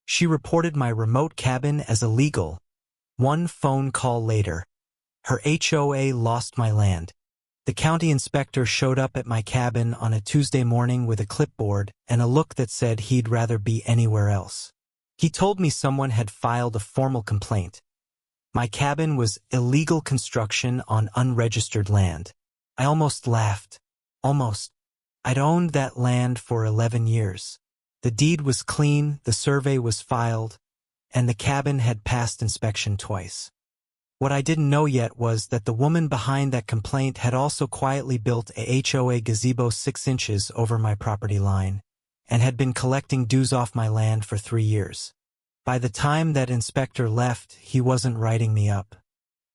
She reported my remote cabin as illegal. One phone call later, her HOA lost my land. The county inspector showed up at my cabin on a Tuesday morning with a clipboard and a look that said he'd rather be anywhere else. He told me someone had filed a formal complaint. My cabin was illegal construction on unregistered land. I almost laughed. Almost. I'd owned that land for 11 years. The deed was clean, the survey was filed, and the cabin had passed inspection twice. What I didn't know yet was that the woman behind that complaint had also quietly built a HOA gazebo 6 inches over my property line and had been collecting dues off my land for 3 years. By the time that inspector left, he wasn't writing me up.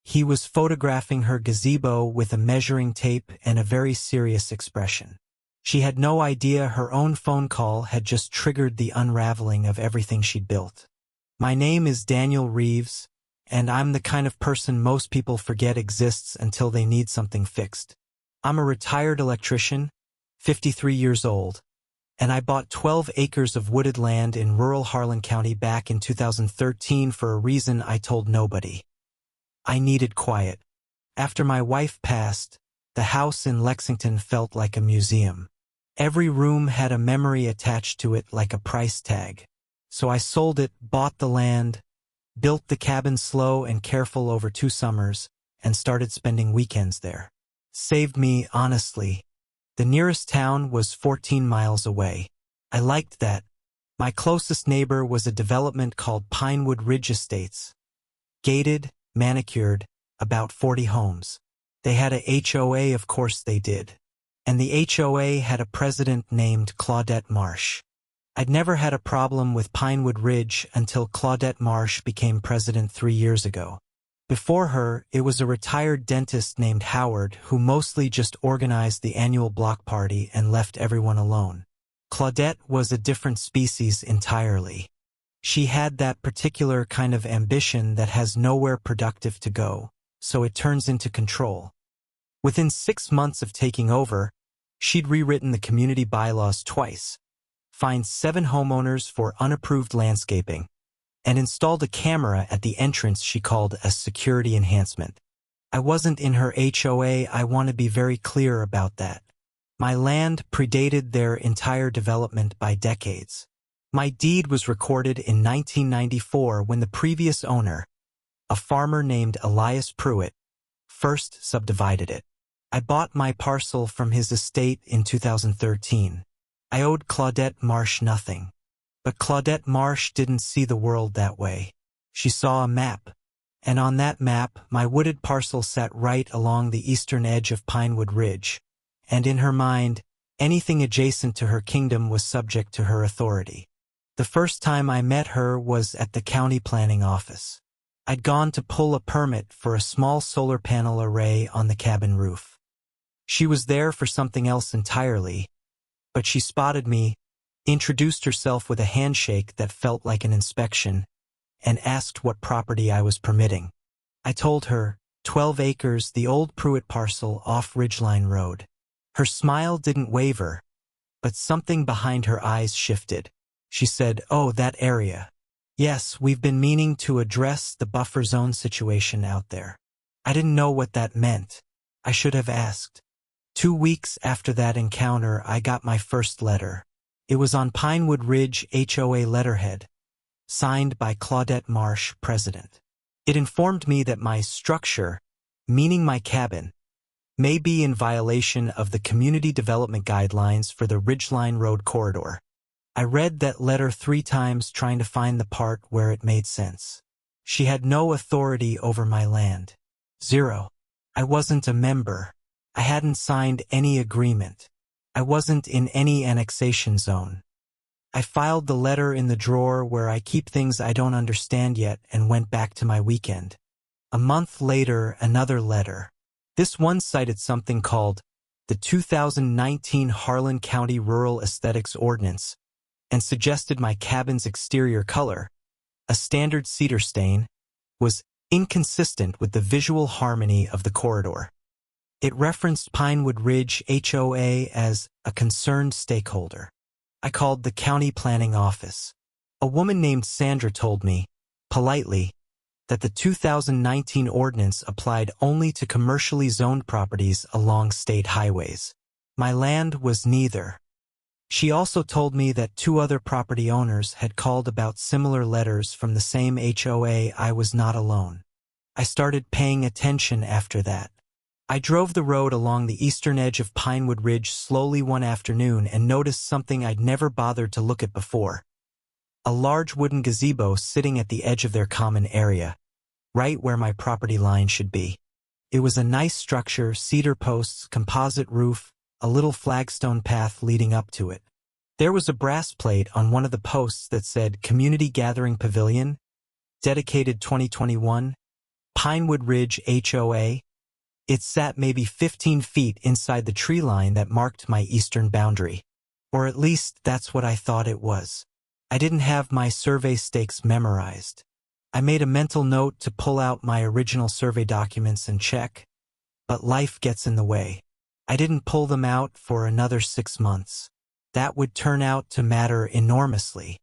He was photographing her gazebo with a measuring tape and a very serious expression. She had no idea her own phone call had just triggered the unraveling of everything she'd built. My name is Daniel Reeves, and I'm the kind of person most people forget exists until they need something fixed. I'm a retired electrician, 53 years old, and I bought 12 acres of wooded land in rural Harlan County back in 2013 for a reason I told nobody. I needed quiet. After my wife passed, the house in Lexington felt like a museum. Every room had a memory attached to it like a price tag. So I sold it, bought the land, built the cabin slow and careful over 2 summers, and started spending weekends there. Saved me, honestly. The nearest town was 14 miles away. I liked that. My closest neighbor was a development called Pinewood Ridge Estates. Gated, manicured, about 40 homes. They had a HOA, of course they did. And the HOA had a president named Claudette Marsh. I'd never had a problem with Pinewood Ridge until Claudette Marsh became president 3 years ago. Before her, it was a retired dentist named Howard who mostly just organized the annual block party and left everyone alone. Claudette was a different species entirely. She had that particular kind of ambition that has nowhere productive to go, so it turns into control. Within 6 months of taking over, she'd rewritten the community bylaws twice, fined 7 homeowners for unapproved landscaping, and installed a camera at the entrance she called a security enhancement. I wasn't in her HOA, I want to be very clear about that. My land predated their entire development by decades. My deed was recorded in 1994 when the previous owner, a farmer named Elias Pruitt, first subdivided it. I bought my parcel from his estate in 2013. I owed Claudette Marsh nothing. But Claudette Marsh didn't see the world that way. She saw a map, and on that map, my wooded parcel sat right along the eastern edge of Pinewood Ridge, and in her mind, anything adjacent to her kingdom was subject to her authority. The first time I met her was at the county planning office. I'd gone to pull a permit for a small solar panel array on the cabin roof. She was there for something else entirely, but she spotted me, introduced herself with a handshake that felt like an inspection, and asked what property I was permitting. I told her, 12 acres, the old Pruitt parcel off Ridgeline Road. Her smile didn't waver, but something behind her eyes shifted. She said, "Oh, that area. Yes, we've been meaning to address the buffer zone situation out there." I didn't know what that meant. I should have asked. 2 weeks after that encounter, I got my first letter. It was on Pinewood Ridge HOA letterhead, signed by Claudette Marsh, president. It informed me that my structure, meaning my cabin, may be in violation of the community development guidelines for the Ridgeline Road corridor. I read that letter 3 times trying to find the part where it made sense. She had no authority over my land. 0. I wasn't a member. I hadn't signed any agreement. I wasn't in any annexation zone. I filed the letter in the drawer where I keep things I don't understand yet and went back to my weekend. A month later, another letter. This one cited something called the 2019 Harlan County Rural Aesthetics Ordinance and suggested my cabin's exterior color, a standard cedar stain, was inconsistent with the visual harmony of the corridor. It referenced Pinewood Ridge HOA as a concerned stakeholder. I called the county planning office. A woman named Sandra told me, politely, that the 2019 ordinance applied only to commercially zoned properties along state highways. My land was neither. She also told me that 2 other property owners had called about similar letters from the same HOA. I was not alone. I started paying attention after that. I drove the road along the eastern edge of Pinewood Ridge slowly one afternoon and noticed something I'd never bothered to look at before. A large wooden gazebo sitting at the edge of their common area, right where my property line should be. It was a nice structure, cedar posts, composite roof, a little flagstone path leading up to it. There was a brass plate on one of the posts that said Community Gathering Pavilion, dedicated 2021, Pinewood Ridge HOA. It sat maybe 15 feet inside the tree line that marked my eastern boundary. Or at least that's what I thought it was. I didn't have my survey stakes memorized. I made a mental note to pull out my original survey documents and check, but life gets in the way. I didn't pull them out for another 6 months. That would turn out to matter enormously.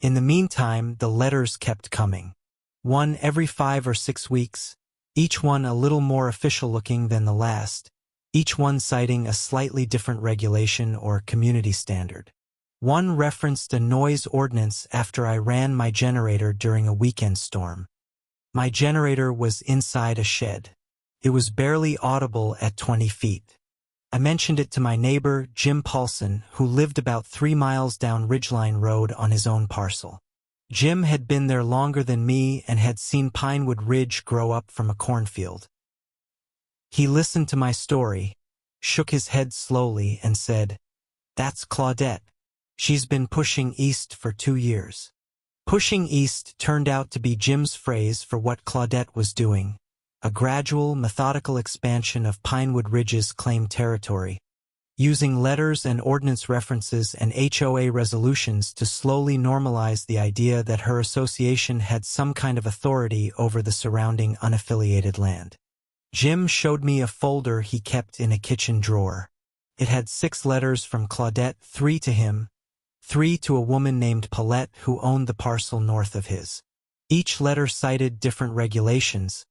In the meantime, the letters kept coming. One every 5 or 6 weeks, each one a little more official looking than the last, each one citing a slightly different regulation or community standard. One referenced a noise ordinance after I ran my generator during a weekend storm. My generator was inside a shed. It was barely audible at 20 feet. I mentioned it to my neighbor, Jim Paulson, who lived about 3 miles down Ridgeline Road on his own parcel. Jim had been there longer than me and had seen Pinewood Ridge grow up from a cornfield. He listened to my story, shook his head slowly, and said, "That's Claudette. She's been pushing east for 2 years." Pushing east turned out to be Jim's phrase for what Claudette was doing. A gradual, methodical expansion of Pinewood Ridge's claimed territory, using letters and ordinance references and HOA resolutions to slowly normalize the idea that her association had some kind of authority over the surrounding unaffiliated land. Jim showed me a folder he kept in a kitchen drawer. It had 6 letters from Claudette, 3 to him, 3 to a woman named Paulette who owned the parcel north of his. Each letter cited different regulations,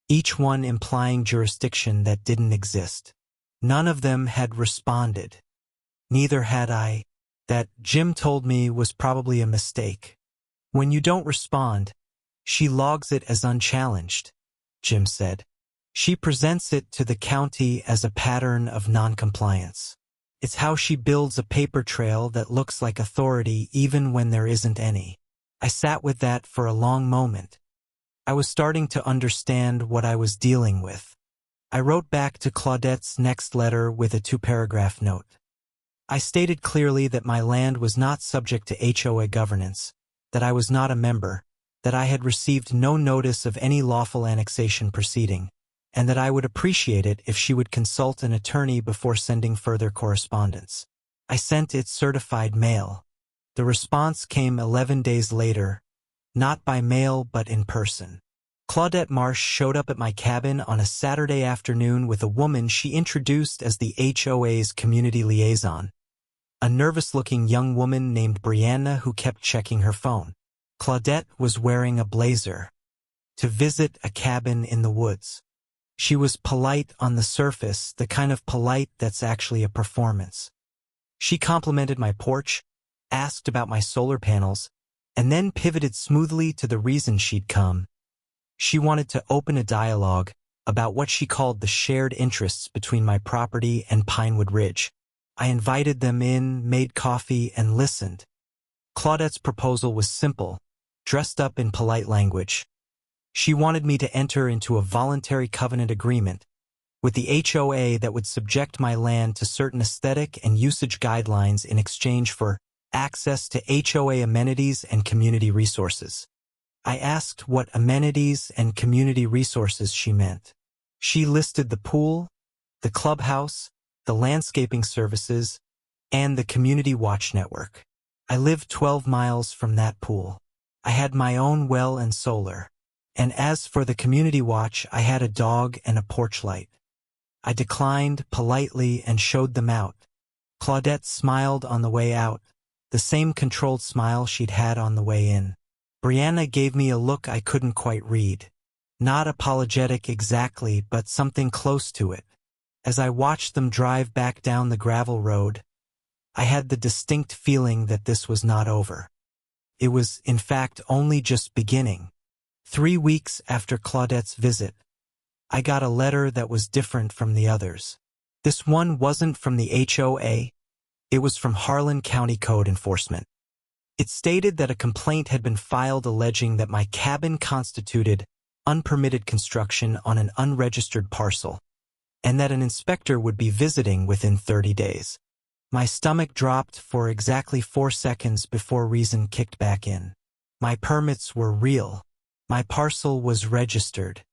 each one implying jurisdiction that didn't exist. None of them had responded. Neither had I. That, Jim told me, was probably a mistake. When you don't respond, she logs it as unchallenged, Jim said. She presents it to the county as a pattern of noncompliance. It's how she builds a paper trail that looks like authority even when there isn't any. I sat with that for a long moment. I was starting to understand what I was dealing with. I wrote back to Claudette's next letter with a 2-paragraph note. I stated clearly that my land was not subject to HOA governance, that I was not a member, that I had received no notice of any lawful annexation proceeding, and that I would appreciate it if she would consult an attorney before sending further correspondence. I sent it certified mail. The response came 11 days later, not by mail but in person. Claudette Marsh showed up at my cabin on a Saturday afternoon with a woman she introduced as the HOA's community liaison, a nervous-looking young woman named Brianna who kept checking her phone. Claudette was wearing a blazer. To visit a cabin in the woods. She was polite on the surface, the kind of polite that's actually a performance. She complimented my porch, asked about my solar panels, and then pivoted smoothly to the reason she'd come. She wanted to open a dialogue about what she called the shared interests between my property and Pinewood Ridge. I invited them in, made coffee, and listened. Claudette's proposal was simple, dressed up in polite language. She wanted me to enter into a voluntary covenant agreement with the HOA that would subject my land to certain aesthetic and usage guidelines in exchange for access to HOA amenities and community resources. I asked what amenities and community resources she meant. She listed the pool, the clubhouse, the landscaping services, and the community watch network. I lived 12 miles from that pool. I had my own well and solar. And as for the community watch, I had a dog and a porch light. I declined politely and showed them out. Claudette smiled on the way out, the same controlled smile she'd had on the way in. Brianna gave me a look I couldn't quite read. Not apologetic exactly, but something close to it. As I watched them drive back down the gravel road, I had the distinct feeling that this was not over. It was, in fact, only just beginning. 3 weeks after Claudette's visit, I got a letter that was different from the others. This one wasn't from the HOA, it was from Harlan County Code Enforcement. It stated that a complaint had been filed alleging that my cabin constituted unpermitted construction on an unregistered parcel, and that an inspector would be visiting within 30 days. My stomach dropped for exactly 4 seconds before reason kicked back in. My permits were real. My parcel was registered.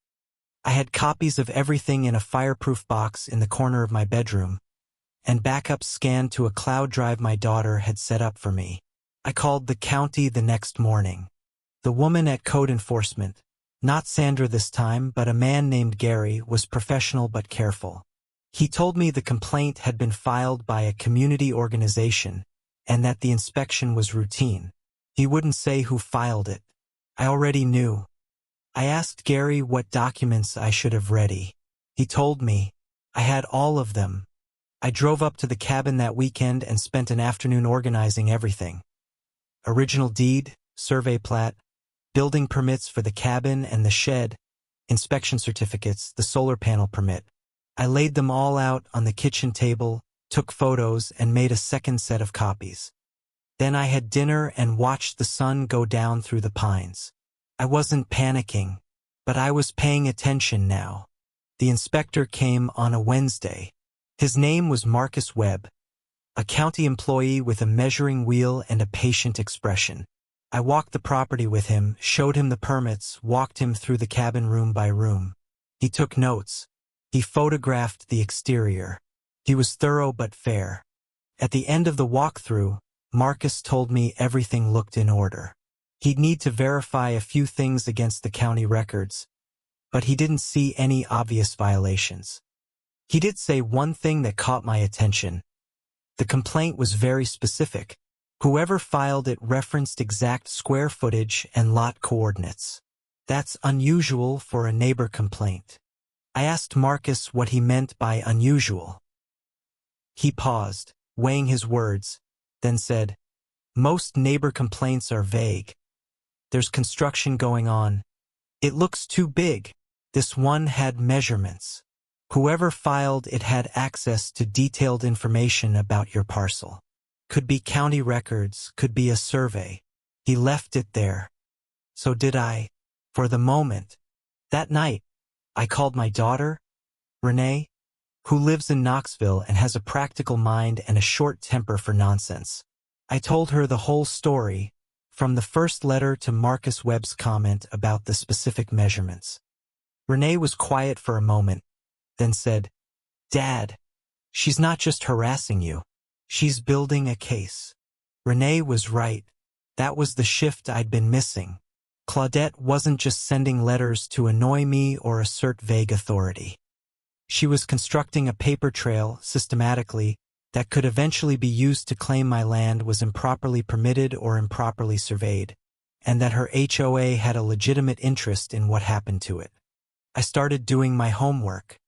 I had copies of everything in a fireproof box in the corner of my bedroom, and backups scanned to a cloud drive my daughter had set up for me. I called the county the next morning. The woman at Code Enforcement, not Sandra this time, but a man named Gary, was professional but careful. He told me the complaint had been filed by a community organization and that the inspection was routine. He wouldn't say who filed it. I already knew. I asked Gary what documents I should have ready. He told me. I had all of them. I drove up to the cabin that weekend and spent an afternoon organizing everything. Original deed, survey plat, building permits for the cabin and the shed, inspection certificates, the solar panel permit. I laid them all out on the kitchen table, took photos, and made a second set of copies. Then I had dinner and watched the sun go down through the pines. I wasn't panicking, but I was paying attention now. The inspector came on a Wednesday. His name was Marcus Webb, a county employee with a measuring wheel and a patient expression. I walked the property with him, showed him the permits, walked him through the cabin room by room. He took notes. He photographed the exterior. He was thorough but fair. At the end of the walkthrough, Marcus told me everything looked in order. He'd need to verify a few things against the county records, but he didn't see any obvious violations. He did say one thing that caught my attention. The complaint was very specific. Whoever filed it referenced exact square footage and lot coordinates. That's unusual for a neighbor complaint. I asked Marcus what he meant by unusual. He paused, weighing his words, then said, "Most neighbor complaints are vague. There's construction going on. It looks too big." This one had measurements. Whoever filed it had access to detailed information about your parcel. Could be county records, could be a survey. He left it there. So did I. For the moment. That night, I called my daughter, Renee, who lives in Knoxville and has a practical mind and a short temper for nonsense. I told her the whole story, from the first letter to Marcus Webb's comment about the specific measurements. Renee was quiet for a moment, then said, "Dad, she's not just harassing you. She's building a case." Renee was right. That was the shift I'd been missing. Claudette wasn't just sending letters to annoy me or assert vague authority. She was constructing a paper trail, systematically, that could eventually be used to claim my land was improperly permitted or improperly surveyed, and that her HOA had a legitimate interest in what happened to it. I started doing my homework.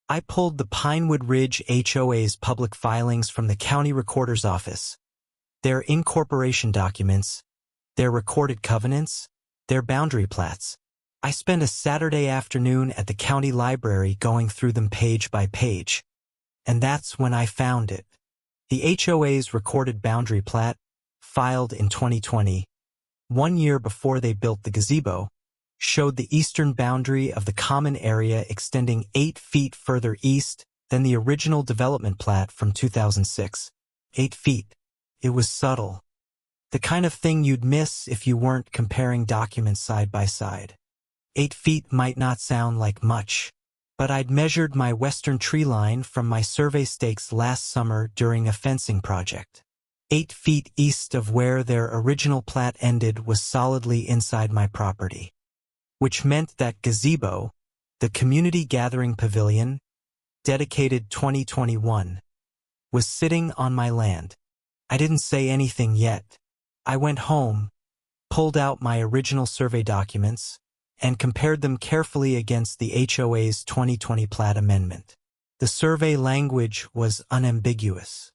I pulled the Pinewood Ridge HOA's public filings from the county recorder's office, their incorporation documents, their recorded covenants, their boundary plats. I spent a Saturday afternoon at the county library going through them page by page. And that's when I found it. The HOA's recorded boundary plat, filed in 2020, 1 year before they built the gazebo, showed the eastern boundary of the common area extending 8 feet further east than the original development plat from 2006. 8 feet. It was subtle. The kind of thing you'd miss if you weren't comparing documents side by side. 8 feet might not sound like much, but I'd measured my western tree line from my survey stakes last summer during a fencing project. 8 feet east of where their original plat ended was solidly inside my property, which meant that gazebo, the community gathering pavilion, dedicated 2021, was sitting on my land. I didn't say anything yet. I went home, pulled out my original survey documents, and compared them carefully against the HOA's 2020 Plat Amendment. The survey language was unambiguous.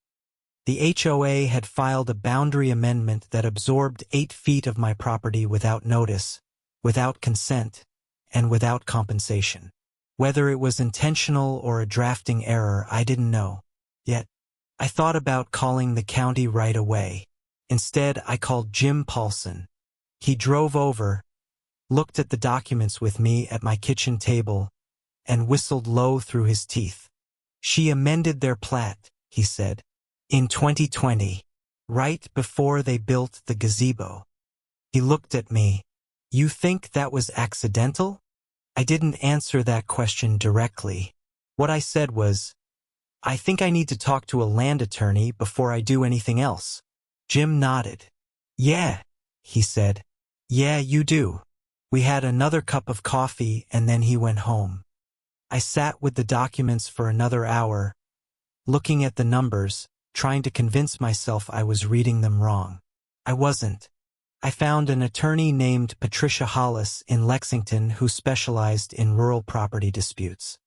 The HOA had filed a boundary amendment that absorbed 8 feet of my property without notice, without consent, and without compensation. Whether it was intentional or a drafting error, I didn't know. Yet, I thought about calling the county right away. Instead, I called Jim Paulson. He drove over, looked at the documents with me at my kitchen table, and whistled low through his teeth. She amended their plat, he said, in 2020, right before they built the gazebo. He looked at me. You think that was accidental? I didn't answer that question directly. What I said was, I think I need to talk to a land attorney before I do anything else. Jim nodded. Yeah, he said. Yeah, you do. We had another cup of coffee and then he went home. I sat with the documents for another hour, looking at the numbers, trying to convince myself I was reading them wrong. I wasn't. I found an attorney named Patricia Hollis in Lexington who specialized in rural property disputes.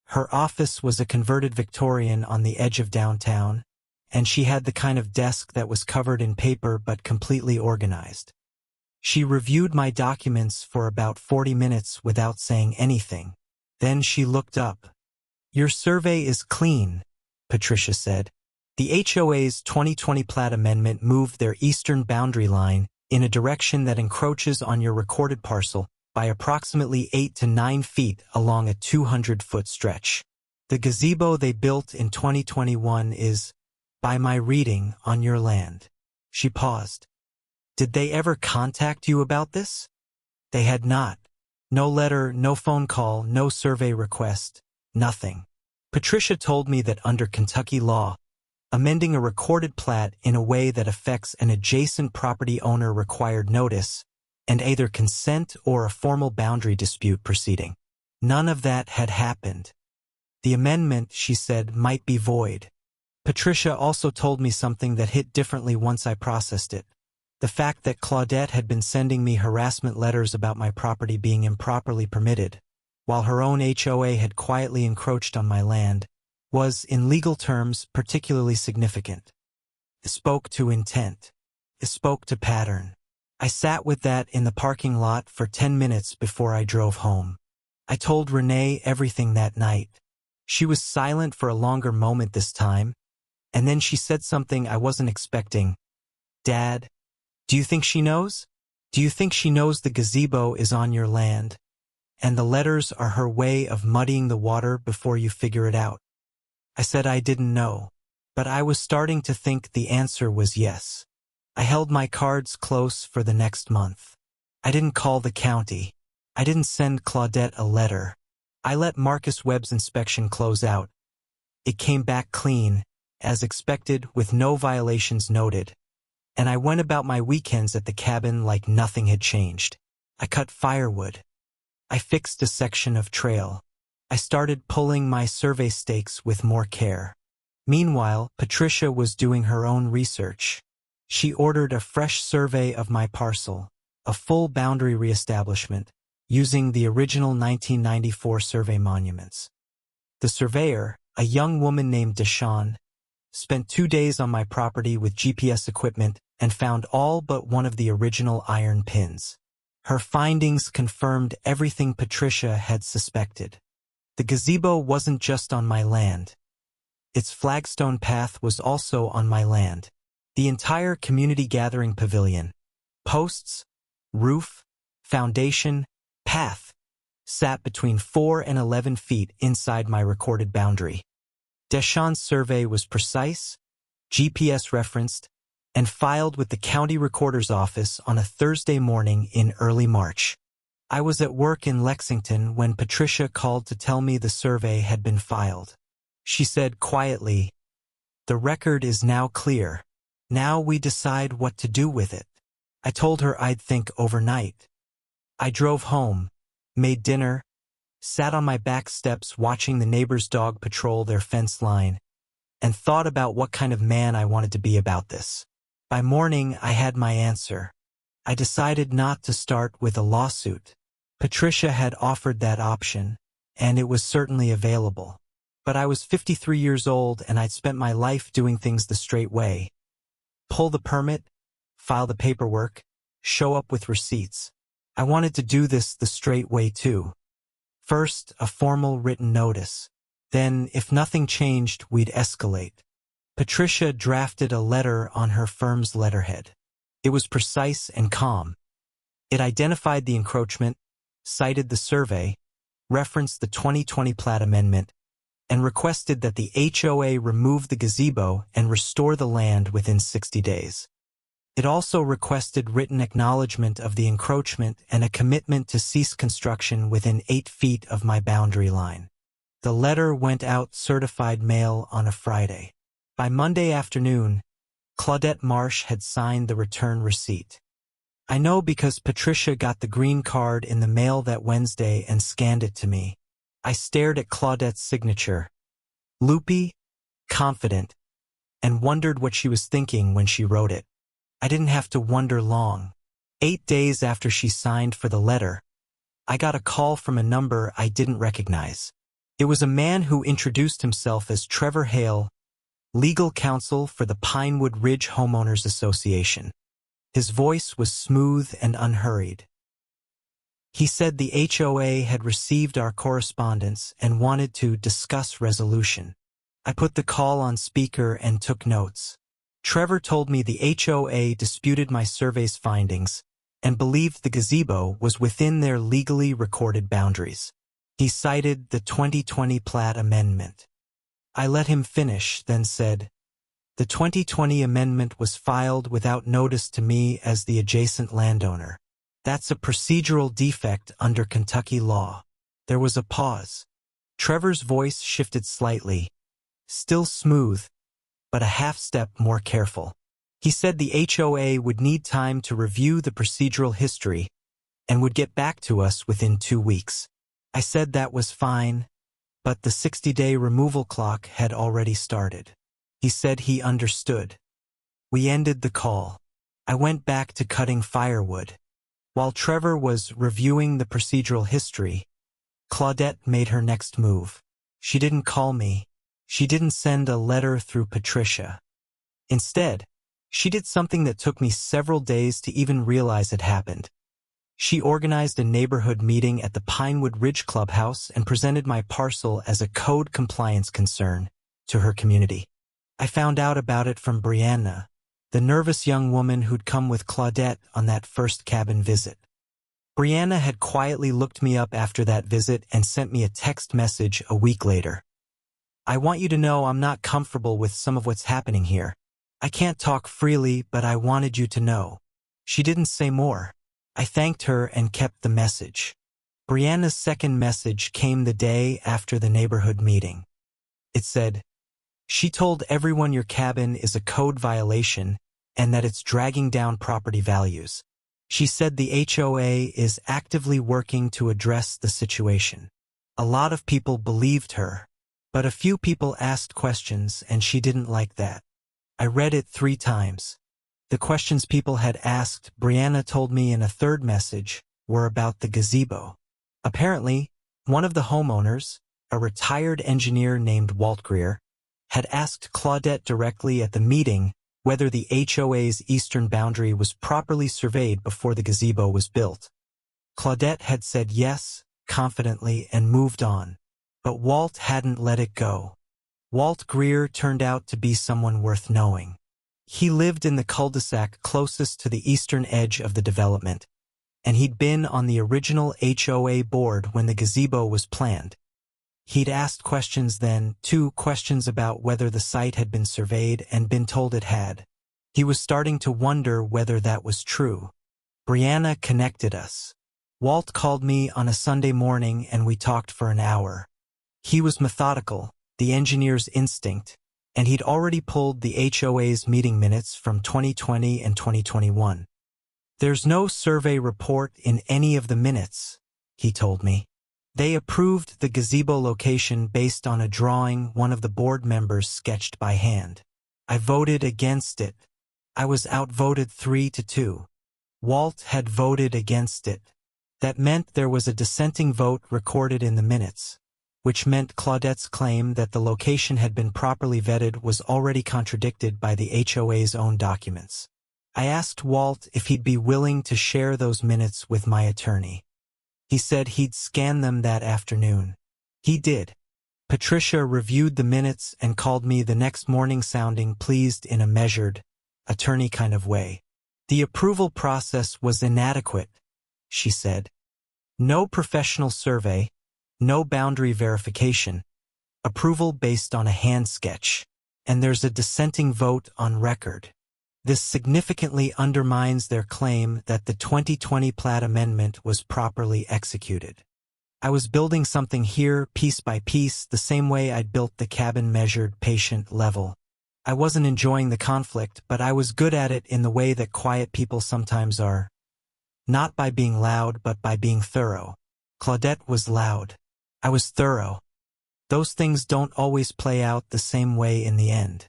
Her office was a converted Victorian on the edge of downtown, and she had the kind of desk that was covered in paper but completely organized. She reviewed my documents for about 40 minutes without saying anything. Then she looked up. Your survey is clean, Patricia said. The HOA's 2020 Plat Amendment moved their eastern boundary line in a direction that encroaches on your recorded parcel by approximately 8 to 9 feet along a 200-foot stretch. The gazebo they built in 2021 is, by my reading, on your land. She paused. Did they ever contact you about this? They had not. No letter, no phone call, no survey request, nothing. Patricia told me that under Kentucky law, amending a recorded plat in a way that affects an adjacent property owner required notice and either consent or a formal boundary dispute proceeding. None of that had happened. The amendment, she said, might be void. Patricia also told me something that hit differently once I processed it. The fact that Claudette had been sending me harassment letters about my property being improperly permitted, while her own HOA had quietly encroached on my land, was, in legal terms, particularly significant. It spoke to intent. It spoke to pattern. I sat with that in the parking lot for 10 minutes before I drove home. I told Renee everything that night. She was silent for a longer moment this time, and then she said something I wasn't expecting. Dad, do you think she knows? Do you think she knows the gazebo is on your land, and the letters are her way of muddying the water before you figure it out? I said I didn't know, but I was starting to think the answer was yes. I held my cards close for the next month. I didn't call the county. I didn't send Claudette a letter. I let Marcus Webb's inspection close out. It came back clean, as expected, with no violations noted. And I went about my weekends at the cabin like nothing had changed. I cut firewood. I fixed a section of trail. I started pulling my survey stakes with more care. Meanwhile, Patricia was doing her own research. She ordered a fresh survey of my parcel, a full boundary reestablishment, using the original 1994 survey monuments. The surveyor, a young woman named Deshawn, spent 2 days on my property with GPS equipment and found all but one of the original iron pins. Her findings confirmed everything Patricia had suspected. The gazebo wasn't just on my land. Its flagstone path was also on my land. The entire community gathering pavilion, posts, roof, foundation, path, sat between 4 and 11 feet inside my recorded boundary. Deshawn's survey was precise, GPS referenced, and filed with the county recorder's office on a Thursday morning in early March. I was at work in Lexington when Patricia called to tell me the survey had been filed. She said quietly, "The record is now clear. Now we decide what to do with it." I told her I'd think overnight. I drove home, made dinner, sat on my back steps watching the neighbor's dog patrol their fence line, and thought about what kind of man I wanted to be about this. By morning, I had my answer. I decided not to start with a lawsuit. Patricia had offered that option, and it was certainly available. But I was 53 years old and I'd spent my life doing things the straight way. Pull the permit, file the paperwork, show up with receipts. I wanted to do this the straight way too. First, a formal written notice. Then, if nothing changed, we'd escalate. Patricia drafted a letter on her firm's letterhead. It was precise and calm. It identified the encroachment, cited the survey, referenced the 2020 plat amendment, and requested that the HOA remove the gazebo and restore the land within 60 days. It also requested written acknowledgement of the encroachment and a commitment to cease construction within 8 feet of my boundary line. The letter went out certified mail on a Friday. By Monday afternoon, Claudette Marsh had signed the return receipt. I know because Patricia got the green card in the mail that Wednesday and scanned it to me. I stared at Claudette's signature, loopy, confident, and wondered what she was thinking when she wrote it. I didn't have to wonder long. 8 days after she signed for the letter, I got a call from a number I didn't recognize. It was a man who introduced himself as Trevor Hale, legal counsel for the Pinewood Ridge Homeowners Association. His voice was smooth and unhurried. He said the HOA had received our correspondence and wanted to discuss resolution. I put the call on speaker and took notes. Trevor told me the HOA disputed my survey's findings and believed the gazebo was within their legally recorded boundaries. He cited the 2020 plat amendment. I let him finish, then said, "The 2020 amendment was filed without notice to me as the adjacent landowner. That's a procedural defect under Kentucky law." There was a pause. Trevor's voice shifted slightly, still smooth, but a half-step more careful. He said the HOA would need time to review the procedural history and would get back to us within 2 weeks. I said that was fine, but the 60-day removal clock had already started. He said he understood. We ended the call. I went back to cutting firewood. While Trevor was reviewing the procedural history, Claudette made her next move. She didn't call me. She didn't send a letter through Patricia. Instead, she did something that took me several days to even realize had happened. She organized a neighborhood meeting at the Pinewood Ridge Clubhouse and presented my parcel as a code compliance concern to her community. I found out about it from Brianna, the nervous young woman who'd come with Claudette on that first cabin visit. Brianna had quietly looked me up after that visit and sent me a text message a week later. "I want you to know I'm not comfortable with some of what's happening here. I can't talk freely, but I wanted you to know." She didn't say more. I thanked her and kept the message. Brianna's second message came the day after the neighborhood meeting. It said, "She told everyone your cabin is a code violation and that it's dragging down property values. She said the HOA is actively working to address the situation." A lot of people believed her, but a few people asked questions and she didn't like that. I read it 3 times. The questions people had asked, Brianna told me in a third message, were about the gazebo. Apparently, one of the homeowners, a retired engineer named Walt Greer, had asked Claudette directly at the meeting whether the HOA's eastern boundary was properly surveyed before the gazebo was built. Claudette had said yes, confidently, and moved on. But Walt hadn't let it go. Walt Greer turned out to be someone worth knowing. He lived in the cul-de-sac closest to the eastern edge of the development, and he'd been on the original HOA board when the gazebo was planned. He'd asked questions then, 2 questions about whether the site had been surveyed and been told it had. He was starting to wonder whether that was true. Brianna connected us. Walt called me on a Sunday morning and we talked for an hour. He was methodical, the engineer's instinct, and he'd already pulled the HOA's meeting minutes from 2020 and 2021. "There's no survey report in any of the minutes," he told me. They approved the gazebo location based on a drawing one of the board members sketched by hand. I voted against it. I was outvoted 3-2. Walt had voted against it. That meant there was a dissenting vote recorded in the minutes, which meant Claudette's claim that the location had been properly vetted was already contradicted by the HOA's own documents. I asked Walt if he'd be willing to share those minutes with my attorney. He said he'd scan them that afternoon. He did. Patricia reviewed the minutes and called me the next morning sounding pleased in a measured, attorney kind of way. The approval process was inadequate, she said. No professional survey, no boundary verification, approval based on a hand sketch, and there's a dissenting vote on record. This significantly undermines their claim that the 2020 Plat Amendment was properly executed. I was building something here piece by piece the same way I'd built the cabin measured patient level. I wasn't enjoying the conflict, but I was good at it in the way that quiet people sometimes are. Not by being loud, but by being thorough. Claudette was loud. I was thorough. Those things don't always play out the same way in the end.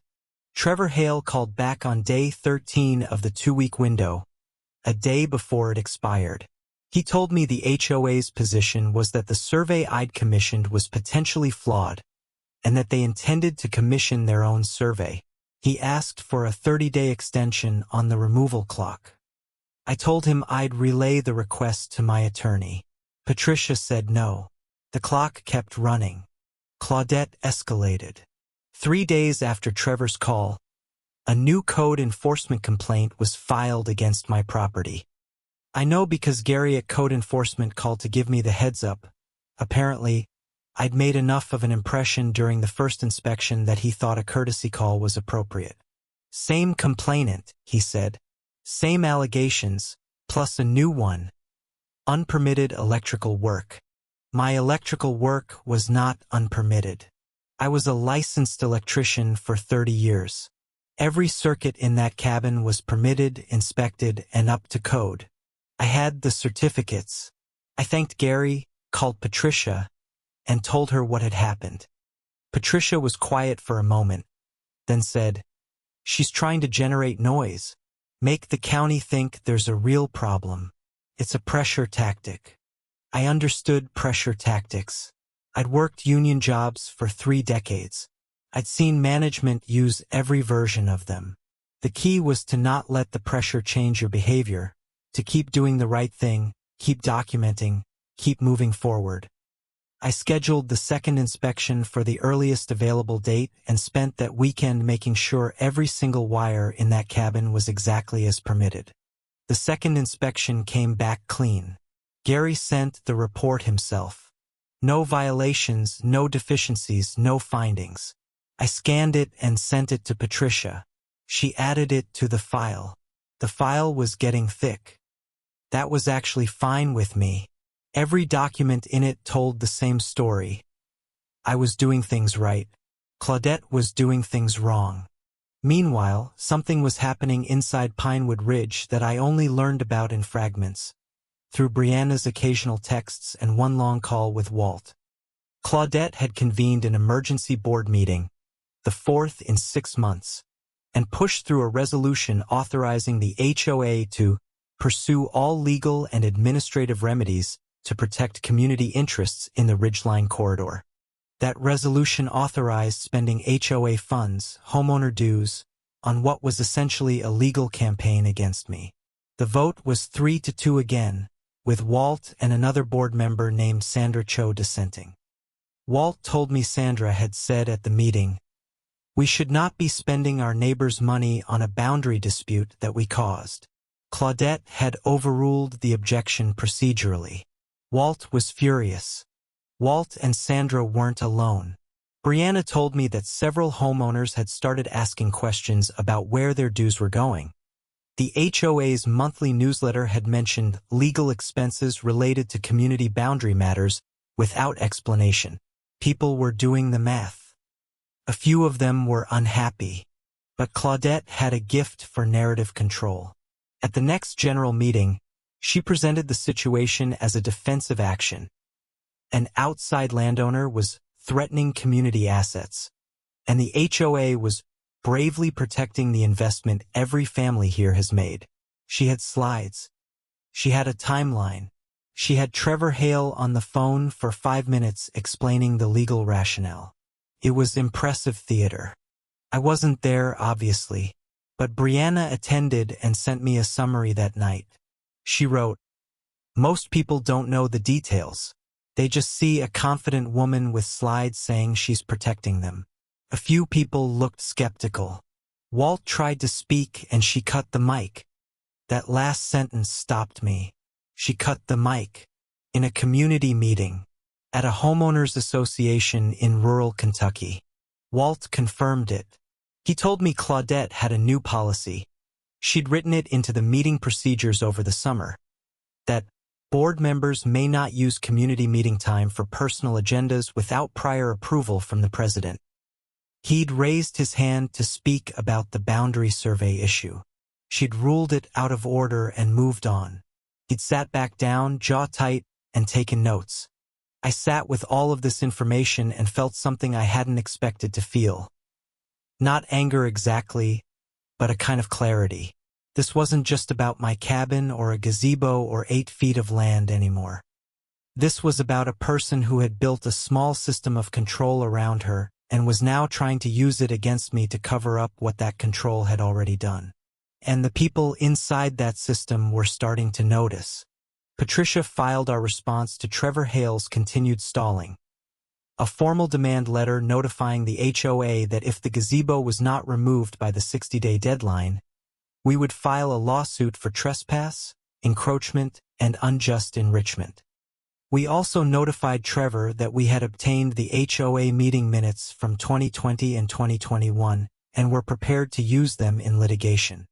Trevor Hale called back on day 13 of the 2-week window, a day before it expired. He told me the HOA's position was that the survey I'd commissioned was potentially flawed, and that they intended to commission their own survey. He asked for a 30-day extension on the removal clock. I told him I'd relay the request to my attorney. Patricia said no. The clock kept running. Claudette escalated. 3 days after Trevor's call, a new code enforcement complaint was filed against my property. I know because Gary at Code Enforcement called to give me the heads up. Apparently, I'd made enough of an impression during the first inspection that he thought a courtesy call was appropriate. Same complainant, he said. Same allegations, plus a new one. Unpermitted electrical work. My electrical work was not unpermitted. I was a licensed electrician for 30 years. Every circuit in that cabin was permitted, inspected, and up to code. I had the certificates. I thanked Gary, called Patricia, and told her what had happened. Patricia was quiet for a moment, then said, "She's trying to generate noise. Make the county think there's a real problem. It's a pressure tactic." I understood pressure tactics. I'd worked union jobs for 3 decades. I'd seen management use every version of them. The key was to not let the pressure change your behavior, to keep doing the right thing, keep documenting, keep moving forward. I scheduled the second inspection for the earliest available date and spent that weekend making sure every single wire in that cabin was exactly as permitted. The second inspection came back clean. Gary sent the report himself. No violations, no deficiencies, no findings. I scanned it and sent it to Patricia. She added it to the file. The file was getting thick. That was actually fine with me. Every document in it told the same story. I was doing things right. Claudette was doing things wrong. Meanwhile, something was happening inside Pinewood Ridge that I only learned about in fragments, through Brianna's occasional texts and one long call with Walt. Claudette had convened an emergency board meeting, the 4th in 6 months, and pushed through a resolution authorizing the HOA to pursue all legal and administrative remedies to protect community interests in the Ridgeline corridor. That resolution authorized spending HOA funds, homeowner dues, on what was essentially a legal campaign against me. The vote was 3-2 again, with Walt and another board member named Sandra Cho dissenting. Walt told me Sandra had said at the meeting, "We should not be spending our neighbor's money on a boundary dispute that we caused." Claudette had overruled the objection procedurally. Walt was furious. Walt and Sandra weren't alone. Brianna told me that several homeowners had started asking questions about where their dues were going. The HOA's monthly newsletter had mentioned legal expenses related to community boundary matters without explanation. People were doing the math. A few of them were unhappy, but Claudette had a gift for narrative control. At the next general meeting, she presented the situation as a defensive action. An outside landowner was threatening community assets, and the HOA was bravely protecting the investment every family here has made. She had slides. She had a timeline. She had Trevor Hale on the phone for 5 minutes explaining the legal rationale. It was impressive theater. I wasn't there, obviously, but Brianna attended and sent me a summary that night. She wrote, "Most people don't know the details. They just see a confident woman with slides saying she's protecting them." A few people looked skeptical. Walt tried to speak and she cut the mic. That last sentence stopped me. She cut the mic. In a community meeting. At a homeowners association in rural Kentucky. Walt confirmed it. He told me Claudette had a new policy. She'd written it into the meeting procedures over the summer. That board members may not use community meeting time for personal agendas without prior approval from the president. He'd raised his hand to speak about the boundary survey issue. She'd ruled it out of order and moved on. He'd sat back down, jaw tight, and taken notes. I sat with all of this information and felt something I hadn't expected to feel. Not anger exactly, but a kind of clarity. This wasn't just about my cabin or a gazebo or 8 feet of land anymore. This was about a person who had built a small system of control around her and was now trying to use it against me to cover up what that control had already done. And the people inside that system were starting to notice. Patricia filed our response to Trevor Hale's continued stalling. A formal demand letter notifying the HOA that if the gazebo was not removed by the 60-day deadline, we would file a lawsuit for trespass, encroachment, and unjust enrichment. We also notified Trevor that we had obtained the HOA meeting minutes from 2020 and 2021 and were prepared to use them in litigation.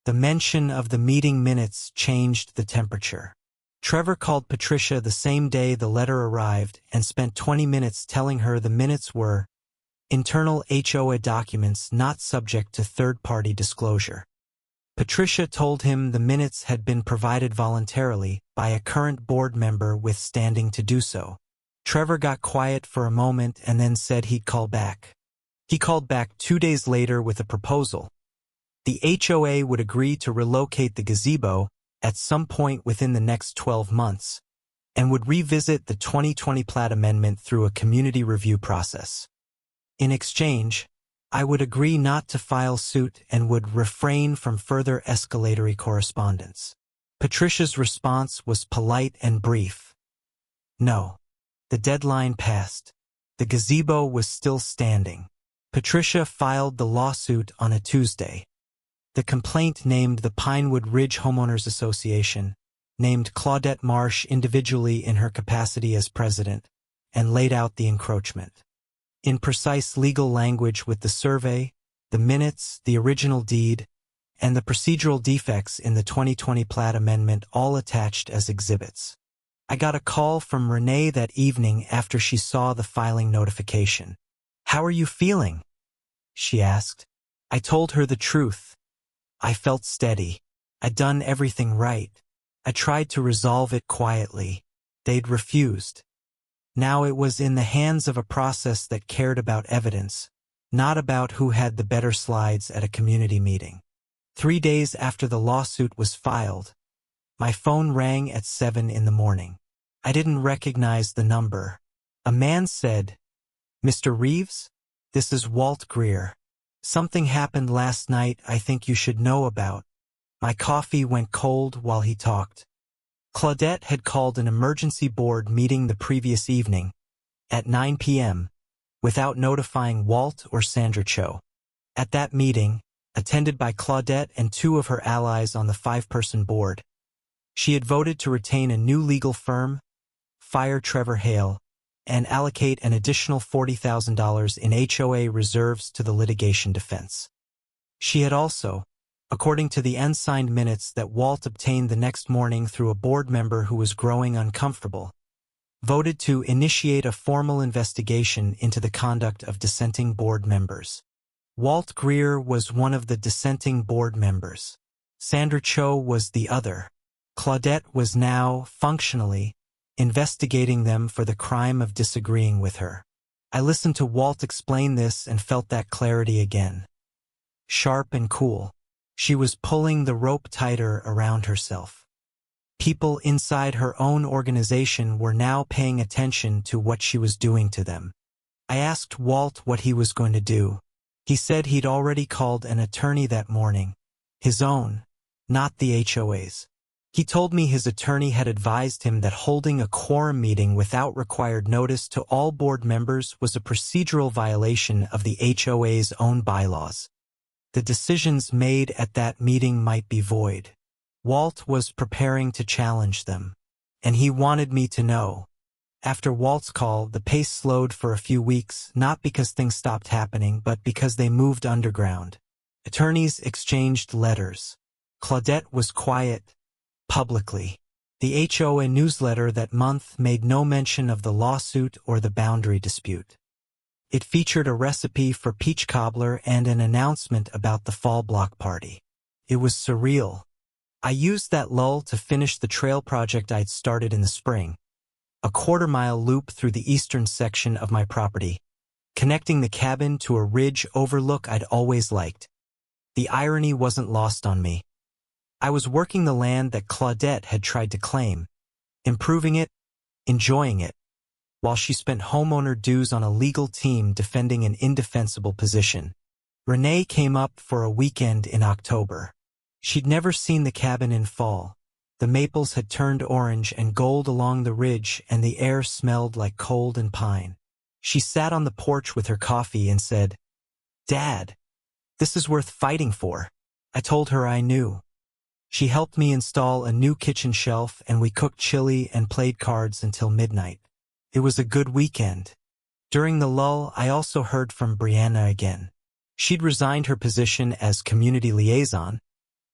The mention of the meeting minutes changed the temperature. Trevor called Patricia the same day the letter arrived and spent 20 minutes telling her the minutes were internal HOA documents not subject to third-party disclosure. Patricia told him the minutes had been provided voluntarily by a current board member with standing to do so. Trevor got quiet for a moment and then said he'd call back. He called back 2 days later with a proposal. The HOA would agree to relocate the gazebo at some point within the next 12 months and would revisit the 2020 plat amendment through a community review process. In exchange, I would agree not to file suit and would refrain from further escalatory correspondence. Patricia's response was polite and brief. No. The deadline passed. The gazebo was still standing. Patricia filed the lawsuit on a Tuesday. The complaint named the Pinewood Ridge Homeowners Association, named Claudette Marsh individually in her capacity as president, and laid out the encroachment. In precise legal language with the survey, the minutes, the original deed, and the procedural defects in the 2020 plat amendment all attached as exhibits. I got a call from Renee that evening after she saw the filing notification. "How are you feeling?" she asked. I told her the truth. I felt steady. I'd done everything right. I tried to resolve it quietly. They'd refused. Now it was in the hands of a process that cared about evidence, not about who had the better slides at a community meeting. 3 days after the lawsuit was filed, my phone rang at 7 in the morning. I didn't recognize the number. A man said, "Mr. Reeves? This is Walt Greer. Something happened last night I think you should know about." My coffee went cold while he talked. Claudette had called an emergency board meeting the previous evening, at 9 p.m., without notifying Walt or Sandra Cho. At that meeting, attended by Claudette and 2 of her allies on the 5-person board, she had voted to retain a new legal firm, fire Trevor Hale, and allocate an additional $40,000 in HOA reserves to the litigation defense. She had also, according to the unsigned minutes that Walt obtained the next morning through a board member who was growing uncomfortable, voted to initiate a formal investigation into the conduct of dissenting board members. Walt Greer was one of the dissenting board members. Sandra Cho was the other. Claudette was now, functionally, investigating them for the crime of disagreeing with her. I listened to Walt explain this and felt that clarity again. Sharp and cool. She was pulling the rope tighter around herself. People inside her own organization were now paying attention to what she was doing to them. I asked Walt what he was going to do. He said he'd already called an attorney that morning. His own, not the HOA's. He told me his attorney had advised him that holding a quorum meeting without required notice to all board members was a procedural violation of the HOA's own bylaws. The decisions made at that meeting might be void. Walt was preparing to challenge them, and he wanted me to know. After Walt's call, the pace slowed for a few weeks, not because things stopped happening, but because they moved underground. Attorneys exchanged letters. Claudette was quiet, publicly. The HOA newsletter that month made no mention of the lawsuit or the boundary dispute. It featured a recipe for peach cobbler and an announcement about the fall block party. It was surreal. I used that lull to finish the trail project I'd started in the spring. A quarter-mile loop through the eastern section of my property, connecting the cabin to a ridge overlook I'd always liked. The irony wasn't lost on me. I was working the land that Claudette had tried to claim, improving it, enjoying it, while she spent homeowner dues on a legal team defending an indefensible position. Renee came up for a weekend in October. She'd never seen the cabin in fall. The maples had turned orange and gold along the ridge, and the air smelled like cold and pine. She sat on the porch with her coffee and said, "Dad, this is worth fighting for." I told her I knew. She helped me install a new kitchen shelf, and we cooked chili and played cards until midnight. It was a good weekend. During the lull, I also heard from Brianna again. She'd resigned her position as community liaison.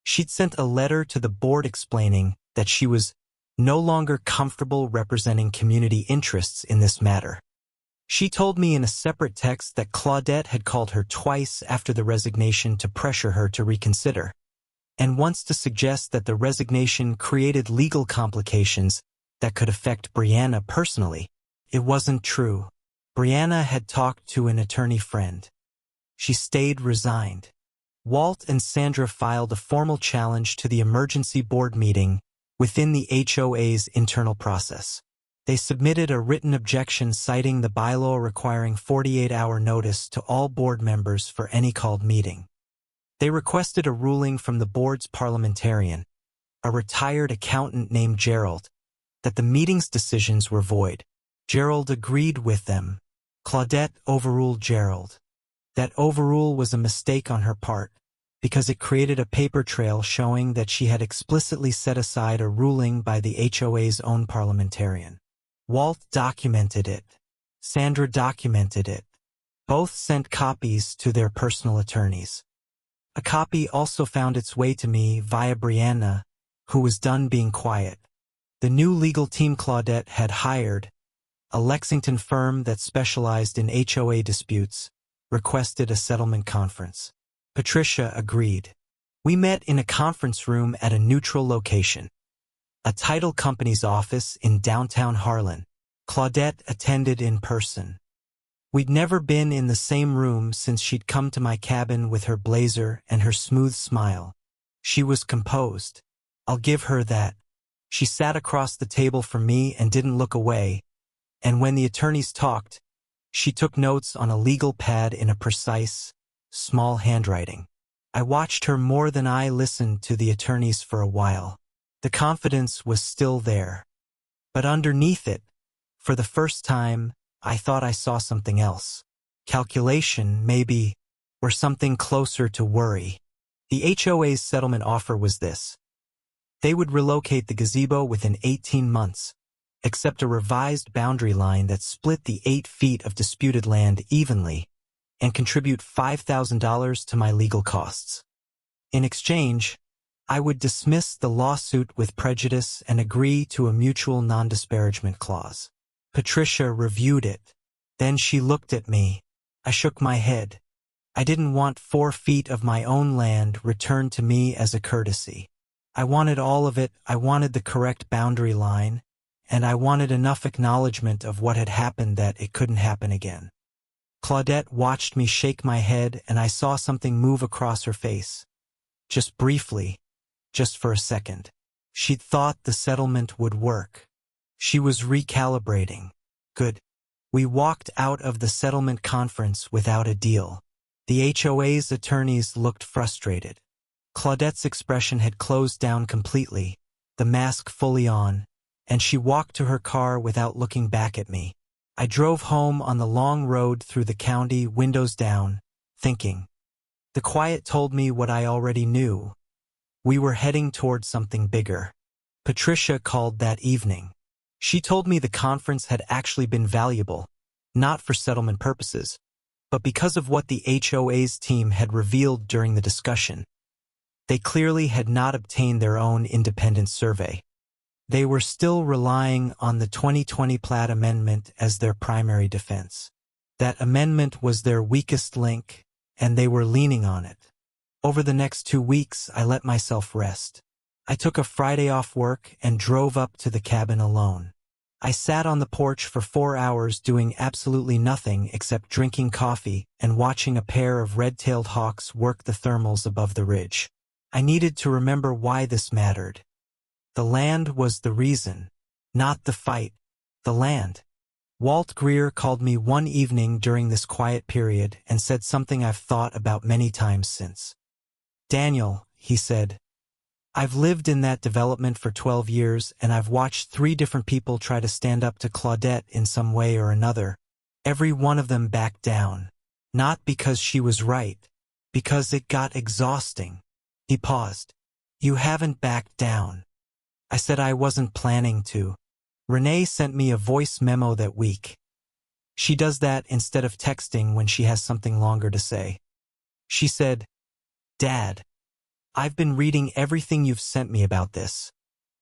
She'd sent a letter to the board explaining that she was no longer comfortable representing community interests in this matter. She told me in a separate text that Claudette had called her twice after the resignation to pressure her to reconsider, and once to suggest that the resignation created legal complications that could affect Brianna personally. It wasn't true. Brianna had talked to an attorney friend. She stayed resigned. Walt and Sandra filed a formal challenge to the emergency board meeting within the HOA's internal process. They submitted a written objection citing the bylaw requiring 48-hour notice to all board members for any called meeting. They requested a ruling from the board's parliamentarian, a retired accountant named Gerald, that the meeting's decisions were void. Gerald agreed with them. Claudette overruled Gerald. That overrule was a mistake on her part, because it created a paper trail showing that she had explicitly set aside a ruling by the HOA's own parliamentarian. Walt documented it. Sandra documented it. Both sent copies to their personal attorneys. A copy also found its way to me via Brianna, who was done being quiet. The new legal team Claudette had hired, a Lexington firm that specialized in HOA disputes, requested a settlement conference. Patricia agreed. We met in a conference room at a neutral location, a title company's office in downtown Harlan. Claudette attended in person. We'd never been in the same room since she'd come to my cabin with her blazer and her smooth smile. She was composed. I'll give her that. She sat across the table from me and didn't look away, and when the attorneys talked, she took notes on a legal pad in a precise, small handwriting. I watched her more than I listened to the attorneys for a while. The confidence was still there. But underneath it, for the first time, I thought I saw something else. Calculation, maybe, or something closer to worry. The HOA's settlement offer was this. They would relocate the gazebo within 18 months, accept a revised boundary line that split the 8 feet of disputed land evenly, and contribute $5,000 to my legal costs. In exchange, I would dismiss the lawsuit with prejudice and agree to a mutual non-disparagement clause. Patricia reviewed it. Then she looked at me. I shook my head. I didn't want 4 feet of my own land returned to me as a courtesy. I wanted all of it. I wanted the correct boundary line, and I wanted enough acknowledgement of what had happened that it couldn't happen again. Claudette watched me shake my head, and I saw something move across her face. Just briefly, just for a second. She'd thought the settlement would work. She was recalibrating. Good. We walked out of the settlement conference without a deal. The HOA's attorneys looked frustrated. Claudette's expression had closed down completely, the mask fully on, and she walked to her car without looking back at me. I drove home on the long road through the county, windows down, thinking. The quiet told me what I already knew. We were heading toward something bigger. Patricia called that evening. She told me the conference had actually been valuable, not for settlement purposes, but because of what the HOA's team had revealed during the discussion. They clearly had not obtained their own independent survey. They were still relying on the 2020 Platt Amendment as their primary defense. That amendment was their weakest link, and they were leaning on it. Over the next 2 weeks, I let myself rest. I took a Friday off work and drove up to the cabin alone. I sat on the porch for 4 hours doing absolutely nothing except drinking coffee and watching a pair of red-tailed hawks work the thermals above the ridge. I needed to remember why this mattered. The land was the reason, not the fight. The land. Walt Greer called me one evening during this quiet period and said something I've thought about many times since. "Daniel," he said, "I've lived in that development for 12 years, and I've watched 3 different people try to stand up to Claudette in some way or another. Every one of them backed down. Not because she was right, because it got exhausting." He paused. "You haven't backed down." I said I wasn't planning to. Renee sent me a voice memo that week. She does that instead of texting when she has something longer to say. She said, "Dad, I've been reading everything you've sent me about this,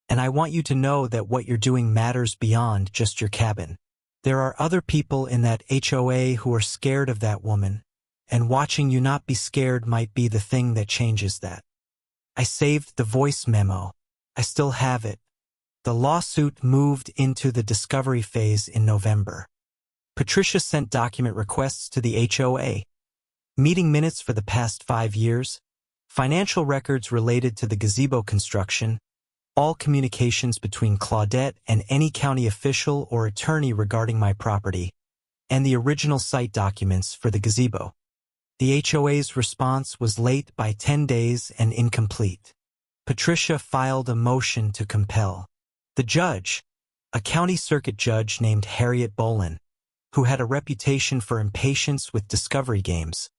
and I want you to know that what you're doing matters beyond just your cabin. There are other people in that HOA who are scared of that woman, and watching you not be scared might be the thing that changes that." I saved the voice memo. I still have it. The lawsuit moved into the discovery phase in November. Patricia sent document requests to the HOA. Meeting minutes for the past 5 years, financial records related to the gazebo construction, all communications between Claudette and any county official or attorney regarding my property, and the original site documents for the gazebo. The HOA's response was late by 10 days and incomplete. Patricia filed a motion to compel. The judge, a county circuit judge named Harriet Bolin, who had a reputation for impatience with discovery games,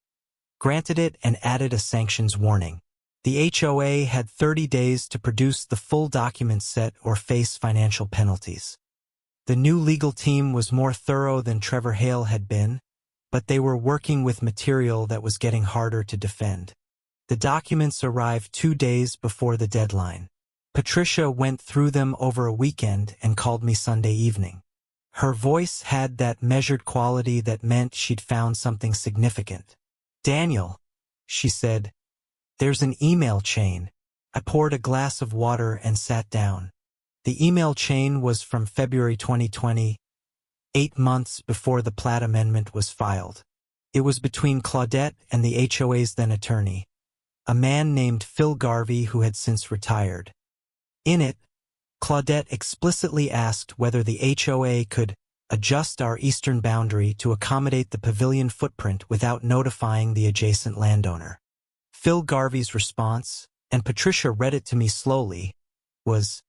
granted it and added a sanctions warning. The HOA had 30 days to produce the full document set or face financial penalties. The new legal team was more thorough than Trevor Hale had been, but they were working with material that was getting harder to defend. The documents arrived 2 days before the deadline. Patricia went through them over a weekend and called me Sunday evening. Her voice had that measured quality that meant she'd found something significant. "Daniel," she said, "there's an email chain." I poured a glass of water and sat down. The email chain was from February 2020, 8 months before the Platt Amendment was filed. It was between Claudette and the HOA's then attorney, a man named Phil Garvey who had since retired. In it, Claudette explicitly asked whether the HOA could adjust our eastern boundary to accommodate the pavilion footprint without notifying the adjacent landowner. Phil Garvey's response, and Patricia read it to me slowly, was,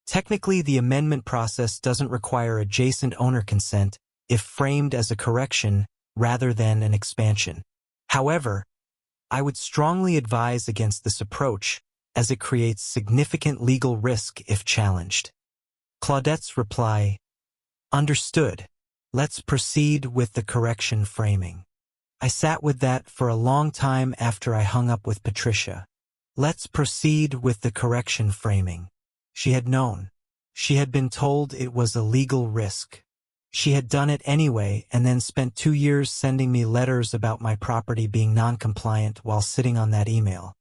"Technically, the amendment process doesn't require adjacent owner consent if framed as a correction rather than an expansion. However, I would strongly advise against this approach as it creates significant legal risk if challenged." Claudette's reply, "Understood. Let's proceed with the correction framing." I sat with that for a long time after I hung up with Patricia. Let's proceed with the correction framing. She had known. She had been told it was a legal risk. She had done it anyway and then spent 2 years sending me letters about my property being non-compliant while sitting on that email.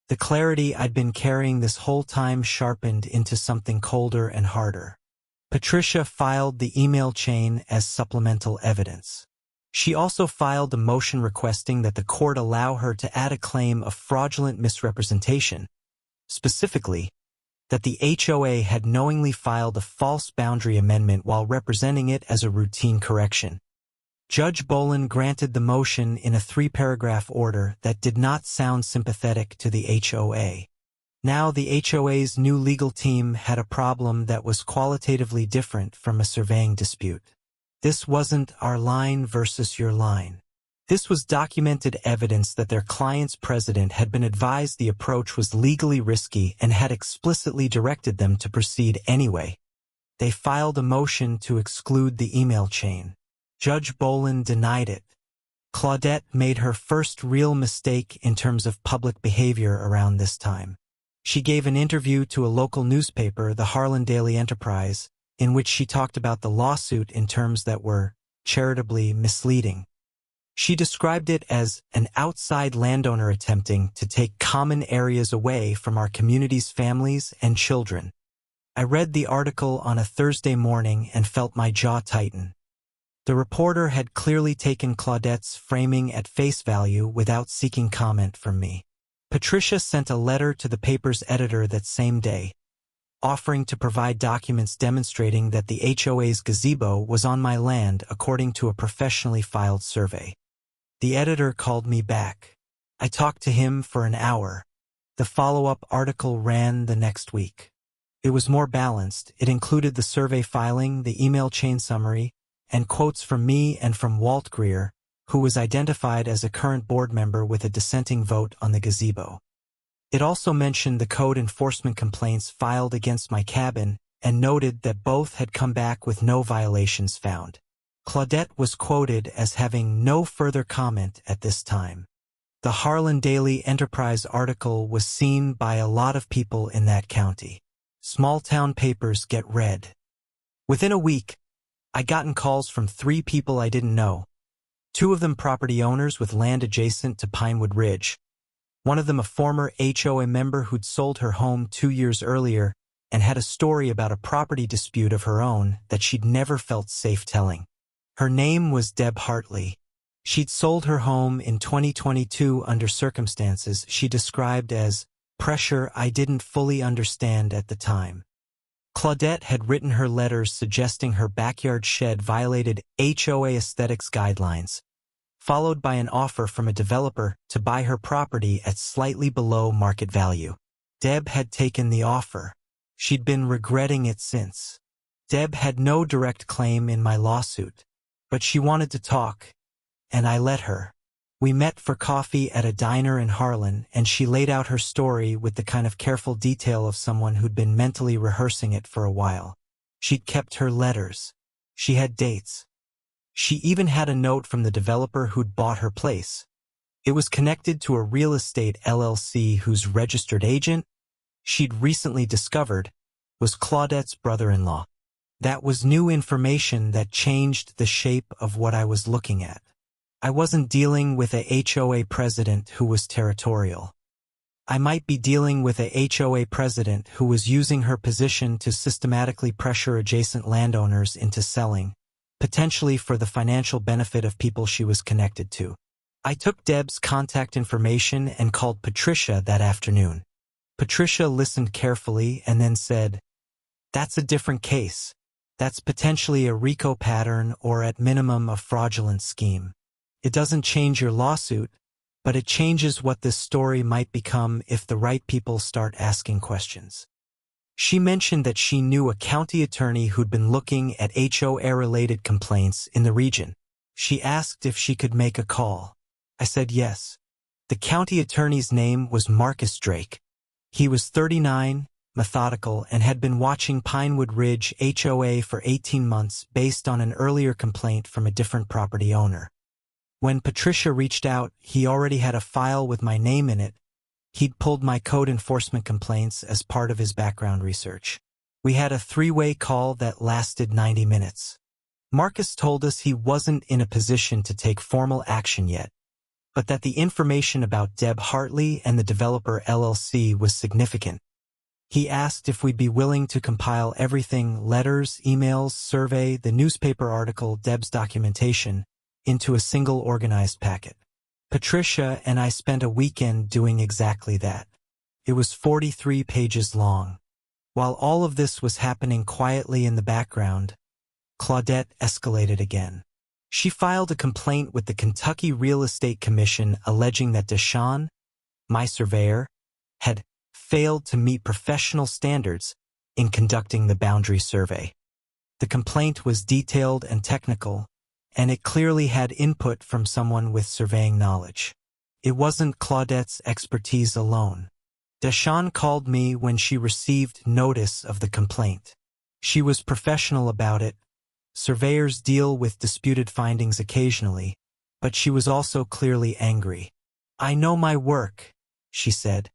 The clarity I'd been carrying this whole time sharpened into something colder and harder. Patricia filed the email chain as supplemental evidence. She also filed a motion requesting that the court allow her to add a claim of fraudulent misrepresentation, specifically, that the HOA had knowingly filed a false boundary amendment while representing it as a routine correction. Judge Bolin granted the motion in a 3-paragraph order that did not sound sympathetic to the HOA. Now the HOA's new legal team had a problem that was qualitatively different from a surveying dispute. This wasn't our line versus your line. This was documented evidence that their client's president had been advised the approach was legally risky and had explicitly directed them to proceed anyway. They filed a motion to exclude the email chain. Judge Bolin denied it. Claudette made her first real mistake in terms of public behavior around this time. She gave an interview to a local newspaper, the Harlan Daily Enterprise, in which she talked about the lawsuit in terms that were charitably misleading. She described it as an outside landowner attempting to take common areas away from our community's families and children. I read the article on a Thursday morning and felt my jaw tighten. The reporter had clearly taken Claudette's framing at face value without seeking comment from me. Patricia sent a letter to the paper's editor that same day, offering to provide documents demonstrating that the HOA's gazebo was on my land according to a professionally filed survey. The editor called me back. I talked to him for an hour. The follow-up article ran the next week. It was more balanced. It included the survey filing, the email chain summary, and quotes from me and from Walt Greer, who was identified as a current board member with a dissenting vote on the gazebo. It also mentioned the code enforcement complaints filed against my cabin and noted that both had come back with no violations found. Claudette was quoted as having no further comment at this time. The Harlan Daily Enterprise article was seen by a lot of people in that county. Small-town papers get read. Within a week, I'd gotten calls from 3 people I didn't know. 2 of them property owners with land adjacent to Pinewood Ridge. One of them a former HOA member who'd sold her home 2 years earlier and had a story about a property dispute of her own that she'd never felt safe telling. Her name was Deb Hartley. She'd sold her home in 2022 under circumstances she described as pressure I didn't fully understand at the time. Claudette had written her letters suggesting her backyard shed violated HOA aesthetics guidelines, followed by an offer from a developer to buy her property at slightly below market value. Deb had taken the offer. She'd been regretting it since. Deb had no direct claim in my lawsuit, but she wanted to talk, and I let her. We met for coffee at a diner in Harlan, and she laid out her story with the kind of careful detail of someone who'd been mentally rehearsing it for a while. She'd kept her letters. She had dates. She even had a note from the developer who'd bought her place. It was connected to a real estate LLC whose registered agent, she'd recently discovered, was Claudette's brother-in-law. That was new information that changed the shape of what I was looking at. I wasn't dealing with a HOA president who was territorial. I might be dealing with a HOA president who was using her position to systematically pressure adjacent landowners into selling, potentially for the financial benefit of people she was connected to. I took Deb's contact information and called Patricia that afternoon. Patricia listened carefully and then said, "That's a different case. That's potentially a RICO pattern or at minimum a fraudulent scheme. It doesn't change your lawsuit, but it changes what this story might become if the right people start asking questions." She mentioned that she knew a county attorney who'd been looking at HOA-related complaints in the region. She asked if she could make a call. I said yes. The county attorney's name was Marcus Drake. He was 39, methodical, and had been watching Pinewood Ridge HOA for 18 months based on an earlier complaint from a different property owner. When Patricia reached out, he already had a file with my name in it. He'd pulled my code enforcement complaints as part of his background research. We had a 3-way call that lasted 90 minutes. Marcus told us he wasn't in a position to take formal action yet, but that the information about Deb Hartley and the developer LLC was significant. He asked if we'd be willing to compile everything, letters, emails, survey, the newspaper article, Deb's documentation, into a single organized packet. Patricia and I spent a weekend doing exactly that. It was 43 pages long. While all of this was happening quietly in the background, Claudette escalated again. She filed a complaint with the Kentucky Real Estate Commission alleging that Deshawn, my surveyor, had failed to meet professional standards in conducting the boundary survey. The complaint was detailed and technical, and it clearly had input from someone with surveying knowledge. It wasn't Claudette's expertise alone. Deshawn called me when she received notice of the complaint. She was professional about it. Surveyors deal with disputed findings occasionally, but she was also clearly angry. "I know my work," she said.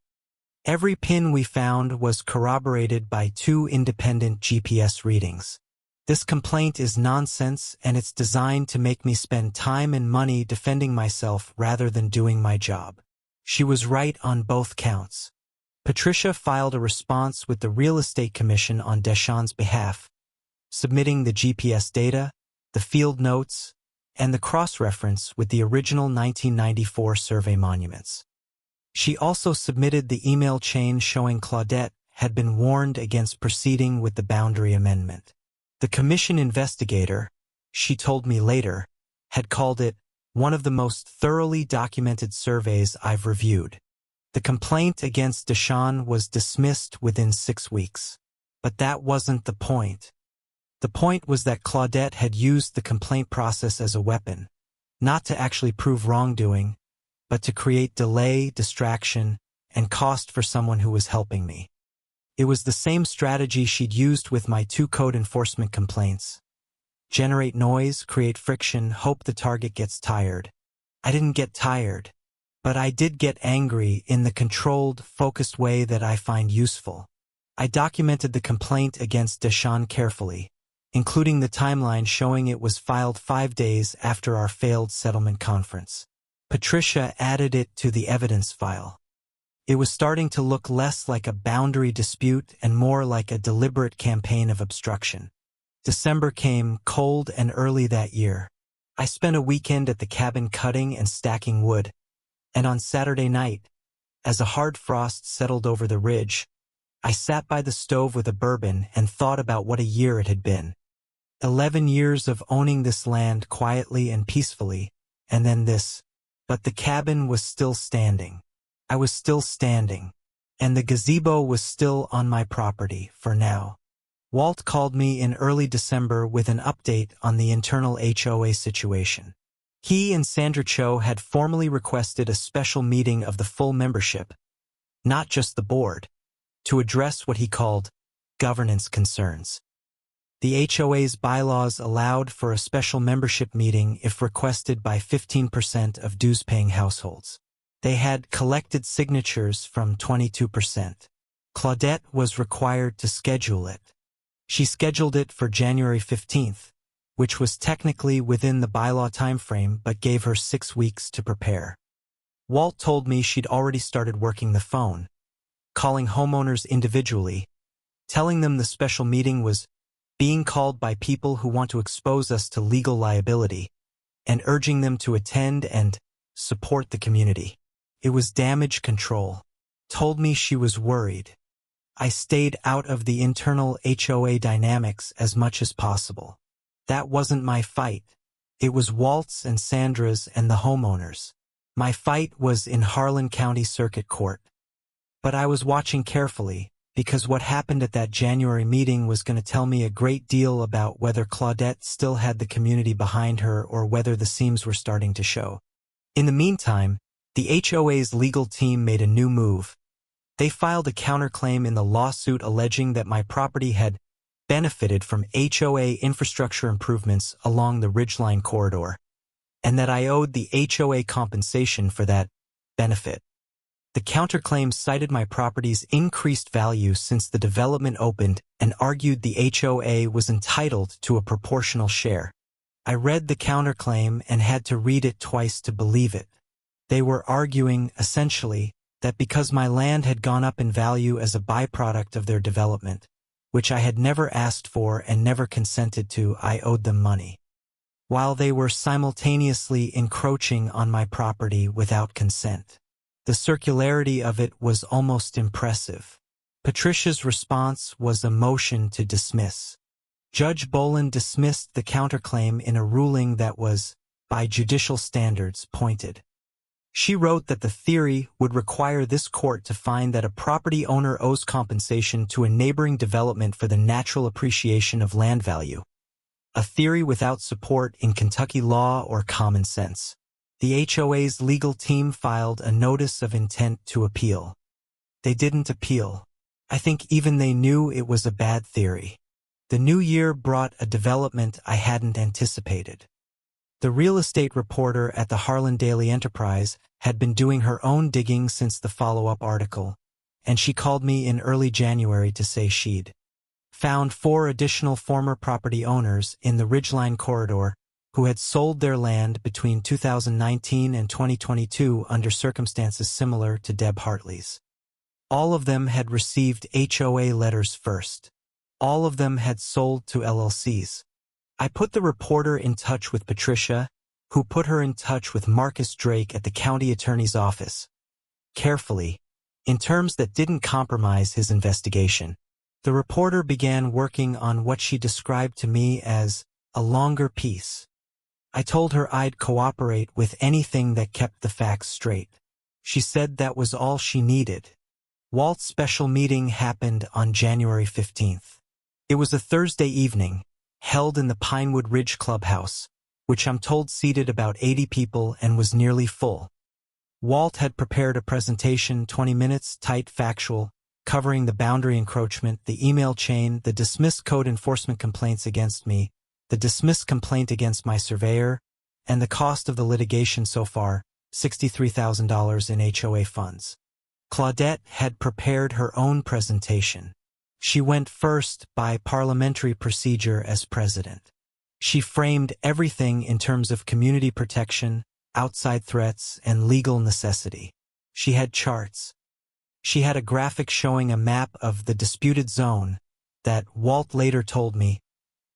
"Every pin we found was corroborated by 2 independent GPS readings. This complaint is nonsense, and it's designed to make me spend time and money defending myself rather than doing my job." She was right on both counts. Patricia filed a response with the Real Estate Commission on Deshawn's behalf, submitting the GPS data, the field notes, and the cross-reference with the original 1994 survey monuments. She also submitted the email chain showing Claudette had been warned against proceeding with the boundary amendment. The commission investigator, she told me later, had called it one of the most thoroughly documented surveys I've reviewed. The complaint against Deshawn was dismissed within 6 weeks. But that wasn't the point. The point was that Claudette had used the complaint process as a weapon, not to actually prove wrongdoing, but to create delay, distraction, and cost for someone who was helping me. It was the same strategy she'd used with my 2 code enforcement complaints. Generate noise, create friction, hope the target gets tired. I didn't get tired, but I did get angry in the controlled, focused way that I find useful. I documented the complaint against Deshawn carefully, including the timeline showing it was filed 5 days after our failed settlement conference. Patricia added it to the evidence file. It was starting to look less like a boundary dispute and more like a deliberate campaign of obstruction. December came cold and early that year. I spent a weekend at the cabin cutting and stacking wood, and on Saturday night, as a hard frost settled over the ridge, I sat by the stove with a bourbon and thought about what a year it had been. 11 years of owning this land quietly and peacefully, and then this. But the cabin was still standing. I was still standing, and the gazebo was still on my property for now. Walt called me in early December with an update on the internal HOA situation. He and Sandra Cho had formally requested a special meeting of the full membership, not just the board, to address what he called governance concerns. The HOA's bylaws allowed for a special membership meeting if requested by 15% of dues-paying households. They had collected signatures from 22%. Claudette was required to schedule it. She scheduled it for January 15th, which was technically within the bylaw timeframe but gave her 6 weeks to prepare. Walt told me she'd already started working the phone, calling homeowners individually, telling them the special meeting was being called by people who want to expose us to legal liability, and urging them to attend and support the community. It was damage control. Told me she was worried. I stayed out of the internal HOA dynamics as much as possible. That wasn't my fight. It was Walt's and Sandra's and the homeowners. My fight was in Harlan County Circuit Court. But I was watching carefully, because what happened at that January meeting was going to tell me a great deal about whether Claudette still had the community behind her or whether the seams were starting to show. In the meantime, the HOA's legal team made a new move. They filed a counterclaim in the lawsuit alleging that my property had benefited from HOA infrastructure improvements along the Ridgeline corridor, and that I owed the HOA compensation for that benefit. The counterclaim cited my property's increased value since the development opened and argued the HOA was entitled to a proportional share. I read the counterclaim and had to read it twice to believe it. They were arguing, essentially, that because my land had gone up in value as a byproduct of their development, which I had never asked for and never consented to, I owed them money, while they were simultaneously encroaching on my property without consent. The circularity of it was almost impressive. Patricia's response was a motion to dismiss. Judge Boland dismissed the counterclaim in a ruling that was, by judicial standards, pointed. She wrote that the theory would require this court to find that a property owner owes compensation to a neighboring development for the natural appreciation of land value, a theory without support in Kentucky law or common sense. The HOA's legal team filed a notice of intent to appeal. They didn't appeal. I think even they knew it was a bad theory. The new year brought a development I hadn't anticipated. The real estate reporter at the Harlan Daily Enterprise had been doing her own digging since the follow-up article, and she called me in early January to say she'd found 4 additional former property owners in the Ridgeline corridor who had sold their land between 2019 and 2022 under circumstances similar to Deb Hartley's. All of them had received HOA letters first. All of them had sold to LLCs. I put the reporter in touch with Patricia, who put her in touch with Marcus Drake at the county attorney's office. Carefully, in terms that didn't compromise his investigation, the reporter began working on what she described to me as a longer piece. I told her I'd cooperate with anything that kept the facts straight. She said that was all she needed. Walt's special meeting happened on January 15th. It was a Thursday evening, held in the Pinewood Ridge Clubhouse, which I'm told seated about 80 people and was nearly full. Walt had prepared a presentation, 20 minutes, tight, factual, covering the boundary encroachment, the email chain, the dismissed code enforcement complaints against me, the dismissed complaint against my surveyor, and the cost of the litigation so far, $63,000 in HOA funds. Claudette had prepared her own presentation. She went first by parliamentary procedure as president. She framed everything in terms of community protection, outside threats, and legal necessity. She had charts. She had a graphic showing a map of the disputed zone that, Walt later told me,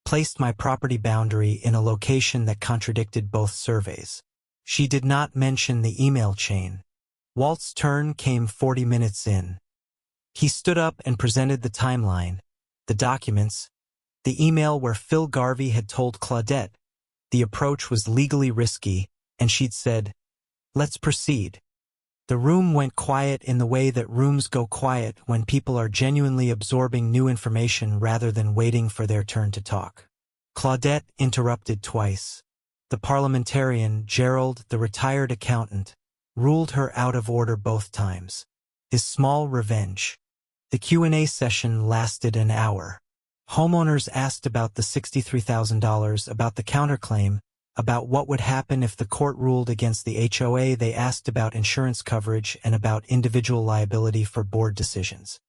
placed my property boundary in a location that contradicted both surveys. She did not mention the email chain. Walt's turn came 40 minutes in. He stood up and presented the timeline, the documents, the email where Phil Garvey had told Claudette the approach was legally risky, and she'd said, "Let's proceed." The room went quiet in the way that rooms go quiet when people are genuinely absorbing new information rather than waiting for their turn to talk. Claudette interrupted twice. The parliamentarian, Gerald, the retired accountant, ruled her out of order both times. His small revenge. The Q&A session lasted an hour. Homeowners asked about the $63,000, about the counterclaim, about what would happen if the court ruled against the HOA. They asked about insurance coverage and about individual liability for board decisions.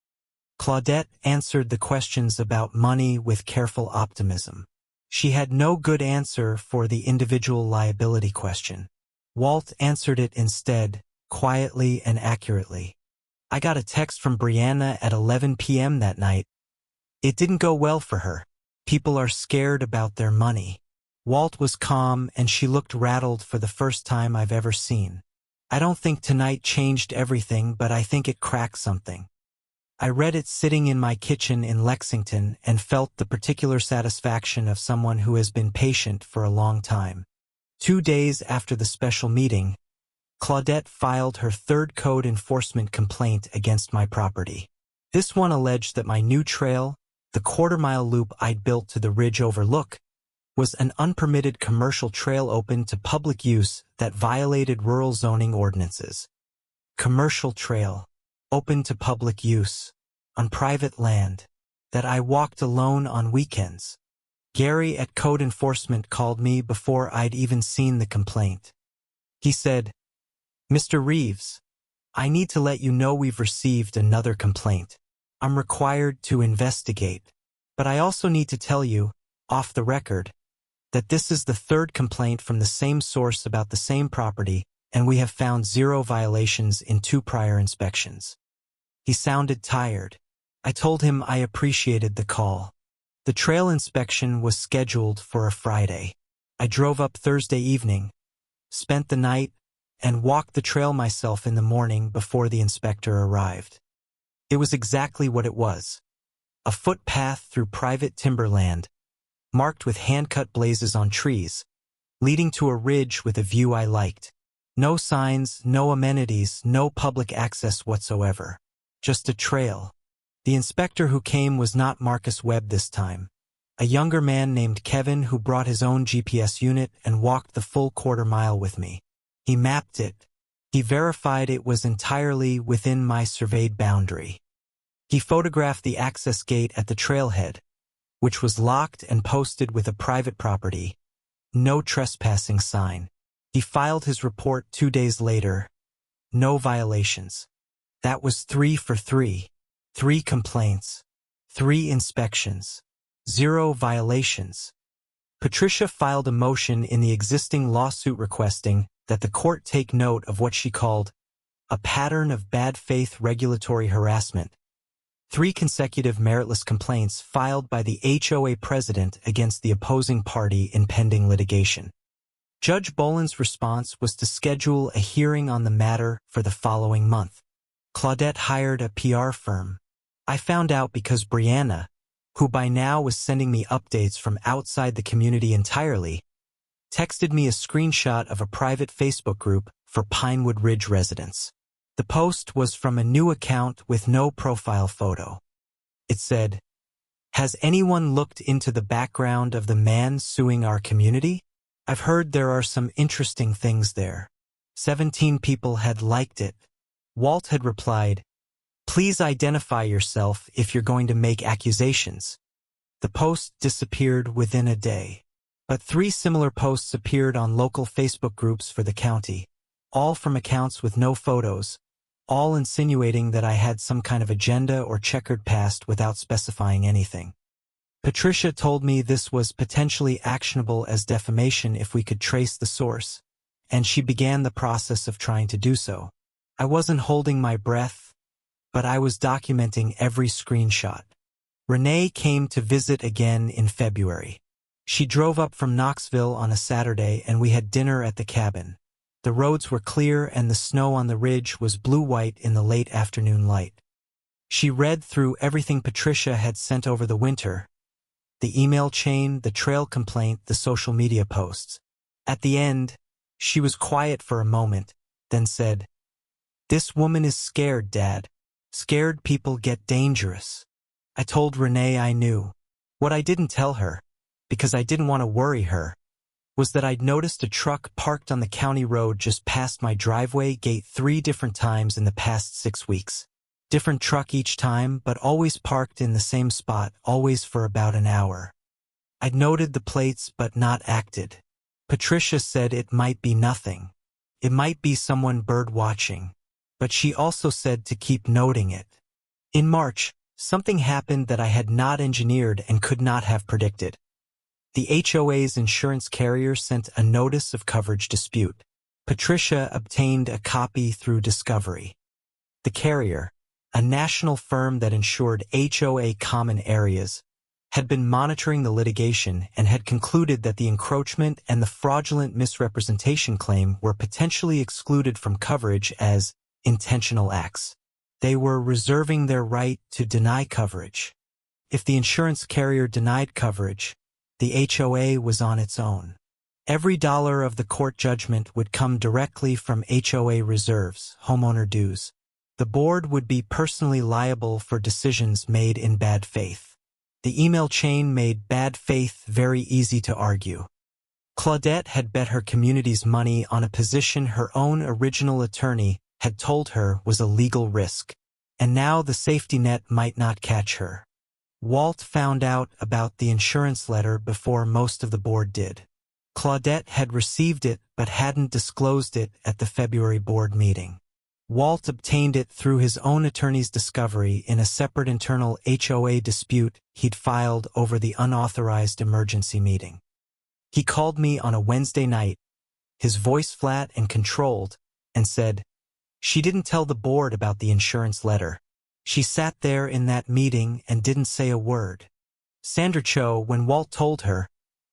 Claudette answered the questions about money with careful optimism. She had no good answer for the individual liability question. Walt answered it instead, quietly and accurately. I got a text from Brianna at 11 p.m. that night. It didn't go well for her. People are scared about their money. Walt was calm and she looked rattled for the first time I've ever seen. I don't think tonight changed everything, but I think it cracked something. I read it sitting in my kitchen in Lexington and felt the particular satisfaction of someone who has been patient for a long time. 2 days after the special meeting, Claudette filed her third code enforcement complaint against my property. This one alleged that my new trail, the quarter-mile loop I'd built to the ridge overlook, was an unpermitted commercial trail open to public use that violated rural zoning ordinances. Commercial trail, open to public use, on private land, that I walked alone on weekends. Gary at Code Enforcement called me before I'd even seen the complaint. He said, "Mr. Reeves, I need to let you know we've received another complaint. I'm required to investigate, but I also need to tell you, off the record, that this is the third complaint from the same source about the same property and we have found 0 violations in 2 prior inspections." He sounded tired. I told him I appreciated the call. The trail inspection was scheduled for a Friday. I drove up Thursday evening, spent the night, and walked the trail myself in the morning before the inspector arrived. It was exactly what it was. A footpath through private timberland, marked with hand-cut blazes on trees, leading to a ridge with a view I liked. No signs, no amenities, no public access whatsoever. Just a trail. The inspector who came was not Marcus Webb this time. A younger man named Kevin who brought his own GPS unit and walked the full quarter-mile with me. He mapped it. He verified it was entirely within my surveyed boundary. He photographed the access gate at the trailhead, which was locked and posted with a private property. No trespassing sign. He filed his report 2 days later. No violations. That was 3 for 3. 3 complaints. 3 inspections. 0 violations. Patricia filed a motion in the existing lawsuit requesting that the court take note of what she called a pattern of bad faith regulatory harassment. 3 consecutive meritless complaints filed by the HOA president against the opposing party in pending litigation. Judge Boland's response was to schedule a hearing on the matter for the following month. Claudette hired a PR firm. I found out because Brianna, who by now was sending me updates from outside the community entirely, texted me a screenshot of a private Facebook group for Pinewood Ridge residents. The post was from a new account with no profile photo. It said, "Has anyone looked into the background of the man suing our community? I've heard there are some interesting things there." 17 people had liked it. Walt had replied, "Please identify yourself if you're going to make accusations." The post disappeared within a day. But 3 similar posts appeared on local Facebook groups for the county, all from accounts with no photos, all insinuating that I had some kind of agenda or checkered past without specifying anything. Patricia told me this was potentially actionable as defamation if we could trace the source, and she began the process of trying to do so. I wasn't holding my breath, but I was documenting every screenshot. Renee came to visit again in February. She drove up from Knoxville on a Saturday and we had dinner at the cabin. The roads were clear and the snow on the ridge was blue-white in the late afternoon light. She read through everything Patricia had sent over the winter, the email chain, the trail complaint, the social media posts. At the end, she was quiet for a moment, then said, "This woman is scared, Dad. Scared people get dangerous." I told Renee I knew. What I didn't tell her, because I didn't want to worry her, was that I'd noticed a truck parked on the county road just past my driveway gate 3 different times in the past 6 weeks. Different truck each time, but always parked in the same spot, always for about an hour. I'd noted the plates but not acted. Patricia said it might be nothing. It might be someone bird watching. But she also said to keep noting it. In March, something happened that I had not engineered and could not have predicted. The HOA's insurance carrier sent a notice of coverage dispute. Patricia obtained a copy through Discovery. The carrier, a national firm that insured HOA common areas, had been monitoring the litigation and had concluded that the encroachment and the fraudulent misrepresentation claim were potentially excluded from coverage as intentional acts. They were reserving their right to deny coverage. If the insurance carrier denied coverage, the HOA was on its own. Every dollar of the court judgment would come directly from HOA reserves, homeowner dues. The board would be personally liable for decisions made in bad faith. The email chain made bad faith very easy to argue. Claudette had bet her community's money on a position her own original attorney had told her was a legal risk, and now the safety net might not catch her. Walt found out about the insurance letter before most of the board did. Claudette had received it but hadn't disclosed it at the February board meeting. Walt obtained it through his own attorney's discovery in a separate internal HOA dispute he'd filed over the unauthorized emergency meeting. He called me on a Wednesday night, his voice flat and controlled, and said, "She didn't tell the board about the insurance letter. She sat there in that meeting and didn't say a word." Sandra Cho, when Walt told her,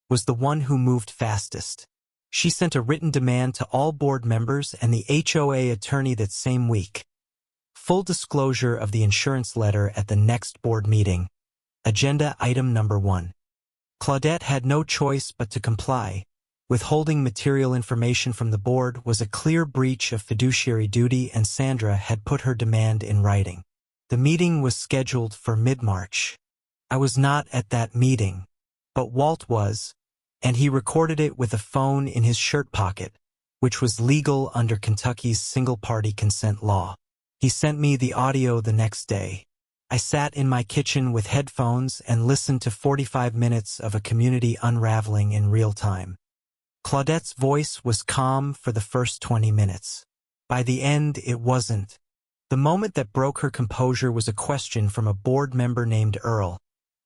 was the one who moved fastest. She sent a written demand to all board members and the HOA attorney that same week. Full disclosure of the insurance letter at the next board meeting. Agenda item number 1. Claudette had no choice but to comply. Withholding material information from the board was a clear breach of fiduciary duty, and Sandra had put her demand in writing. The meeting was scheduled for mid-March. I was not at that meeting, but Walt was, and he recorded it with a phone in his shirt pocket, which was legal under Kentucky's single-party consent law. He sent me the audio the next day. I sat in my kitchen with headphones and listened to 45 minutes of a community unraveling in real time. Claudette's voice was calm for the first 20 minutes. By the end, it wasn't. The moment that broke her composure was a question from a board member named Earl,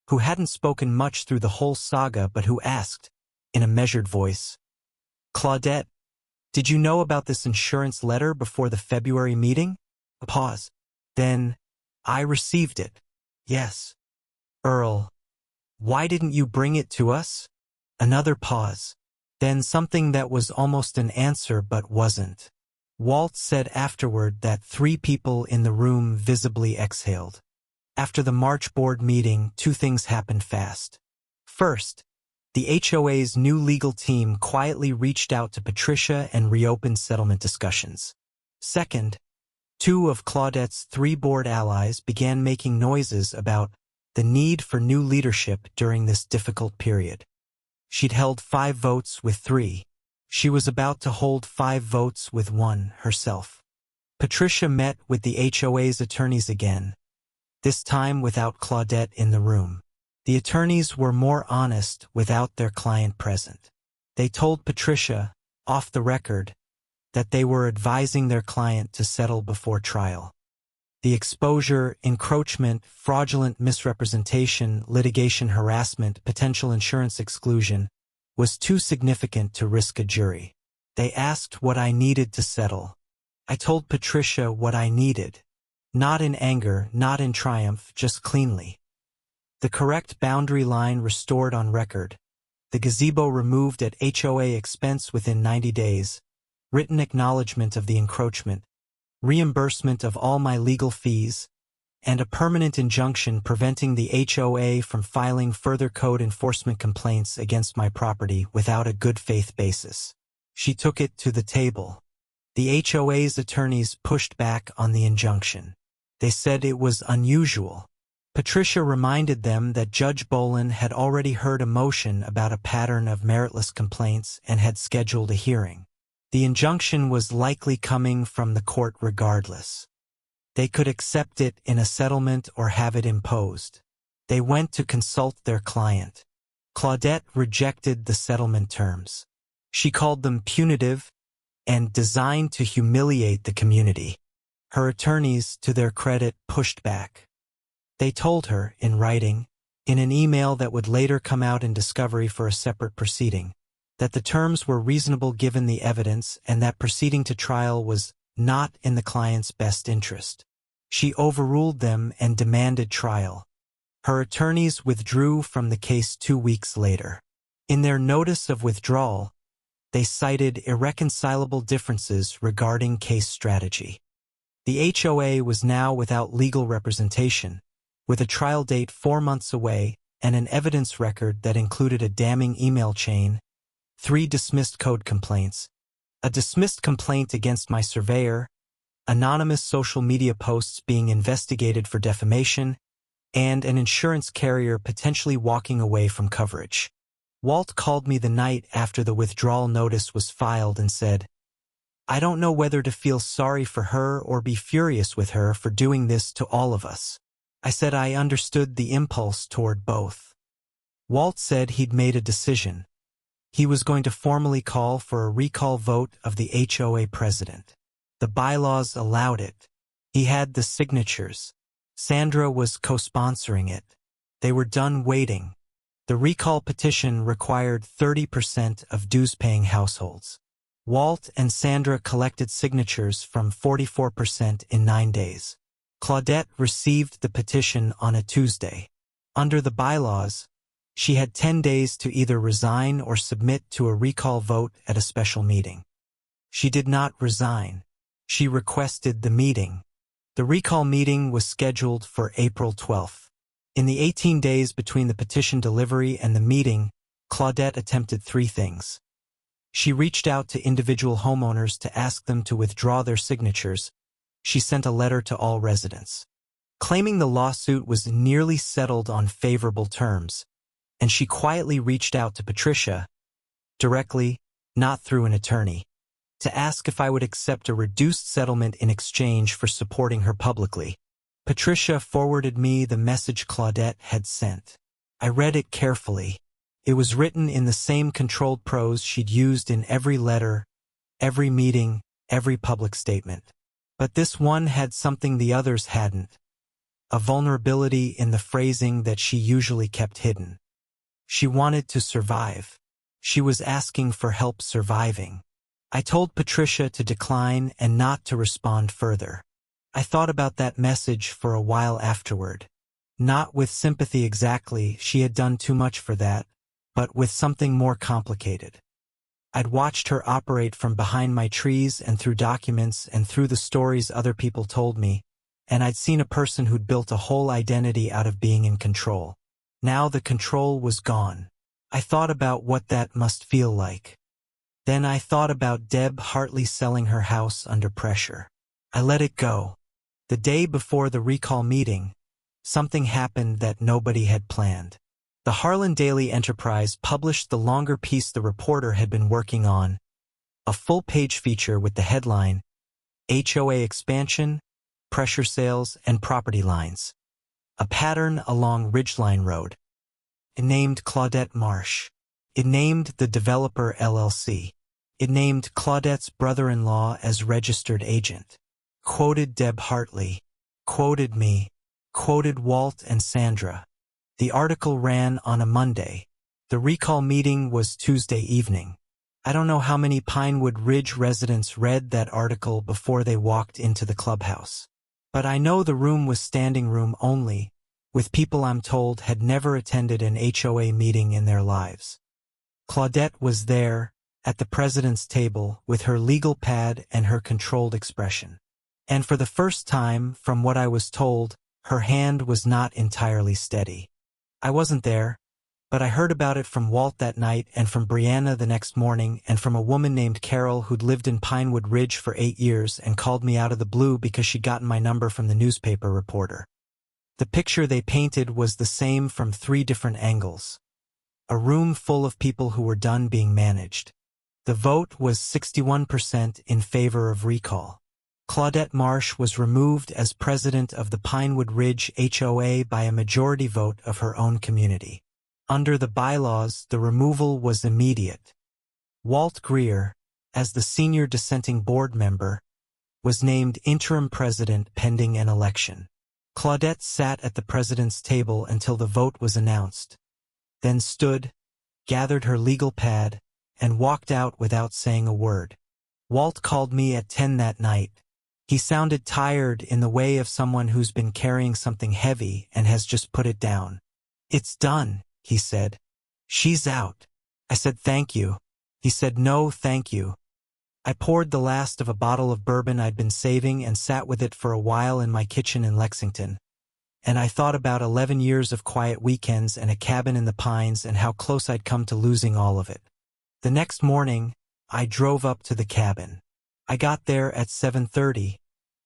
who hadn't spoken much through the whole saga but who asked, in a measured voice, "Claudette, did you know about this insurance letter before the February meeting?" A pause. Then, "I received it." "Yes." "Earl, why didn't you bring it to us?" Another pause. Then something that was almost an answer but wasn't. Walt said afterward that 3 people in the room visibly exhaled. After the March board meeting, 2 things happened fast. First, the HOA's new legal team quietly reached out to Patricia and reopened settlement discussions. Second, 2 of Claudette's 3 board allies began making noises about the need for new leadership during this difficult period. She'd held 5 votes with 3. She was about to hold 5 votes with 1 herself. Patricia met with the HOA's attorneys again, this time without Claudette in the room. The attorneys were more honest without their client present. They told Patricia, off the record, that they were advising their client to settle before trial. The exposure, encroachment, fraudulent misrepresentation, litigation harassment, potential insurance exclusion was too significant to risk a jury. They asked what I needed to settle. I told Patricia what I needed. Not in anger, not in triumph, just cleanly. The correct boundary line restored on record. The gazebo removed at HOA expense within 90 days. Written acknowledgement of the encroachment. Reimbursement of all my legal fees, and a permanent injunction preventing the HOA from filing further code enforcement complaints against my property without a good faith basis. She took it to the table. The HOA's attorneys pushed back on the injunction. They said it was unusual. Patricia reminded them that Judge Bolin had already heard a motion about a pattern of meritless complaints and had scheduled a hearing. The injunction was likely coming from the court regardless. They could accept it in a settlement or have it imposed. They went to consult their client. Claudette rejected the settlement terms. She called them punitive and designed to humiliate the community. Her attorneys, to their credit, pushed back. They told her, in writing, in an email that would later come out in discovery for a separate proceeding, that the terms were reasonable given the evidence and that proceeding to trial was not in the client's best interest. She overruled them and demanded trial. Her attorneys withdrew from the case 2 weeks later. In their notice of withdrawal, they cited irreconcilable differences regarding case strategy. The HOA was now without legal representation, with a trial date 4 months away and an evidence record that included a damning email chain, 3 dismissed code complaints, a dismissed complaint against my surveyor, anonymous social media posts being investigated for defamation, and an insurance carrier potentially walking away from coverage. Walt called me the night after the withdrawal notice was filed and said, "I don't know whether to feel sorry for her or be furious with her for doing this to all of us." I said I understood the impulse toward both. Walt said he'd made a decision. He was going to formally call for a recall vote of the HOA president. The bylaws allowed it. He had the signatures. Sandra was co-sponsoring it. They were done waiting. The recall petition required 30% of dues-paying households. Walt and Sandra collected signatures from 44% in 9 days. Claudette received the petition on a Tuesday. Under the bylaws, she had 10 days to either resign or submit to a recall vote at a special meeting. She did not resign. She requested the meeting. The recall meeting was scheduled for April 12th. In the 18 days between the petition delivery and the meeting, Claudette attempted 3 things. She reached out to individual homeowners to ask them to withdraw their signatures. She sent a letter to all residents, claiming the lawsuit was nearly settled on favorable terms, and she quietly reached out to Patricia, directly, not through an attorney, to ask if I would accept a reduced settlement in exchange for supporting her publicly. Patricia forwarded me the message Claudette had sent. I read it carefully. It was written in the same controlled prose she'd used in every letter, every meeting, every public statement. But this one had something the others hadn't, a vulnerability in the phrasing that she usually kept hidden. She wanted to survive. She was asking for help surviving. I told Patricia to decline and not to respond further. I thought about that message for a while afterward. Not with sympathy exactly, she had done too much for that, but with something more complicated. I'd watched her operate from behind my trees and through documents and through the stories other people told me, and I'd seen a person who'd built a whole identity out of being in control. Now the control was gone. I thought about what that must feel like. Then I thought about Deb Hartley selling her house under pressure. I let it go. The day before the recall meeting, something happened that nobody had planned. The Harlan Daily Enterprise published the longer piece the reporter had been working on, a full-page feature with the headline, HOA Expansion, Pressure Sales, and Property Lines. A pattern along Ridgeline Road. It named Claudette Marsh. It named the developer LLC. It named Claudette's brother-in-law as registered agent. Quoted Deb Hartley. Quoted me. Quoted Walt and Sandra. The article ran on a Monday. The recall meeting was Tuesday evening. I don't know how many Pinewood Ridge residents read that article before they walked into the clubhouse. But I know the room was standing room only, with people I'm told had never attended an HOA meeting in their lives. Claudette was there, at the president's table, with her legal pad and her controlled expression. And for the first time, from what I was told, her hand was not entirely steady. I wasn't there, but I heard about it from Walt that night and from Brianna the next morning and from a woman named Carol who'd lived in Pinewood Ridge for 8 years and called me out of the blue because she'd gotten my number from the newspaper reporter. The picture they painted was the same from 3 different angles. A room full of people who were done being managed. The vote was 61% in favor of recall. Claudette Marsh was removed as president of the Pinewood Ridge HOA by a majority vote of her own community. Under the bylaws, the removal was immediate. Walt Greer, as the senior dissenting board member, was named interim president pending an election. Claudette sat at the president's table until the vote was announced, then stood, gathered her legal pad, and walked out without saying a word. Walt called me at 10 that night. He sounded tired in the way of someone who's been carrying something heavy and has just put it down. "It's done," he said. "She's out." I said thank you. He said no thank you. I poured the last of a bottle of bourbon I'd been saving and sat with it for a while in my kitchen in Lexington. And I thought about 11 years of quiet weekends and a cabin in the pines and how close I'd come to losing all of it. The next morning, I drove up to the cabin. I got there at 7:30,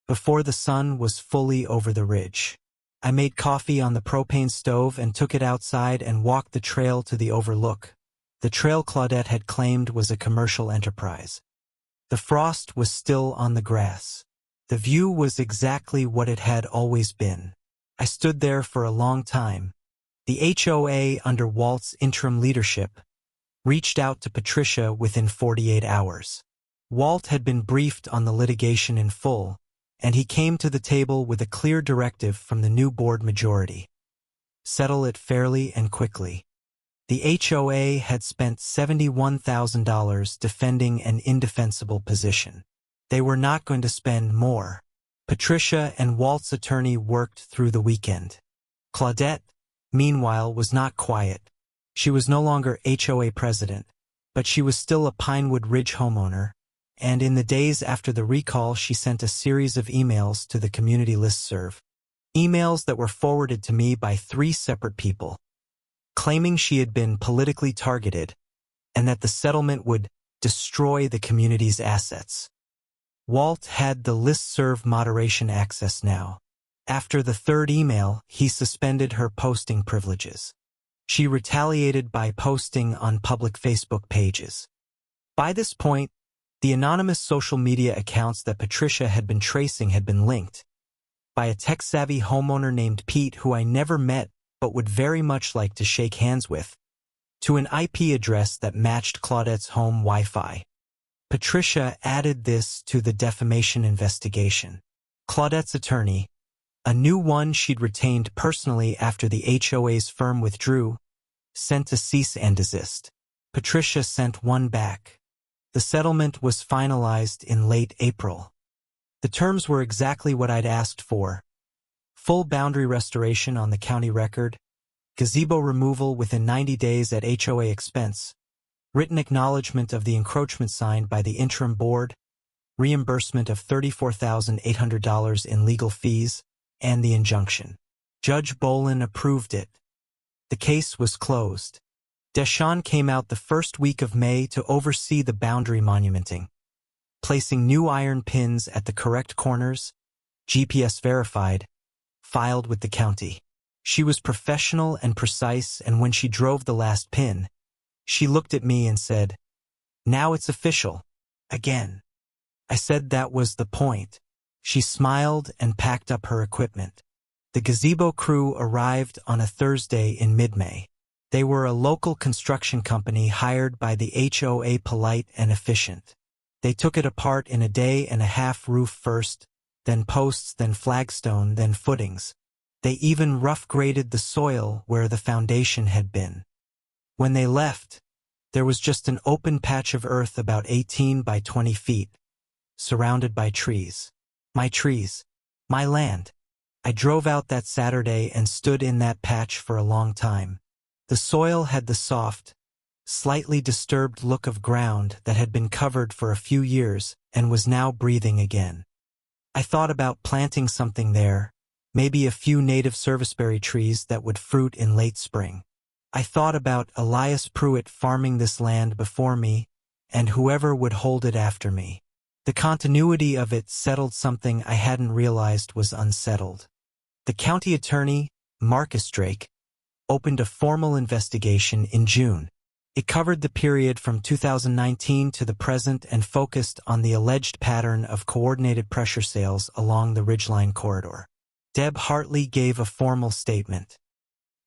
before the sun was fully over the ridge. I made coffee on the propane stove and took it outside and walked the trail to the overlook. The trail Claudette had claimed was a commercial enterprise. The frost was still on the grass. The view was exactly what it had always been. I stood there for a long time. The HOA, under Walt's interim leadership, reached out to Patricia within 48 hours. Walt had been briefed on the litigation in full, and he came to the table with a clear directive from the new board majority. Settle it fairly and quickly. The HOA had spent $71,000 defending an indefensible position. They were not going to spend more. Patricia and Walt's attorney worked through the weekend. Claudette, meanwhile, was not quiet. She was no longer HOA president, but she was still a Pinewood Ridge homeowner, and in the days after the recall she sent a series of emails to the community listserv. Emails that were forwarded to me by 3 separate people, claiming she had been politically targeted and that the settlement would destroy the community's assets. Walt had the listserv moderation access now. After the 3rd email, he suspended her posting privileges. She retaliated by posting on public Facebook pages. By this point, the anonymous social media accounts that Patricia had been tracing had been linked by a tech-savvy homeowner named Pete, who I never met but would very much like to shake hands with, to an IP address that matched Claudette's home Wi-Fi. Patricia added this to the defamation investigation. Claudette's attorney, a new one she'd retained personally after the HOA's firm withdrew, sent a cease and desist. Patricia sent one back. The settlement was finalized in late April. The terms were exactly what I'd asked for. Full boundary restoration on the county record, gazebo removal within 90 days at HOA expense, written acknowledgement of the encroachment signed by the interim board, reimbursement of $34,800 in legal fees, and the injunction. Judge Bolin approved it. The case was closed. Deshawn came out the first week of May to oversee the boundary monumenting, placing new iron pins at the correct corners, GPS verified, filed with the county. She was professional and precise, and when she drove the last pin, she looked at me and said, "Now it's official. Again." I said that was the point. She smiled and packed up her equipment. The gazebo crew arrived on a Thursday in mid-May. They were a local construction company hired by the HOA, polite and efficient. They took it apart in a day and a half, roof first, then posts, then flagstone, then footings. They even rough-graded the soil where the foundation had been. When they left, there was just an open patch of earth about 18 by 20 feet, surrounded by trees. My trees. My land. I drove out that Saturday and stood in that patch for a long time. The soil had the soft, slightly disturbed look of ground that had been covered for a few years and was now breathing again. I thought about planting something there, maybe a few native serviceberry trees that would fruit in late spring. I thought about Elias Pruitt farming this land before me and whoever would hold it after me. The continuity of it settled something I hadn't realized was unsettled. The county attorney, Marcus Drake, opened a formal investigation in June. It covered the period from 2019 to the present and focused on the alleged pattern of coordinated pressure sales along the Ridgeline corridor. Deb Hartley gave a formal statement.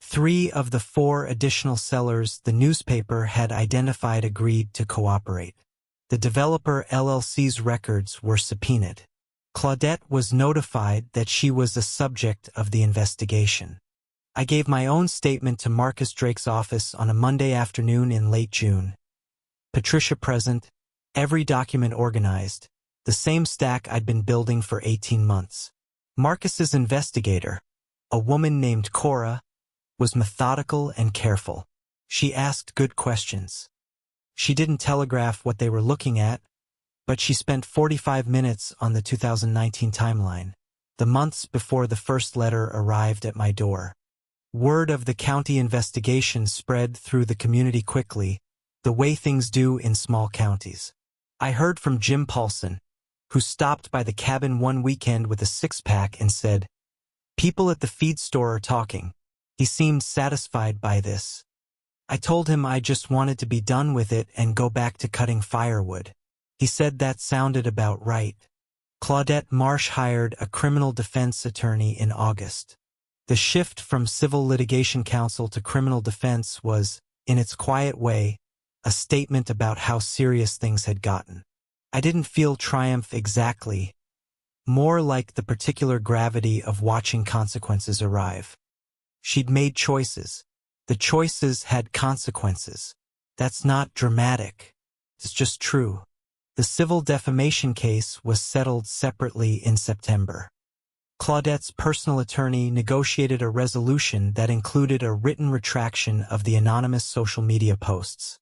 3 of the 4 additional sellers the newspaper had identified agreed to cooperate. The developer LLC's records were subpoenaed. Claudette was notified that she was a subject of the investigation. I gave my own statement to Marcus Drake's office on a Monday afternoon in late June. Patricia present, every document organized, the same stack I'd been building for 18 months. Marcus's investigator, a woman named Cora, was methodical and careful. She asked good questions. She didn't telegraph what they were looking at, but she spent 45 minutes on the 2019 timeline, the months before the first letter arrived at my door. Word of the county investigation spread through the community quickly, the way things do in small counties. I heard from Jim Paulson, who stopped by the cabin one weekend with a 6-pack and said, "People at the feed store are talking." He seemed satisfied by this. I told him I just wanted to be done with it and go back to cutting firewood. He said that sounded about right. Claudette Marsh hired a criminal defense attorney in August. The shift from civil litigation counsel to criminal defense was, in its quiet way, a statement about how serious things had gotten. I didn't feel triumph exactly, more like the particular gravity of watching consequences arrive. She'd made choices. The choices had consequences. That's not dramatic. It's just true. The civil defamation case was settled separately in September. Claudette's personal attorney negotiated a resolution that included a written retraction of the anonymous social media posts,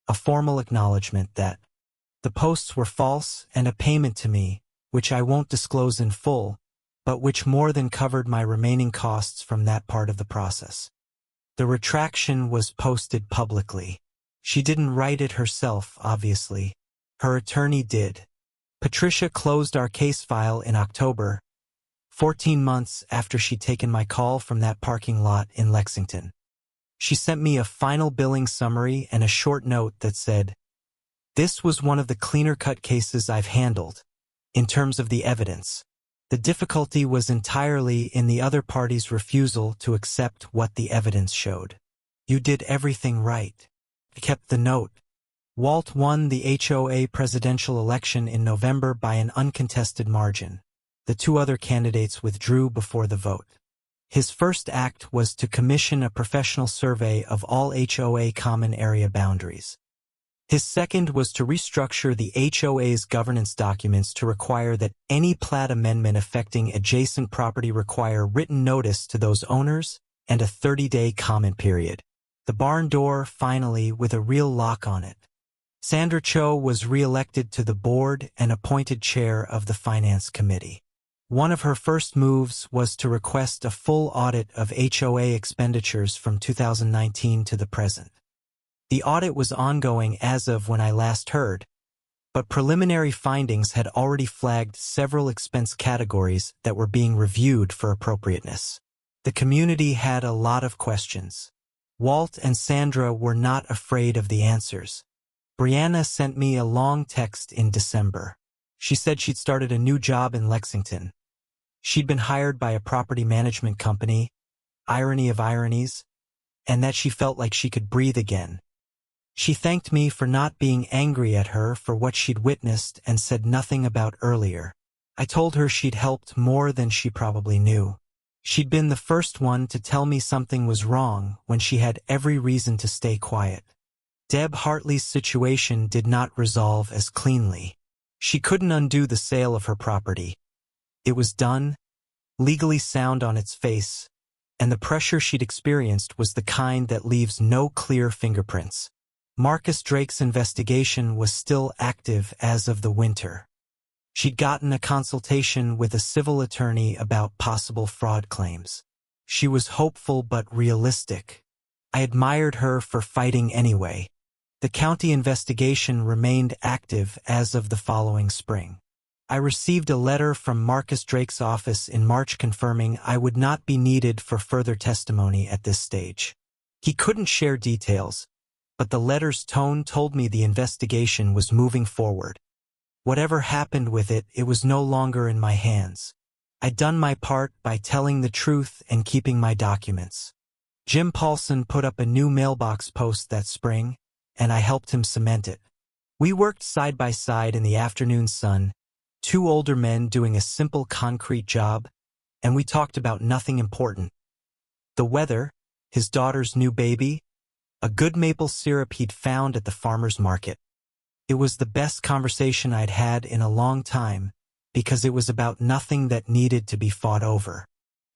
a formal acknowledgement that the posts were false and a payment to me, which I won't disclose in full, but which more than covered my remaining costs from that part of the process. The retraction was posted publicly. She didn't write it herself, obviously. Her attorney did. Patricia closed our case file in October, 14 months after she'd taken my call from that parking lot in Lexington. She sent me a final billing summary and a short note that said, "This was one of the cleaner-cut cases I've handled. In terms of the evidence, the difficulty was entirely in the other party's refusal to accept what the evidence showed. You did everything right." I kept the note. Walt won the HOA presidential election in November by an uncontested margin. The two other candidates withdrew before the vote. His first act was to commission a professional survey of all HOA common area boundaries. His second was to restructure the HOA's governance documents to require that any plat amendment affecting adjacent property require written notice to those owners and a 30-day comment period. The barn door, finally, with a real lock on it. Sandra Cho was re-elected to the board and appointed chair of the Finance Committee. One of her first moves was to request a full audit of HOA expenditures from 2019 to the present. The audit was ongoing as of when I last heard, but preliminary findings had already flagged several expense categories that were being reviewed for appropriateness. The community had a lot of questions. Walt and Sandra were not afraid of the answers. Brianna sent me a long text in December. She said she'd started a new job in Lexington. She'd been hired by a property management company, irony of ironies, and that she felt like she could breathe again. She thanked me for not being angry at her for what she'd witnessed and said nothing about earlier. I told her she'd helped more than she probably knew. She'd been the first one to tell me something was wrong when she had every reason to stay quiet. Deb Hartley's situation did not resolve as cleanly. She couldn't undo the sale of her property. It was done, legally sound on its face, and the pressure she'd experienced was the kind that leaves no clear fingerprints. Marcus Drake's investigation was still active as of the winter. She'd gotten a consultation with a civil attorney about possible fraud claims. She was hopeful but realistic. I admired her for fighting anyway. The county investigation remained active as of the following spring. I received a letter from Marcus Drake's office in March confirming I would not be needed for further testimony at this stage. He couldn't share details, but the letter's tone told me the investigation was moving forward. Whatever happened with it, it was no longer in my hands. I'd done my part by telling the truth and keeping my documents. Jim Paulson put up a new mailbox post that spring, and I helped him cement it. We worked side by side in the afternoon sun, two older men doing a simple concrete job, and we talked about nothing important. The weather, his daughter's new baby, a good maple syrup he'd found at the farmer's market. It was the best conversation I'd had in a long time, because it was about nothing that needed to be fought over.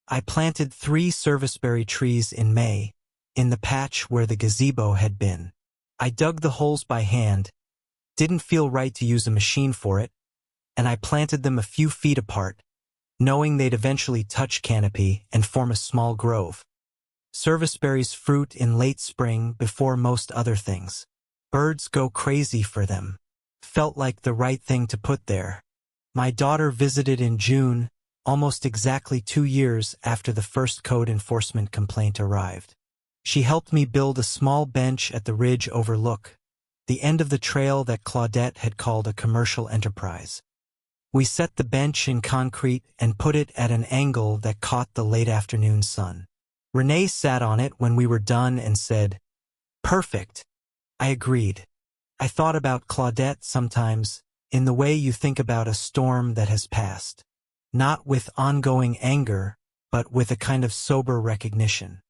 I planted 3 serviceberry trees in May, in the patch where the gazebo had been. I dug the holes by hand, didn't feel right to use a machine for it, and I planted them a few feet apart, knowing they'd eventually touch canopy and form a small grove. Serviceberries fruit in late spring before most other things. Birds go crazy for them. Felt like the right thing to put there. My daughter visited in June, almost exactly 2 years after the first code enforcement complaint arrived. She helped me build a small bench at the ridge overlook, the end of the trail that Claudette had called a commercial enterprise. We set the bench in concrete and put it at an angle that caught the late afternoon sun. Renee sat on it when we were done and said, "Perfect." I agreed. I thought about Claudette sometimes, in the way you think about a storm that has passed. Not with ongoing anger, but with a kind of sober recognition.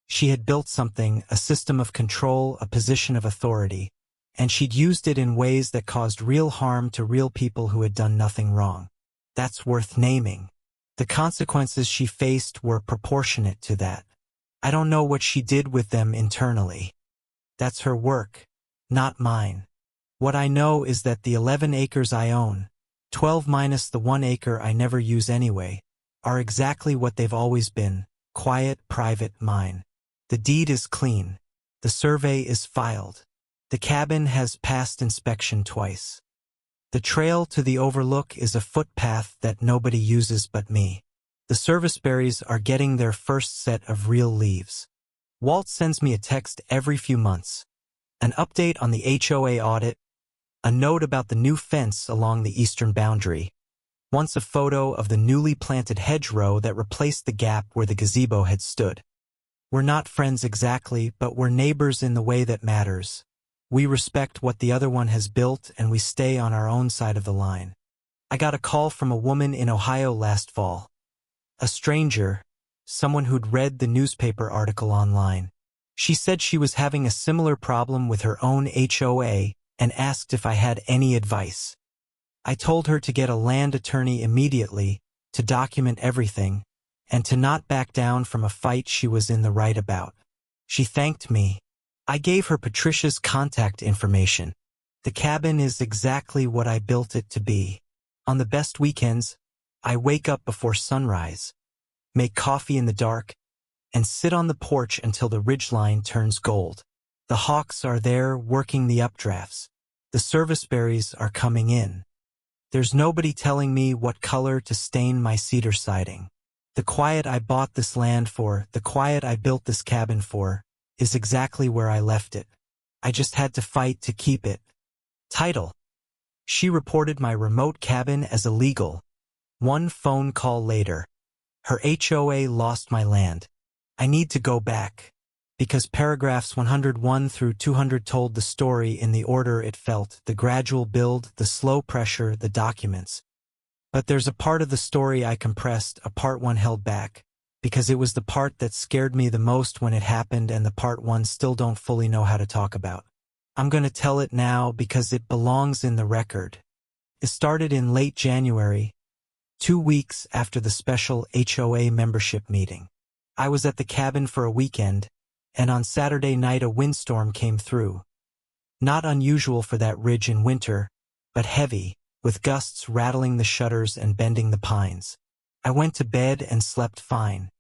She had built something, a system of control, a position of authority, and she'd used it in ways that caused real harm to real people who had done nothing wrong. That's worth naming. The consequences she faced were proportionate to that. I don't know what she did with them internally. That's her work, not mine. What I know is that the 11 acres I own, 12 minus the 1 acre I never use anyway, are exactly what they've always been, quiet, private, mine. The deed is clean. The survey is filed. The cabin has passed inspection twice. The trail to the overlook is a footpath that nobody uses but me. The serviceberries are getting their first set of real leaves. Walt sends me a text every few months. An update on the HOA audit, a note about the new fence along the eastern boundary, once a photo of the newly planted hedgerow that replaced the gap where the gazebo had stood. We're not friends exactly, but we're neighbors in the way that matters. We respect what the other one has built and we stay on our own side of the line. I got a call from a woman in Ohio last fall. A stranger, someone who'd read the newspaper article online. She said she was having a similar problem with her own HOA and asked if I had any advice. I told her to get a land attorney immediately, to document everything, and to not back down from a fight she was in the right about. She thanked me. I gave her Patricia's contact information. The cabin is exactly what I built it to be. On the best weekends, I wake up before sunrise, make coffee in the dark, and sit on the porch until the ridgeline turns gold. The hawks are there working the updrafts. The serviceberries are coming in. There's nobody telling me what color to stain my cedar siding. The quiet I bought this land for, the quiet I built this cabin for, is exactly where I left it. I just had to fight to keep it. Title: She reported my remote cabin as illegal. 1 phone call later. Her HOA lost my land. I need to go back. Because paragraphs 101 through 200 told the story in the order it felt, the gradual build, the slow pressure, the documents. But there's a part of the story I compressed, a part one held back, because it was the part that scared me the most when it happened and the part one still don't fully know how to talk about. I'm gonna tell it now because it belongs in the record. It started in late January, 2 weeks after the special HOA membership meeting. I was at the cabin for a weekend, and on Saturday night a windstorm came through. Not unusual for that ridge in winter, but heavy, with gusts rattling the shutters and bending the pines. I went to bed and slept fine.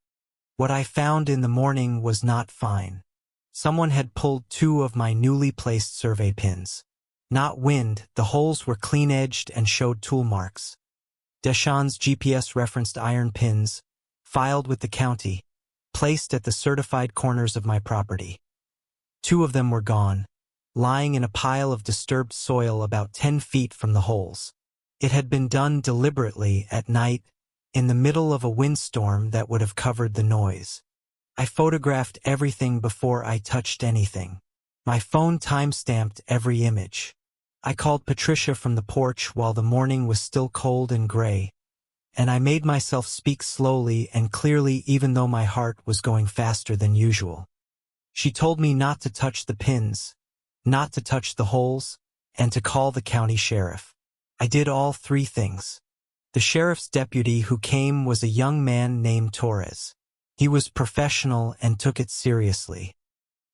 What I found in the morning was not fine. Someone had pulled 2 of my newly placed survey pins. Not wind, the holes were clean-edged and showed tool marks. Deshawn's GPS-referenced iron pins, filed with the county, placed at the certified corners of my property. 2 of them were gone, lying in a pile of disturbed soil about 10 feet from the holes. It had been done deliberately at night, in the middle of a windstorm that would have covered the noise. I photographed everything before I touched anything. My phone time-stamped every image. I called Patricia from the porch while the morning was still cold and gray, and I made myself speak slowly and clearly even though my heart was going faster than usual. She told me not to touch the pins, not to touch the holes, and to call the county sheriff. I did all 3 things. The sheriff's deputy who came was a young man named Torres. He was professional and took it seriously.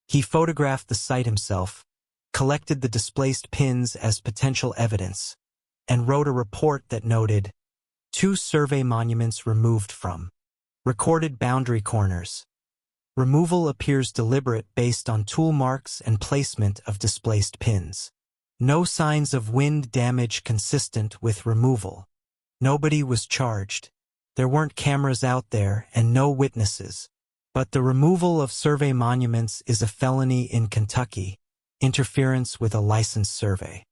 He photographed the site himself, collected the displaced pins as potential evidence, and wrote a report that noted 2 survey monuments removed from recorded boundary corners. Removal appears deliberate based on tool marks and placement of displaced pins. No signs of wind damage consistent with removal. Nobody was charged. There weren't cameras out there and no witnesses. But the removal of survey monuments is a felony in Kentucky, interference with a licensed survey.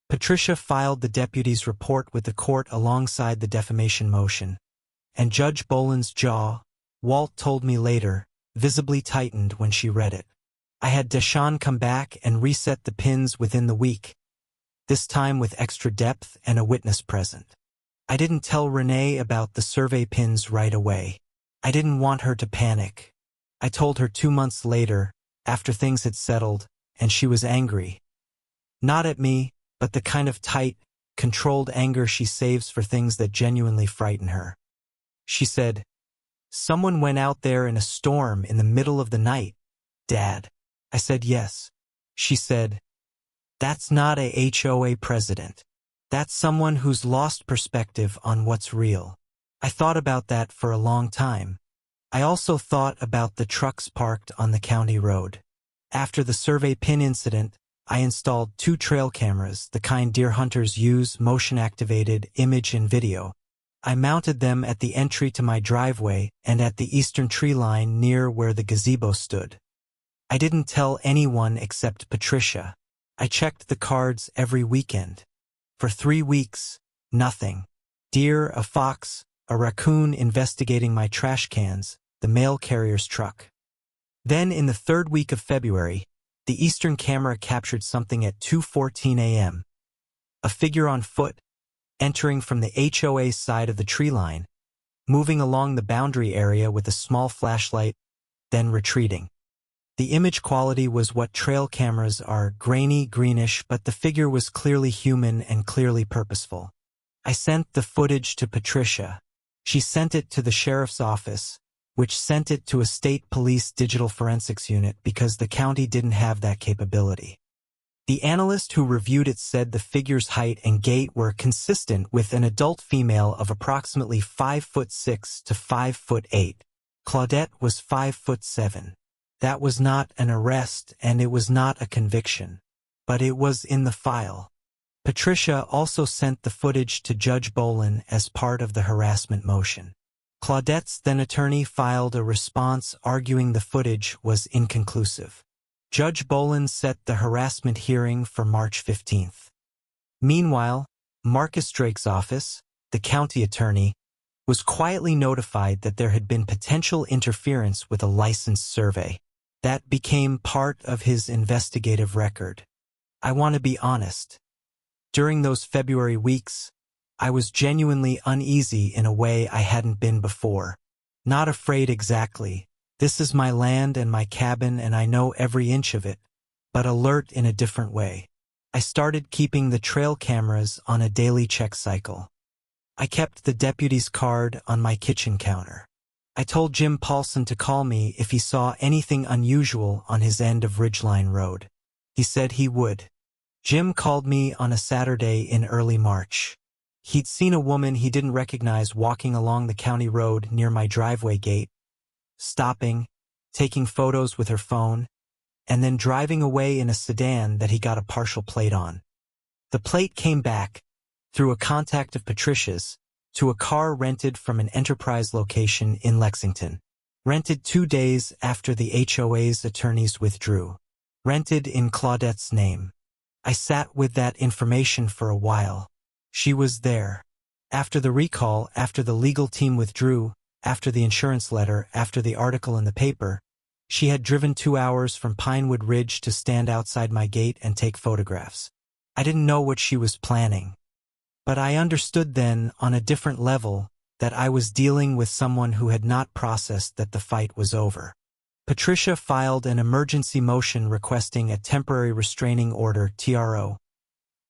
Patricia filed the deputy's report with the court alongside the defamation motion, and Judge Boland's jaw, Walt told me later, visibly tightened when she read it. I had Deshawn come back and reset the pins within the week, this time with extra depth and a witness present. I didn't tell Renee about the survey pins right away. I didn't want her to panic. I told her 2 months later, after things had settled, and she was angry. Not at me, but the kind of tight, controlled anger she saves for things that genuinely frighten her. She said, "Someone went out there in a storm in the middle of the night, Dad." I said yes. She said, "That's not a HOA president. That's someone who's lost perspective on what's real." I thought about that for a long time. I also thought about the trucks parked on the county road. After the survey pin incident, I installed 2 trail cameras, the kind deer hunters use, motion-activated, image and video. I mounted them at the entry to my driveway and at the eastern tree line near where the gazebo stood. I didn't tell anyone except Patricia. I checked the cards every weekend. For 3 weeks, nothing. Deer, a fox, a raccoon investigating my trash cans, the mail carrier's truck. Then in the 3rd week of February, the eastern camera captured something at 2:14 a.m. A figure on foot, entering from the HOA side of the tree line, moving along the boundary area with a small flashlight, then retreating. The image quality was what trail cameras are, grainy, greenish, but the figure was clearly human and clearly purposeful. I sent the footage to Patricia. She sent it to the sheriff's office, which sent it to a state police digital forensics unit because the county didn't have that capability. The analyst who reviewed it said the figure's height and gait were consistent with an adult female of approximately 5'6" to 5'8". Claudette was 5'7". That was not an arrest and it was not a conviction, but it was in the file. Patricia also sent the footage to Judge Bolin as part of the harassment motion. Claudette's then-attorney filed a response arguing the footage was inconclusive. Judge Bolin set the harassment hearing for March 15th. Meanwhile, Marcus Drake's office, the county attorney, was quietly notified that there had been potential interference with a licensed survey. That became part of his investigative record. I want to be honest. During those February weeks, I was genuinely uneasy in a way I hadn't been before. Not afraid exactly. This is my land and my cabin and I know every inch of it, but alert in a different way. I started keeping the trail cameras on a daily check cycle. I kept the deputy's card on my kitchen counter. I told Jim Paulson to call me if he saw anything unusual on his end of Ridgeline Road. He said he would. Jim called me on a Saturday in early March. He'd seen a woman he didn't recognize walking along the county road near my driveway gate, stopping, taking photos with her phone, and then driving away in a sedan that he got a partial plate on. The plate came back, through a contact of Patricia's, to a car rented from an Enterprise location in Lexington. Rented 2 days after the HOA's attorneys withdrew. Rented in Claudette's name. I sat with that information for a while. She was there. After the recall, after the legal team withdrew, after the insurance letter, after the article in the paper, she had driven 2 hours from Pinewood Ridge to stand outside my gate and take photographs. I didn't know what she was planning. But I understood then, on a different level, that I was dealing with someone who had not processed that the fight was over. Patricia filed an emergency motion requesting a temporary restraining order, TRO,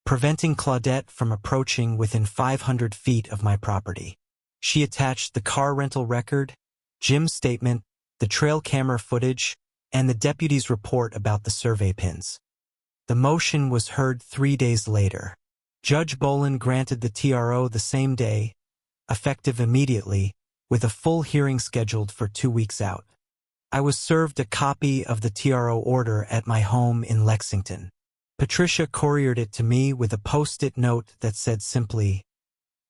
preventing Claudette from approaching within 500 feet of my property. She attached the car rental record, Jim's statement, the trail camera footage, and the deputy's report about the survey pins. The motion was heard 3 days later. Judge Bolin granted the TRO the same day, effective immediately, with a full hearing scheduled for 2 weeks out. I was served a copy of the TRO order at my home in Lexington. Patricia couriered it to me with a post-it note that said simply,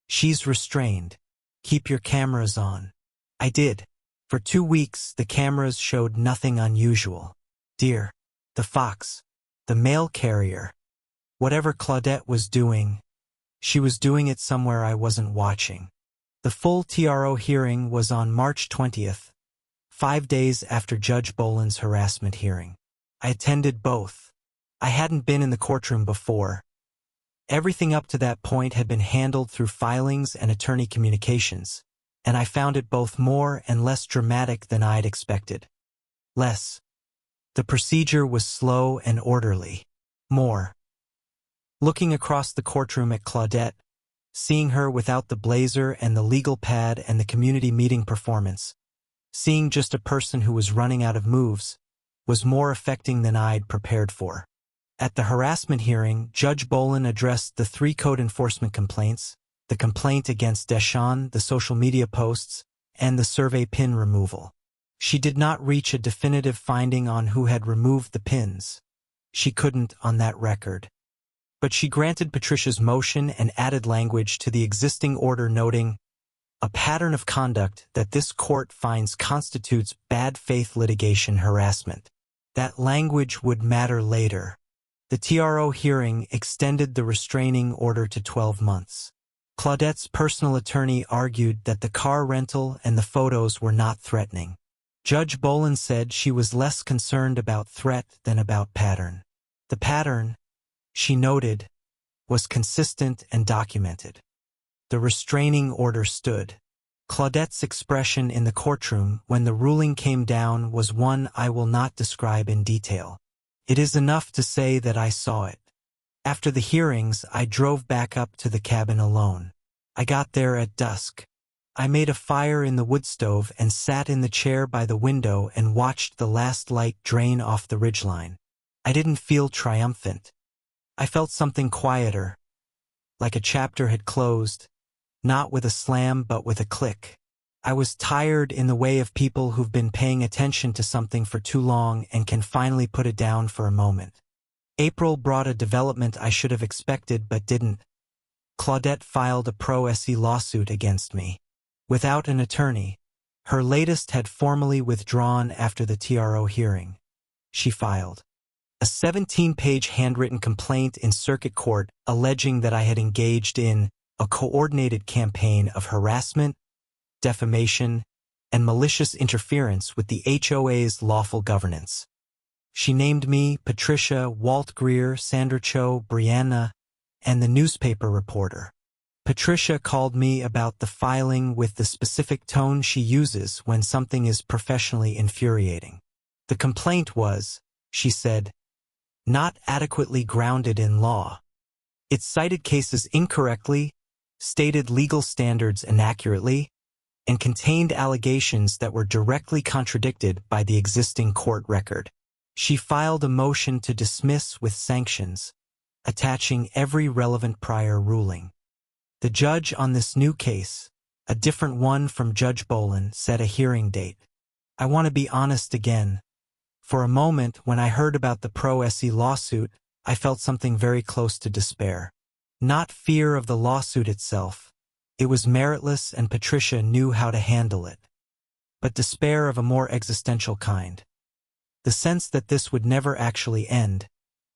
"She's restrained. Keep your cameras on." I did. For 2 weeks, the cameras showed nothing unusual. Deer, the fox, the mail carrier. Whatever Claudette was doing, she was doing it somewhere I wasn't watching. The full TRO hearing was on March 20th, 5 days after Judge Bolin's harassment hearing. I attended both. I hadn't been in the courtroom before. Everything up to that point had been handled through filings and attorney communications, and I found it both more and less dramatic than I'd expected. Less. The procedure was slow and orderly. More. Looking across the courtroom at Claudette, seeing her without the blazer and the legal pad and the community meeting performance, seeing just a person who was running out of moves, was more affecting than I'd prepared for. At the harassment hearing, Judge Bolin addressed the 3 code enforcement complaints, the complaint against Deshawn, the social media posts, and the survey pin removal. She did not reach a definitive finding on who had removed the pins. She couldn't on that record. But she granted Patricia's motion and added language to the existing order noting, "A pattern of conduct that this court finds constitutes bad faith litigation harassment." That language would matter later. The TRO hearing extended the restraining order to 12 months. Claudette's personal attorney argued that the car rental and the photos were not threatening. Judge Bolin said she was less concerned about threat than about pattern. The pattern, she noted, was consistent and documented. The restraining order stood. Claudette's expression in the courtroom when the ruling came down was one I will not describe in detail. It is enough to say that I saw it. After the hearings, I drove back up to the cabin alone. I got there at dusk. I made a fire in the wood stove and sat in the chair by the window and watched the last light drain off the ridgeline. I didn't feel triumphant. I felt something quieter, like a chapter had closed, not with a slam but with a click. I was tired in the way of people who've been paying attention to something for too long and can finally put it down for a moment. April brought a development I should have expected but didn't. Claudette filed a pro-se lawsuit against me. Without an attorney, her latest had formally withdrawn after the TRO hearing. She filed a 17-page handwritten complaint in circuit court alleging that I had engaged in a coordinated campaign of harassment, defamation, and malicious interference with the HOA's lawful governance. She named me, Patricia, Walt Greer, Sandra Cho, Brianna, and the newspaper reporter. Patricia called me about the filing with the specific tone she uses when something is professionally infuriating. The complaint was, she said, not adequately grounded in law. It cited cases incorrectly, stated legal standards inaccurately, and contained allegations that were directly contradicted by the existing court record. She filed a motion to dismiss with sanctions, attaching every relevant prior ruling. The judge on this new case, a different one from Judge Bolin, set a hearing date. I want to be honest again. For a moment, when I heard about the pro-se lawsuit, I felt something very close to despair. Not fear of the lawsuit itself. It was meritless and Patricia knew how to handle it. But despair of a more existential kind. The sense that this would never actually end,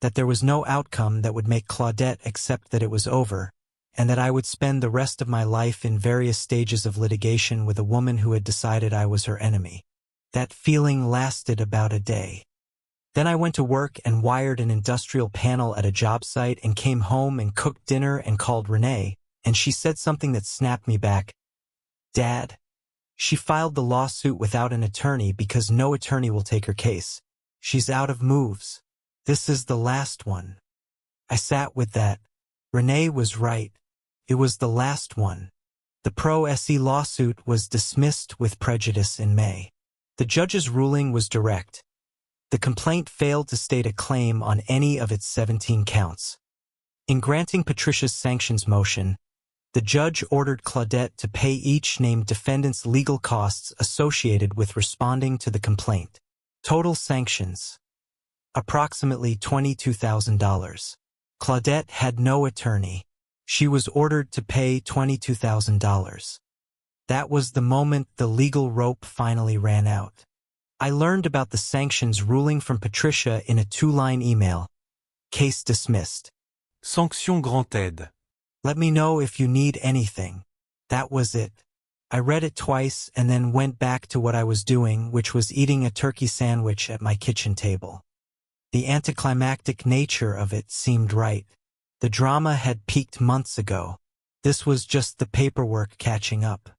that there was no outcome that would make Claudette accept that it was over, and that I would spend the rest of my life in various stages of litigation with a woman who had decided I was her enemy. That feeling lasted about a day. Then I went to work and wired an industrial panel at a job site and came home and cooked dinner and called Renee, and she said something that snapped me back. Dad. She filed the lawsuit without an attorney because no attorney will take her case. She's out of moves. This is the last one. I sat with that. Renee was right. It was the last one. The pro-se lawsuit was dismissed with prejudice in May. The judge's ruling was direct. The complaint failed to state a claim on any of its 17 counts. In granting Patricia's sanctions motion, the judge ordered Claudette to pay each named defendant's legal costs associated with responding to the complaint. Total sanctions: approximately $22,000. Claudette had no attorney. She was ordered to pay $22,000. That was the moment the legal rope finally ran out. I learned about the sanctions ruling from Patricia in a 2-line email. Case dismissed. Sanction granted. Let me know if you need anything. That was it. I read it twice and then went back to what I was doing, which was eating a turkey sandwich at my kitchen table. The anticlimactic nature of it seemed right. The drama had peaked months ago. This was just the paperwork catching up.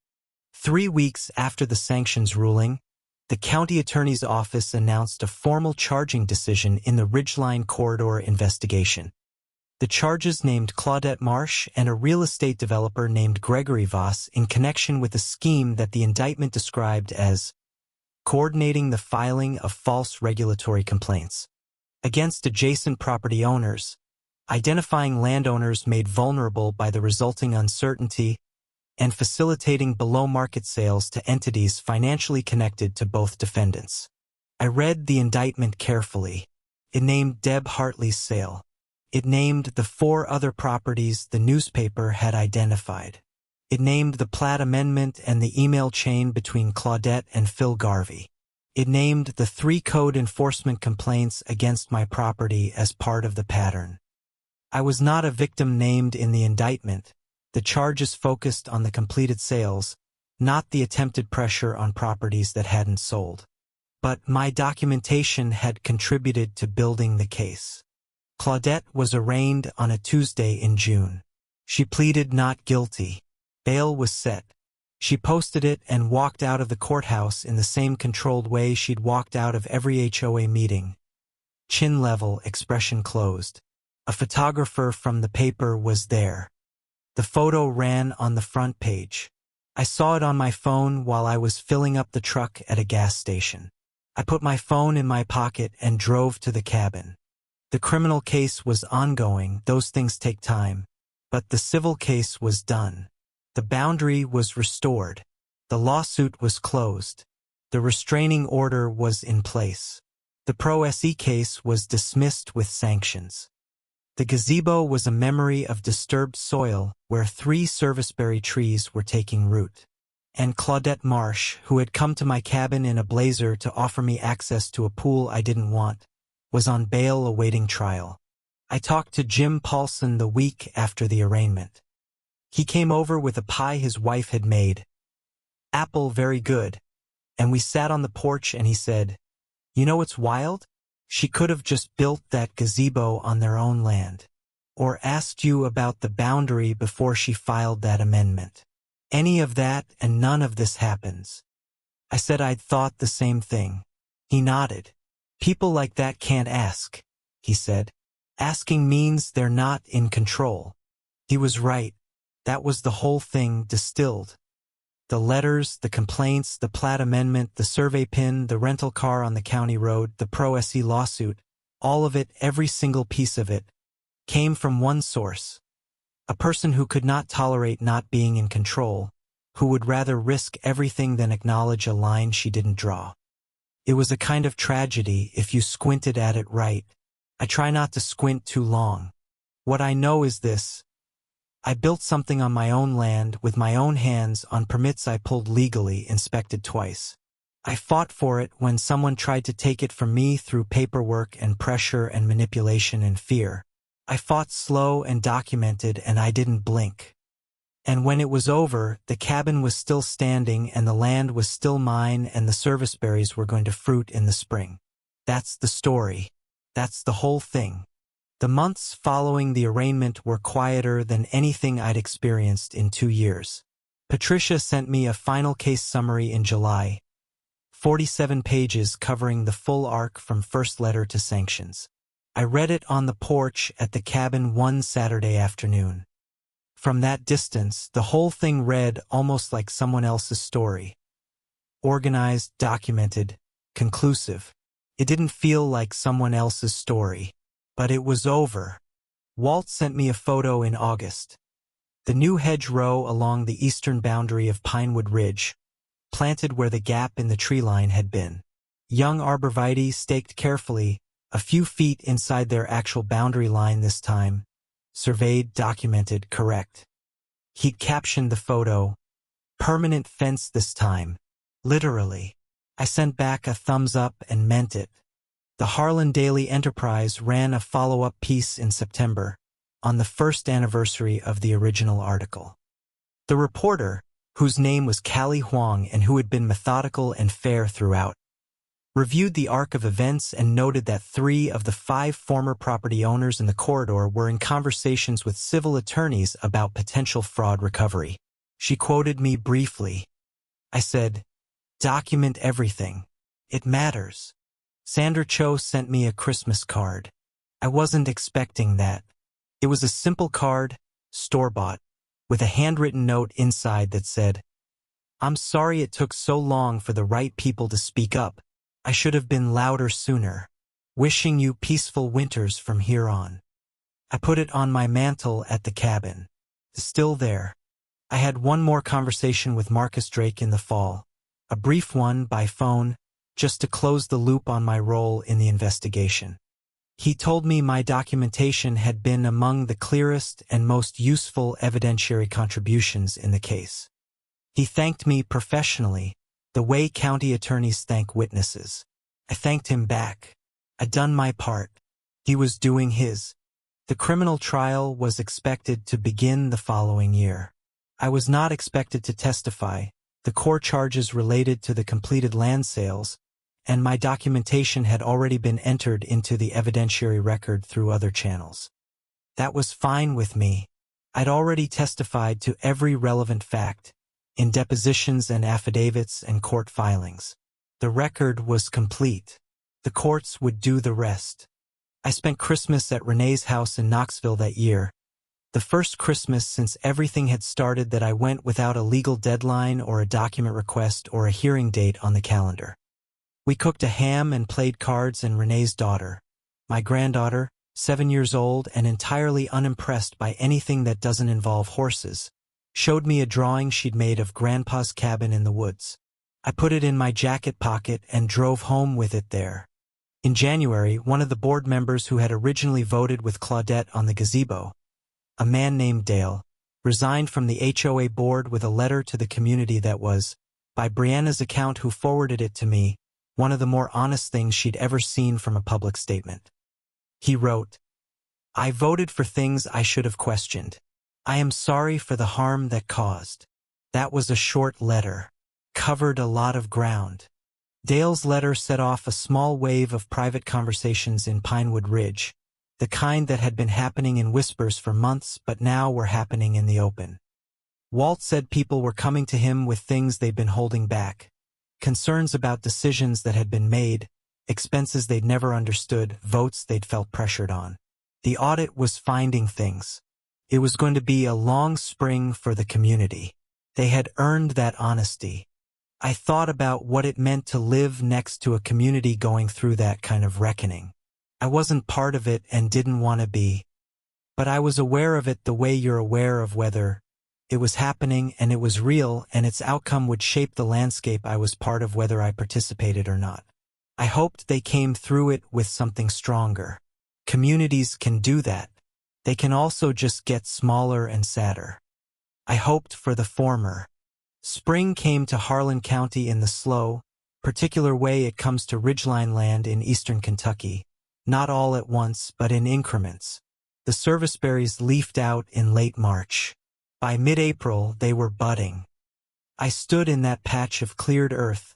3 weeks after the sanctions ruling, the county attorney's office announced a formal charging decision in the Ridgeline Corridor investigation. The charges named Claudette Marsh and a real estate developer named Gregory Voss in connection with a scheme that the indictment described as coordinating the filing of false regulatory complaints against adjacent property owners, identifying landowners made vulnerable by the resulting uncertainty, and facilitating below-market sales to entities financially connected to both defendants. I read the indictment carefully. It named Deb Hartley's sale. It named the 4 other properties the newspaper had identified. It named the plat amendment and the email chain between Claudette and Phil Garvey. It named the 3 code enforcement complaints against my property as part of the pattern. I was not a victim named in the indictment. The charges focused on the completed sales, not the attempted pressure on properties that hadn't sold. But my documentation had contributed to building the case. Claudette was arraigned on a Tuesday in June. She pleaded not guilty. Bail was set. She posted it and walked out of the courthouse in the same controlled way she'd walked out of every HOA meeting. Chin level, expression closed. A photographer from the paper was there. The photo ran on the front page. I saw it on my phone while I was filling up the truck at a gas station. I put my phone in my pocket and drove to the cabin. The criminal case was ongoing, those things take time, but the civil case was done. The boundary was restored. The lawsuit was closed. The restraining order was in place. The Pro Se case was dismissed with sanctions. The gazebo was a memory of disturbed soil where 3 serviceberry trees were taking root. And Claudette Marsh, who had come to my cabin in a blazer to offer me access to a pool I didn't want, was on bail awaiting trial. I talked to Jim Paulson the week after the arraignment. He came over with a pie his wife had made. Apple very good. And we sat on the porch and he said, "You know what's wild? She could have just built that gazebo on their own land. Or asked you about the boundary before she filed that amendment. Any of that and none of this happens." I said I'd thought the same thing. He nodded. "People like that can't ask," he said. "Asking means they're not in control." He was right. That was the whole thing distilled. The letters, the complaints, the plat amendment, the survey pin, the rental car on the county road, the Pro Se lawsuit, all of it, every single piece of it, came from one source. A person who could not tolerate not being in control, who would rather risk everything than acknowledge a line she didn't draw. It was a kind of tragedy if you squinted at it right. I try not to squint too long. What I know is this. I built something on my own land with my own hands on permits I pulled legally, inspected twice. I fought for it when someone tried to take it from me through paperwork and pressure and manipulation and fear. I fought slow and documented, and I didn't blink. And when it was over, the cabin was still standing and the land was still mine and the serviceberries were going to fruit in the spring. That's the story. That's the whole thing. The months following the arraignment were quieter than anything I'd experienced in 2 years. Patricia sent me a final case summary in July, 47 pages covering the full arc from first letter to sanctions. I read it on the porch at the cabin one Saturday afternoon. From that distance, the whole thing read almost like someone else's story. Organized, documented, conclusive. It didn't feel like someone else's story. But it was over. Walt sent me a photo in August. The new hedgerow along the eastern boundary of Pinewood Ridge, planted where the gap in the tree line had been. Young arborvitae staked carefully, a few feet inside their actual boundary line this time. Surveyed, documented, correct. He'd captioned the photo, "Permanent fence this time." Literally. I sent back a thumbs up and meant it. The Harlan Daily Enterprise ran a follow-up piece in September, on the first anniversary of the original article. The reporter, whose name was Callie Huang and who had been methodical and fair throughout, reviewed the arc of events and noted that 3 of the 5 former property owners in the corridor were in conversations with civil attorneys about potential fraud recovery. She quoted me briefly. I said, "Document everything. It matters. Sandra Cho sent me a Christmas card. I wasn't expecting that. It was a simple card, store-bought, with a handwritten note inside that said, "I'm sorry it took so long for the right people to speak up. I should have been louder sooner. Wishing you peaceful winters from here on." I put it on my mantle at the cabin. Still there. I had one more conversation with Marcus Drake in the fall, a brief one by phone, just to close the loop on my role in the investigation. He told me my documentation had been among the clearest and most useful evidentiary contributions in the case. He thanked me professionally, the way county attorneys thank witnesses. I thanked him back. I'd done my part. He was doing his. The criminal trial was expected to begin the following year. I was not expected to testify. The core charges related to the completed land sales, and my documentation had already been entered into the evidentiary record through other channels. That was fine with me. I'd already testified to every relevant fact, in depositions and affidavits and court filings. The record was complete. The courts would do the rest. I spent Christmas at Renee's house in Knoxville that year, the first Christmas since everything had started that I went without a legal deadline or a document request or a hearing date on the calendar. We cooked a ham and played cards, and Renee's daughter, my granddaughter, 7 years old and entirely unimpressed by anything that doesn't involve horses, showed me a drawing she'd made of Grandpa's cabin in the woods. I put it in my jacket pocket and drove home with it there. In January, one of the board members who had originally voted with Claudette on the gazebo, a man named Dale, resigned from the HOA board with a letter to the community that was, by Brianna's account who forwarded it to me, one of the more honest things she'd ever seen from a public statement. He wrote, "I voted for things I should have questioned. I am sorry for the harm that caused." That was a short letter. Covered a lot of ground. Dale's letter set off a small wave of private conversations in Pinewood Ridge, the kind that had been happening in whispers for months but now were happening in the open. Walt said people were coming to him with things they'd been holding back, concerns about decisions that had been made, expenses they'd never understood, votes they'd felt pressured on. The audit was finding things. It was going to be a long spring for the community. They had earned that honesty. I thought about what it meant to live next to a community going through that kind of reckoning. I wasn't part of it and didn't want to be. But I was aware of it the way you're aware of weather. It was happening and it was real, and its outcome would shape the landscape I was part of whether I participated or not. I hoped they came through it with something stronger. Communities can do that. They can also just get smaller and sadder. I hoped for the former. Spring came to Harlan County in the slow, particular way it comes to ridgeline land in eastern Kentucky, not all at once but in increments. The serviceberries leafed out in late March. By mid-April they were budding. I stood in that patch of cleared earth,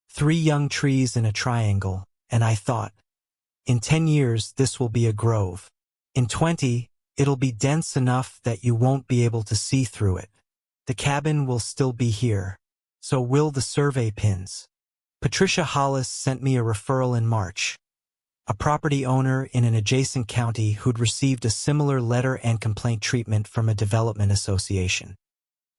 3 young trees in a triangle, and I thought, in 10 years this will be a grove. In 20, it'll be dense enough that you won't be able to see through it. The cabin will still be here. So will the survey pins. Patricia Hollis sent me a referral in March. A property owner in an adjacent county who'd received a similar letter and complaint treatment from a development association.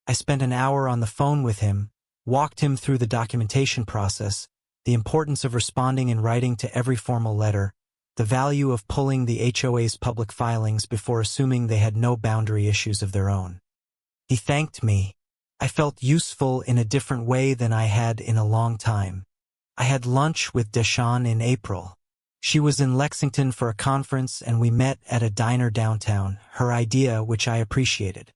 I spent an hour on the phone with him, walked him through the documentation process, the importance of responding in writing to every formal letter, the value of pulling the HOA's public filings before assuming they had no boundary issues of their own. He thanked me. I felt useful in a different way than I had in a long time. I had lunch with Deshawn in April. She was in Lexington for a conference and we met at a diner downtown, her idea which I appreciated.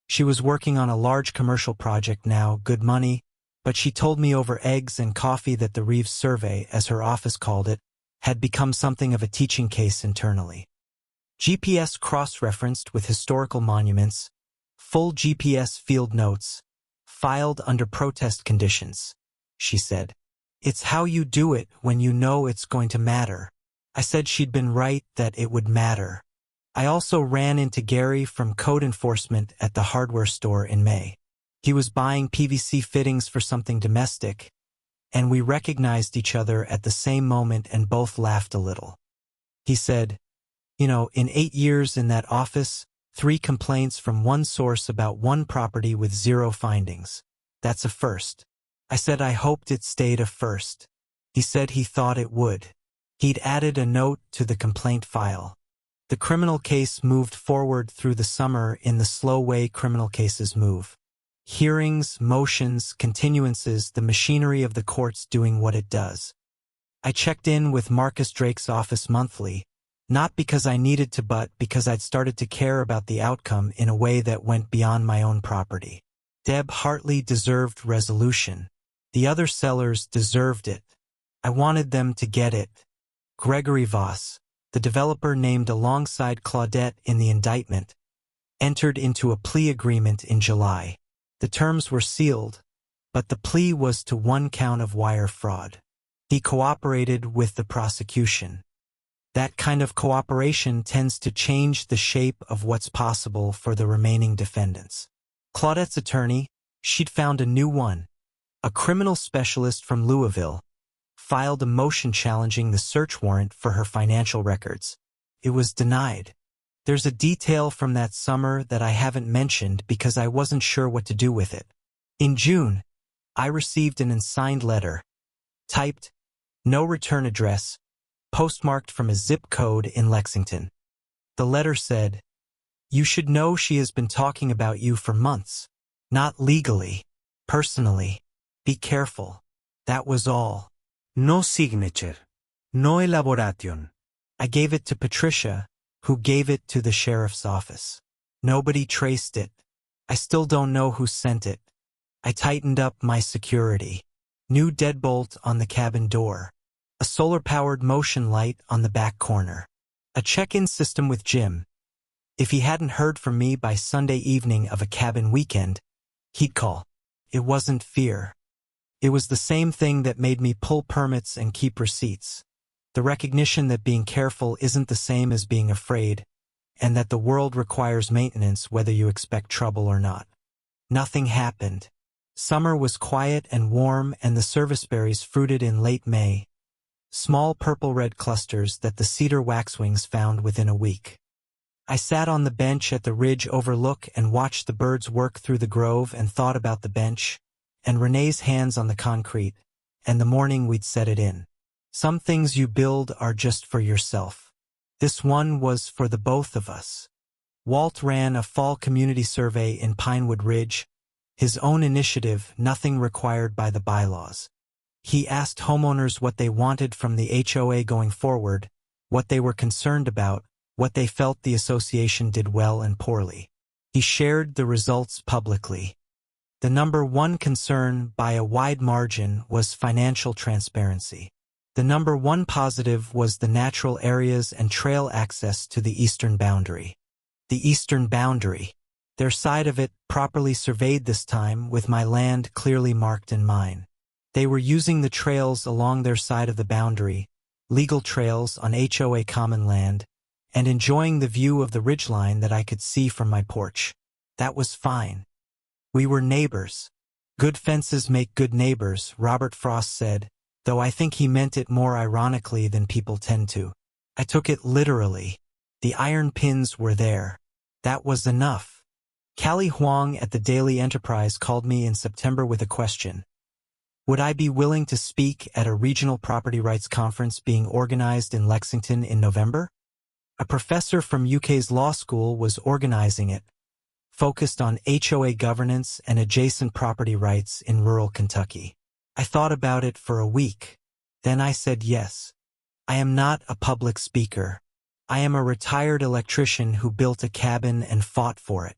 She was working on a large commercial project now, good money, but she told me over eggs and coffee that the Reeves survey, as her office called it, had become something of a teaching case internally. GPS cross-referenced with historical monuments, full GPS field notes, filed under protest conditions, she said. It's how you do it when you know it's going to matter. I said she'd been right that it would matter. I also ran into Gary from code enforcement at the hardware store in May. He was buying PVC fittings for something domestic, and we recognized each other at the same moment and both laughed a little. He said, in 8 years in that office, 3 complaints from one source about one property with 0 findings. That's a first. I said I hoped it stayed a first. He said he thought it would. He'd added a note to the complaint file. The criminal case moved forward through the summer in the slow way criminal cases move. Hearings, motions, continuances, the machinery of the courts doing what it does. I checked in with Marcus Drake's office monthly, not because I needed to but because I'd started to care about the outcome in a way that went beyond my own property. Deb Hartley deserved resolution. The other sellers deserved it. I wanted them to get it. Gregory Voss, the developer named alongside Claudette in the indictment, entered into a plea agreement in July. The terms were sealed, but the plea was to 1 count of wire fraud. He cooperated with the prosecution. That kind of cooperation tends to change the shape of what's possible for the remaining defendants. Claudette's attorney, she'd found a new one. A criminal specialist from Louisville filed a motion challenging the search warrant for her financial records. It was denied. There's a detail from that summer that I haven't mentioned because I wasn't sure what to do with it. In June, I received an unsigned letter, typed, no return address, postmarked from a zip code in Lexington. The letter said, "You should know she has been talking about you for months. Not legally, personally. Be careful." That was all. No signature. No elaboration. I gave it to Patricia, who gave it to the sheriff's office. Nobody traced it. I still don't know who sent it. I tightened up my security. New deadbolt on the cabin door. A solar-powered motion light on the back corner. A check-in system with Jim. If he hadn't heard from me by Sunday evening of a cabin weekend, he'd call. It wasn't fear. It was the same thing that made me pull permits and keep receipts. The recognition that being careful isn't the same as being afraid, and that the world requires maintenance whether you expect trouble or not. Nothing happened. Summer was quiet and warm and the serviceberries fruited in late May. Small purple-red clusters that the cedar waxwings found within a week. I sat on the bench at the ridge overlook and watched the birds work through the grove and thought about the bench, and Renee's hands on the concrete, and the morning we'd set it in. Some things you build are just for yourself. This one was for the both of us. Walt ran a fall community survey in Pinewood Ridge, his own initiative, nothing required by the bylaws. He asked homeowners what they wanted from the HOA going forward, what they were concerned about, what they felt the association did well and poorly. He shared the results publicly. The number 1 concern, by a wide margin, was financial transparency. The number 1 positive was the natural areas and trail access to the eastern boundary. The eastern boundary. Their side of it, properly surveyed this time, with my land clearly marked in mine. They were using the trails along their side of the boundary, legal trails on HOA common land, and enjoying the view of the ridgeline that I could see from my porch. That was fine. We were neighbors. Good fences make good neighbors, Robert Frost said, though I think he meant it more ironically than people tend to. I took it literally. The iron pins were there. That was enough. Callie Huang at the Daily Enterprise called me in September with a question. Would I be willing to speak at a regional property rights conference being organized in Lexington in November? A professor from UK's law school was organizing it, focused on HOA governance and adjacent property rights in rural Kentucky. I thought about it for a week. Then I said yes. I am not a public speaker. I am a retired electrician who built a cabin and fought for it.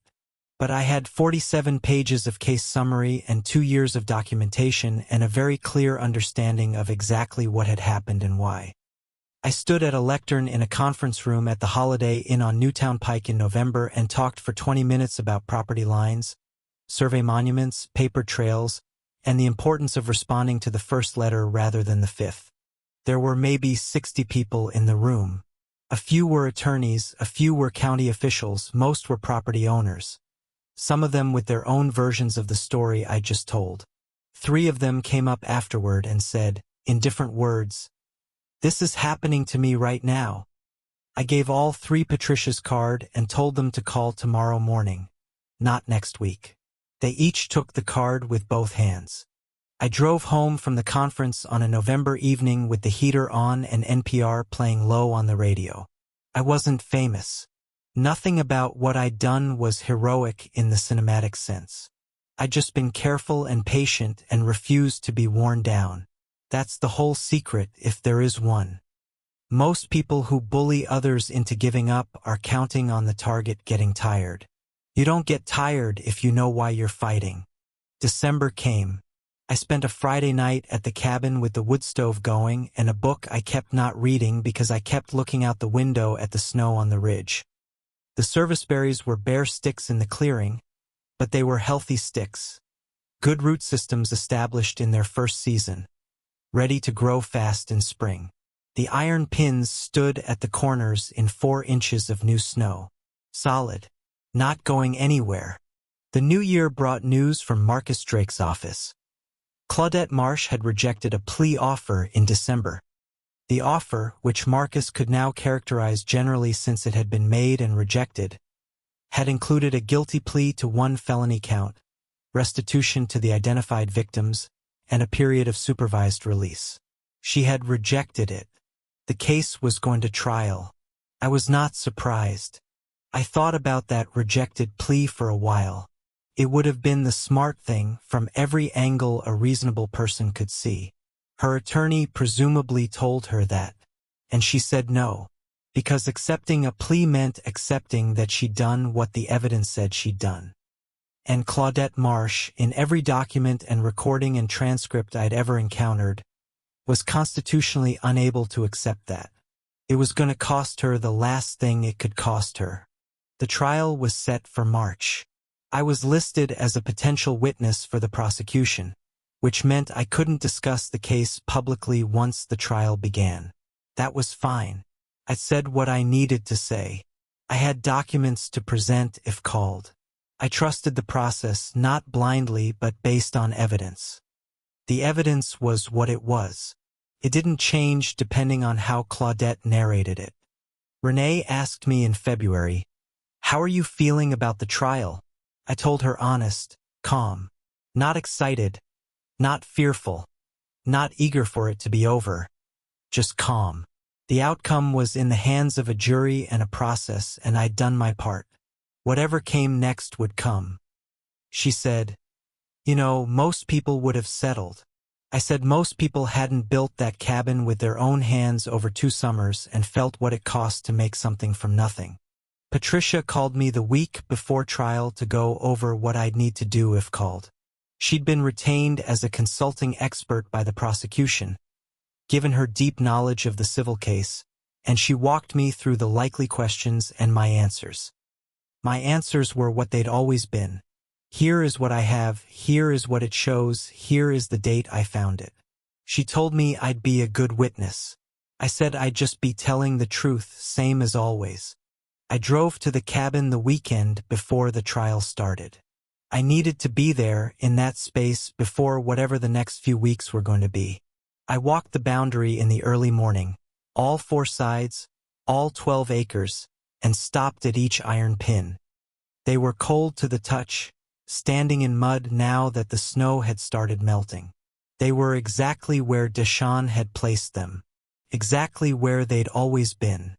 But I had 47 pages of case summary and 2 years of documentation and a very clear understanding of exactly what had happened and why. I stood at a lectern in a conference room at the Holiday Inn on Newtown Pike in November and talked for 20 minutes about property lines, survey monuments, paper trails, and the importance of responding to the first letter rather than the 5th. There were maybe 60 people in the room. A few were attorneys, a few were county officials, most were property owners. Some of them with their own versions of the story I just told. 3 of them came up afterward and said, in different words, "This is happening to me right now." I gave all 3 Patricia's card and told them to call tomorrow morning, not next week. They each took the card with both hands. I drove home from the conference on a November evening with the heater on and NPR playing low on the radio. I wasn't famous. Nothing about what I'd done was heroic in the cinematic sense. I'd just been careful and patient and refused to be worn down. That's the whole secret, if there is one. Most people who bully others into giving up are counting on the target getting tired. You don't get tired if you know why you're fighting. December came. I spent a Friday night at the cabin with the wood stove going and a book I kept not reading because I kept looking out the window at the snow on the ridge. The serviceberries were bare sticks in the clearing, but they were healthy sticks. Good root systems established in their first season, ready to grow fast in spring. The iron pins stood at the corners in 4 inches of new snow. Solid. Not going anywhere. The new year brought news from Marcus Drake's office. Claudette Marsh had rejected a plea offer in December. The offer, which Marcus could now characterize generally since it had been made and rejected, had included a guilty plea to 1 felony count, restitution to the identified victims, and a period of supervised release. She had rejected it. The case was going to trial. I was not surprised. I thought about that rejected plea for a while. It would have been the smart thing from every angle a reasonable person could see. Her attorney presumably told her that, and she said no, because accepting a plea meant accepting that she'd done what the evidence said she'd done. And Claudette Marsh, in every document and recording and transcript I'd ever encountered, was constitutionally unable to accept that. It was going to cost her the last thing it could cost her. The trial was set for March. I was listed as a potential witness for the prosecution, which meant I couldn't discuss the case publicly once the trial began. That was fine. I said what I needed to say. I had documents to present if called. I trusted the process not blindly but based on evidence. The evidence was what it was. It didn't change depending on how Claudette narrated it. Renee asked me in February, "How are you feeling about the trial?" I told her honest, calm, not excited, not fearful, not eager for it to be over, just calm. The outcome was in the hands of a jury and a process, and I'd done my part. Whatever came next would come. She said, "You know, most people would have settled." I said most people hadn't built that cabin with their own hands over 2 summers and felt what it cost to make something from nothing. Patricia called me the week before trial to go over what I'd need to do if called. She'd been retained as a consulting expert by the prosecution, given her deep knowledge of the civil case, and she walked me through the likely questions and my answers. My answers were what they'd always been. Here is what I have, here is what it shows, here is the date I found it. She told me I'd be a good witness. I said I'd just be telling the truth, same as always. I drove to the cabin the weekend before the trial started. I needed to be there in that space before whatever the next few weeks were going to be. I walked the boundary in the early morning, all 4 sides, all 12 acres, and stopped at each iron pin. They were cold to the touch, standing in mud now that the snow had started melting. They were exactly where Deshawn had placed them, exactly where they'd always been.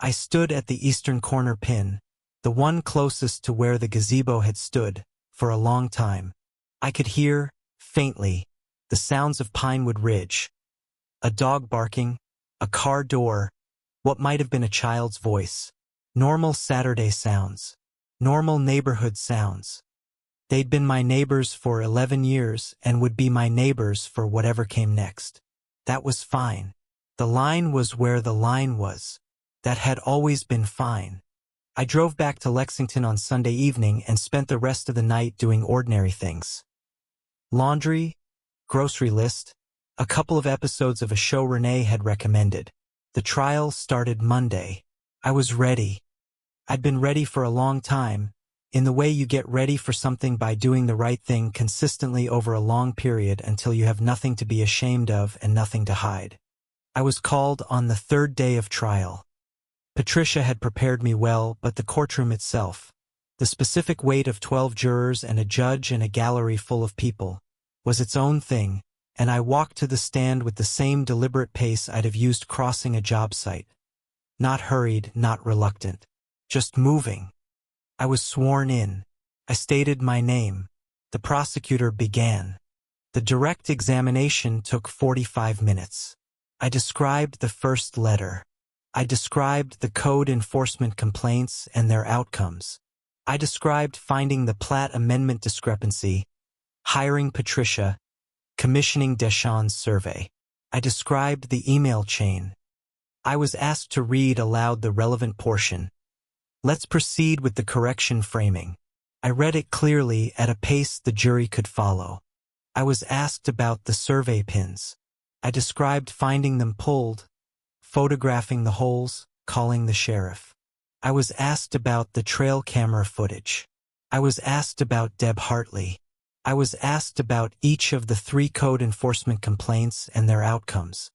I stood at the eastern corner pin, the one closest to where the gazebo had stood, for a long time. I could hear, faintly, the sounds of Pinewood Ridge. A dog barking, a car door, what might have been a child's voice. Normal Saturday sounds. Normal neighborhood sounds. They'd been my neighbors for 11 years and would be my neighbors for whatever came next. That was fine. The line was where the line was. That had always been fine. I drove back to Lexington on Sunday evening and spent the rest of the night doing ordinary things. Laundry, grocery list, a couple of episodes of a show Renee had recommended. The trial started Monday. I was ready. I'd been ready for a long time, in the way you get ready for something by doing the right thing consistently over a long period until you have nothing to be ashamed of and nothing to hide. I was called on the third day of trial. Patricia had prepared me well, but the courtroom itself, the specific weight of 12 jurors and a judge and a gallery full of people, was its own thing, and I walked to the stand with the same deliberate pace I'd have used crossing a job site. Not hurried, not reluctant. Just moving. I was sworn in. I stated my name. The prosecutor began. The direct examination took 45 minutes. I described the first letter. I described the code enforcement complaints and their outcomes. I described finding the plat amendment discrepancy, hiring Patricia, commissioning Deschamps' survey. I described the email chain. I was asked to read aloud the relevant portion. Let's proceed with the correction framing. I read it clearly at a pace the jury could follow. I was asked about the survey pins. I described finding them pulled, photographing the holes, calling the sheriff. I was asked about the trail camera footage. I was asked about Deb Hartley. I was asked about each of the 3 code enforcement complaints and their outcomes.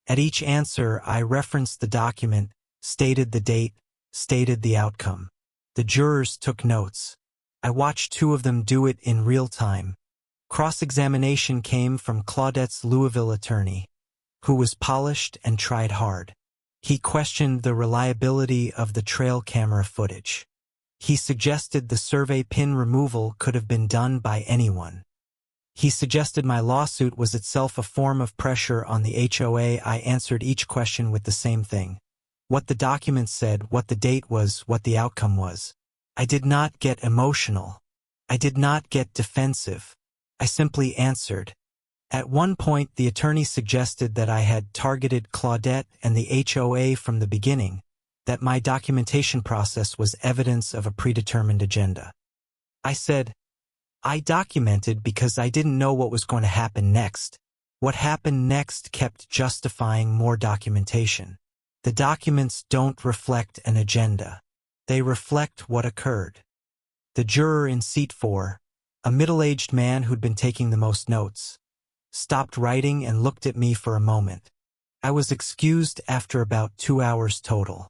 At each answer, I referenced the document, stated the date, stated the outcome. The jurors took notes. I watched 2 of them do it in real time. Cross-examination came from Claudette's Louisville attorney, who was polished and tried hard. He questioned the reliability of the trail camera footage. He suggested the survey pin removal could have been done by anyone. He suggested my lawsuit was itself a form of pressure on the HOA. I answered each question with the same thing. What the document said, what the date was, what the outcome was. I did not get emotional. I did not get defensive. I simply answered. At one point, the attorney suggested that I had targeted Claudette and the HOA from the beginning, that my documentation process was evidence of a predetermined agenda. I said, I documented because I didn't know what was going to happen next. What happened next kept justifying more documentation. The documents don't reflect an agenda. They reflect what occurred. The juror in seat 4, a middle-aged man who'd been taking the most notes, stopped writing and looked at me for a moment. I was excused after about 2 hours total.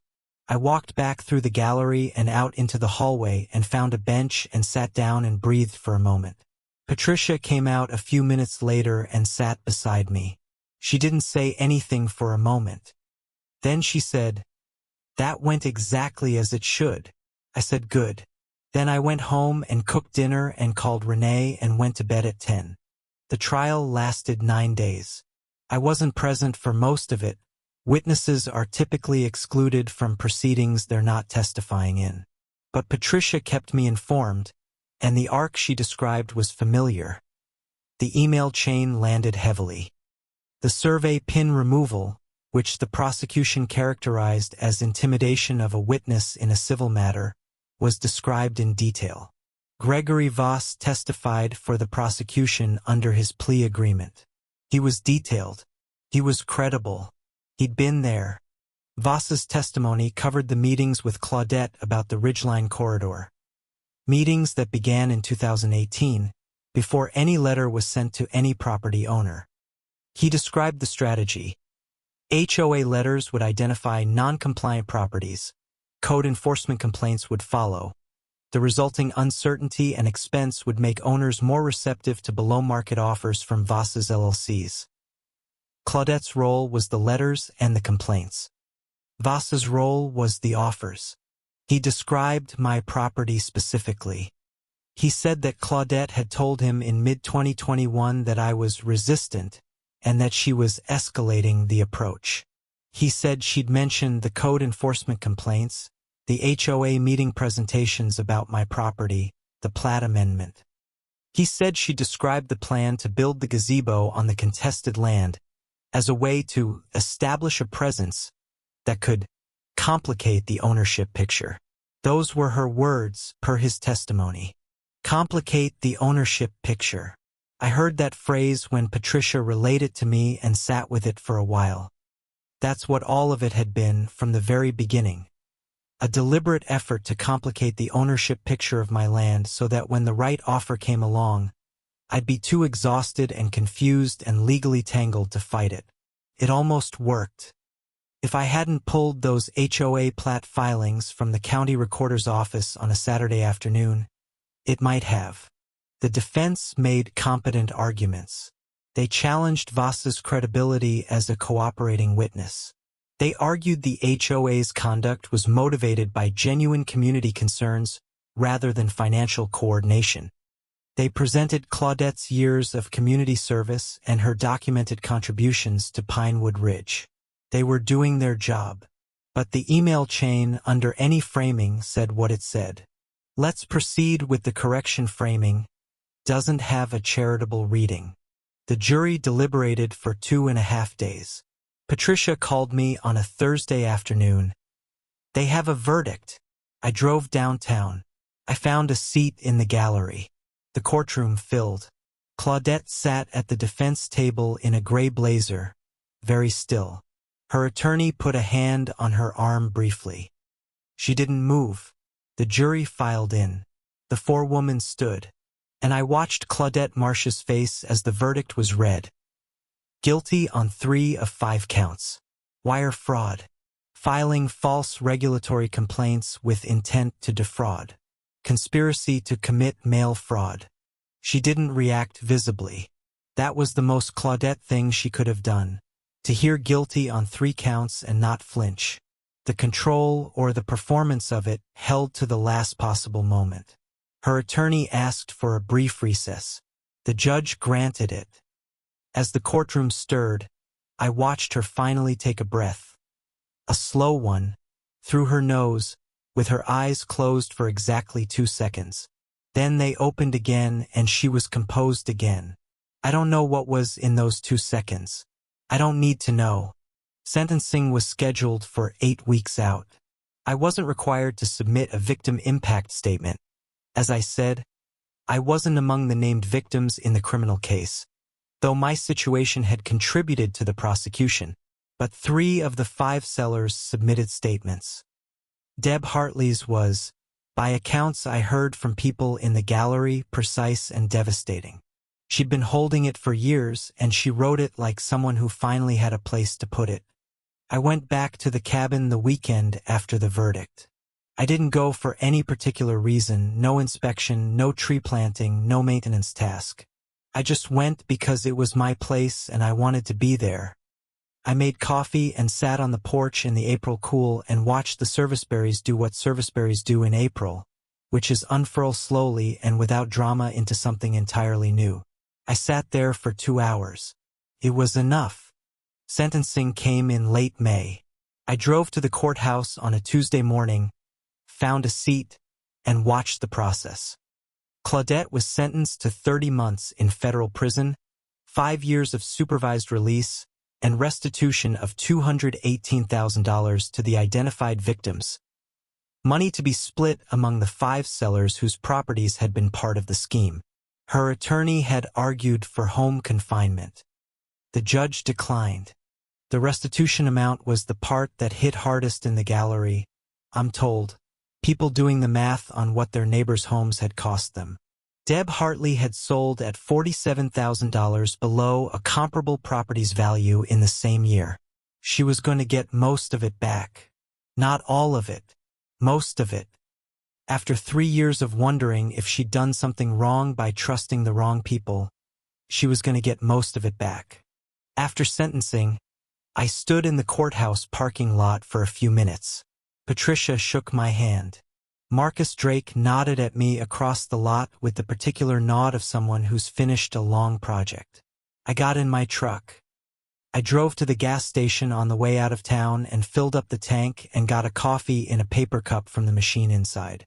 I walked back through the gallery and out into the hallway and found a bench and sat down and breathed for a moment. Patricia came out a few minutes later and sat beside me. She didn't say anything for a moment. Then she said, "That went exactly as it should." I said, "Good." Then I went home and cooked dinner and called Renee and went to bed at 10. The trial lasted 9 days. I wasn't present for most of it. Witnesses are typically excluded from proceedings they're not testifying in. But Patricia kept me informed, and the arc she described was familiar. The email chain landed heavily. The survey pin removal, which the prosecution characterized as intimidation of a witness in a civil matter, was described in detail. Gregory Voss testified for the prosecution under his plea agreement. He was detailed. He was credible. He'd been there. Voss's testimony covered the meetings with Claudette about the Ridgeline corridor. Meetings that began in 2018, before any letter was sent to any property owner. He described the strategy. HOA letters would identify non-compliant properties. Code enforcement complaints would follow. The resulting uncertainty and expense would make owners more receptive to below-market offers from Voss's LLCs. Claudette's role was the letters and the complaints. Voss's role was the offers. He described my property specifically. He said that Claudette had told him in mid-2021 that I was resistant and that she was escalating the approach. He said she'd mentioned the code enforcement complaints, the HOA meeting presentations about my property, the plat amendment. He said she described the plan to build the gazebo on the contested land as a way to establish a presence that could complicate the ownership picture. Those were her words, per his testimony. Complicate the ownership picture. I heard that phrase when Patricia relayed it to me and sat with it for a while. That's what all of it had been from the very beginning. a deliberate effort to complicate the ownership picture of my land so that when the right offer came along, I'd be too exhausted and confused and legally tangled to fight it. It almost worked. If I hadn't pulled those HOA plat filings from the county recorder's office on a Saturday afternoon, it might have. The defense made competent arguments. They challenged Vasa's credibility as a cooperating witness. They argued the HOA's conduct was motivated by genuine community concerns rather than financial coordination. They presented Claudette's years of community service and her documented contributions to Pinewood Ridge. They were doing their job. But the email chain under any framing said what it said. Let's proceed with the correction framing. Doesn't have a charitable reading. The jury deliberated for 2.5 days. Patricia called me on a Thursday afternoon. They have a verdict. I drove downtown. I found a seat in the gallery. The courtroom filled. Claudette sat at the defense table in a gray blazer, very still. Her attorney put a hand on her arm briefly. She didn't move. The jury filed in. The forewoman stood, and I watched Claudette Marsh's face as the verdict was read. Guilty on 3 of 5 counts. Wire fraud. Filing false regulatory complaints with intent to defraud. Conspiracy to commit mail fraud. She didn't react visibly. That was the most Claudette thing she could have done. To hear guilty on 3 counts and not flinch. The control or the performance of it held to the last possible moment. Her attorney asked for a brief recess. The judge granted it. As the courtroom stirred, I watched her finally take a breath. A slow one, through her nose, with her eyes closed for exactly 2 seconds. Then they opened again and she was composed again. I don't know what was in those 2 seconds. I don't need to know. Sentencing was scheduled for 8 weeks out. I wasn't required to submit a victim impact statement. As I said, I wasn't among the named victims in the criminal case, though my situation had contributed to the prosecution. But 3 of the 5 sellers submitted statements. Deb Hartley's was, by accounts I heard from people in the gallery, precise and devastating. She'd been holding it for years, and she wrote it like someone who finally had a place to put it. I went back to the cabin the weekend after the verdict. I didn't go for any particular reason, no inspection, no tree planting, no maintenance task. I just went because it was my place and I wanted to be there. I made coffee and sat on the porch in the April cool and watched the serviceberries do what serviceberries do in April, which is unfurl slowly and without drama into something entirely new. I sat there for 2 hours. It was enough. Sentencing came in late May. I drove to the courthouse on a Tuesday morning, found a seat, and watched the process. Claudette was sentenced to 30 months in federal prison, 5 years of supervised release, and restitution of $218,000 to the identified victims. Money to be split among the 5 sellers whose properties had been part of the scheme. Her attorney had argued for home confinement. The judge declined. The restitution amount was the part that hit hardest in the gallery, I'm told. People doing the math on what their neighbors' homes had cost them. Deb Hartley had sold at $47,000 below a comparable property's value in the same year. She was going to get most of it back. Not all of it. Most of it. After 3 years of wondering if she'd done something wrong by trusting the wrong people, she was going to get most of it back. After sentencing, I stood in the courthouse parking lot for a few minutes. Patricia shook my hand. Marcus Drake nodded at me across the lot with the particular nod of someone who's finished a long project. I got in my truck. I drove to the gas station on the way out of town and filled up the tank and got a coffee in a paper cup from the machine inside.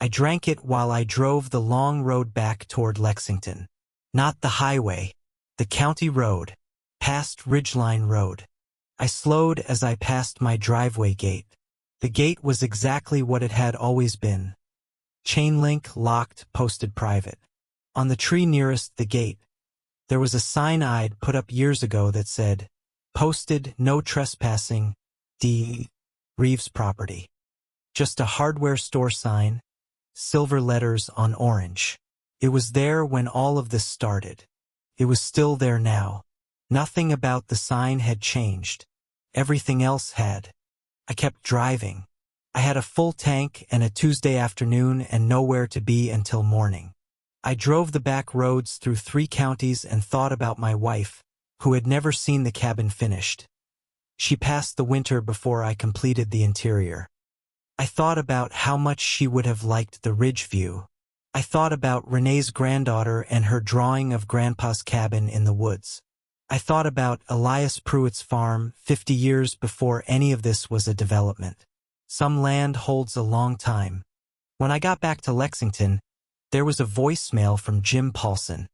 I drank it while I drove the long road back toward Lexington. Not the highway, the county road, past Ridgeline Road. I slowed as I passed my driveway gate. The gate was exactly what it had always been. Chain link, locked, posted private. On the tree nearest the gate, there was a sign I'd put up years ago that said, "Posted, no trespassing, D. Reeves property." Just a hardware store sign, silver letters on orange. It was there when all of this started. It was still there now. Nothing about the sign had changed. Everything else had. I kept driving. I had a full tank and a Tuesday afternoon and nowhere to be until morning. I drove the back roads through 3 counties and thought about my wife, who had never seen the cabin finished. She passed the winter before I completed the interior. I thought about how much she would have liked the ridge view. I thought about Renee's granddaughter and her drawing of Grandpa's cabin in the woods. I thought about Elias Pruitt's farm 50 years before any of this was a development. Some land holds a long time. When I got back to Lexington, there was a voicemail from Jim Paulson.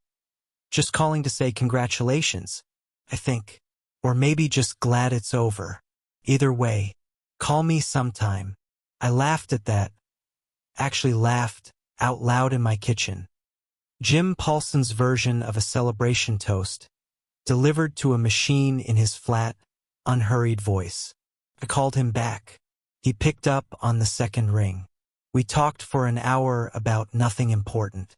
Just calling to say congratulations, I think. Or maybe just glad it's over. Either way, call me sometime. I laughed at that. Actually laughed out loud in my kitchen. Jim Paulson's version of a celebration toast, delivered to a machine in his flat, unhurried voice. I called him back. He picked up on the second ring. We talked for an hour about nothing important.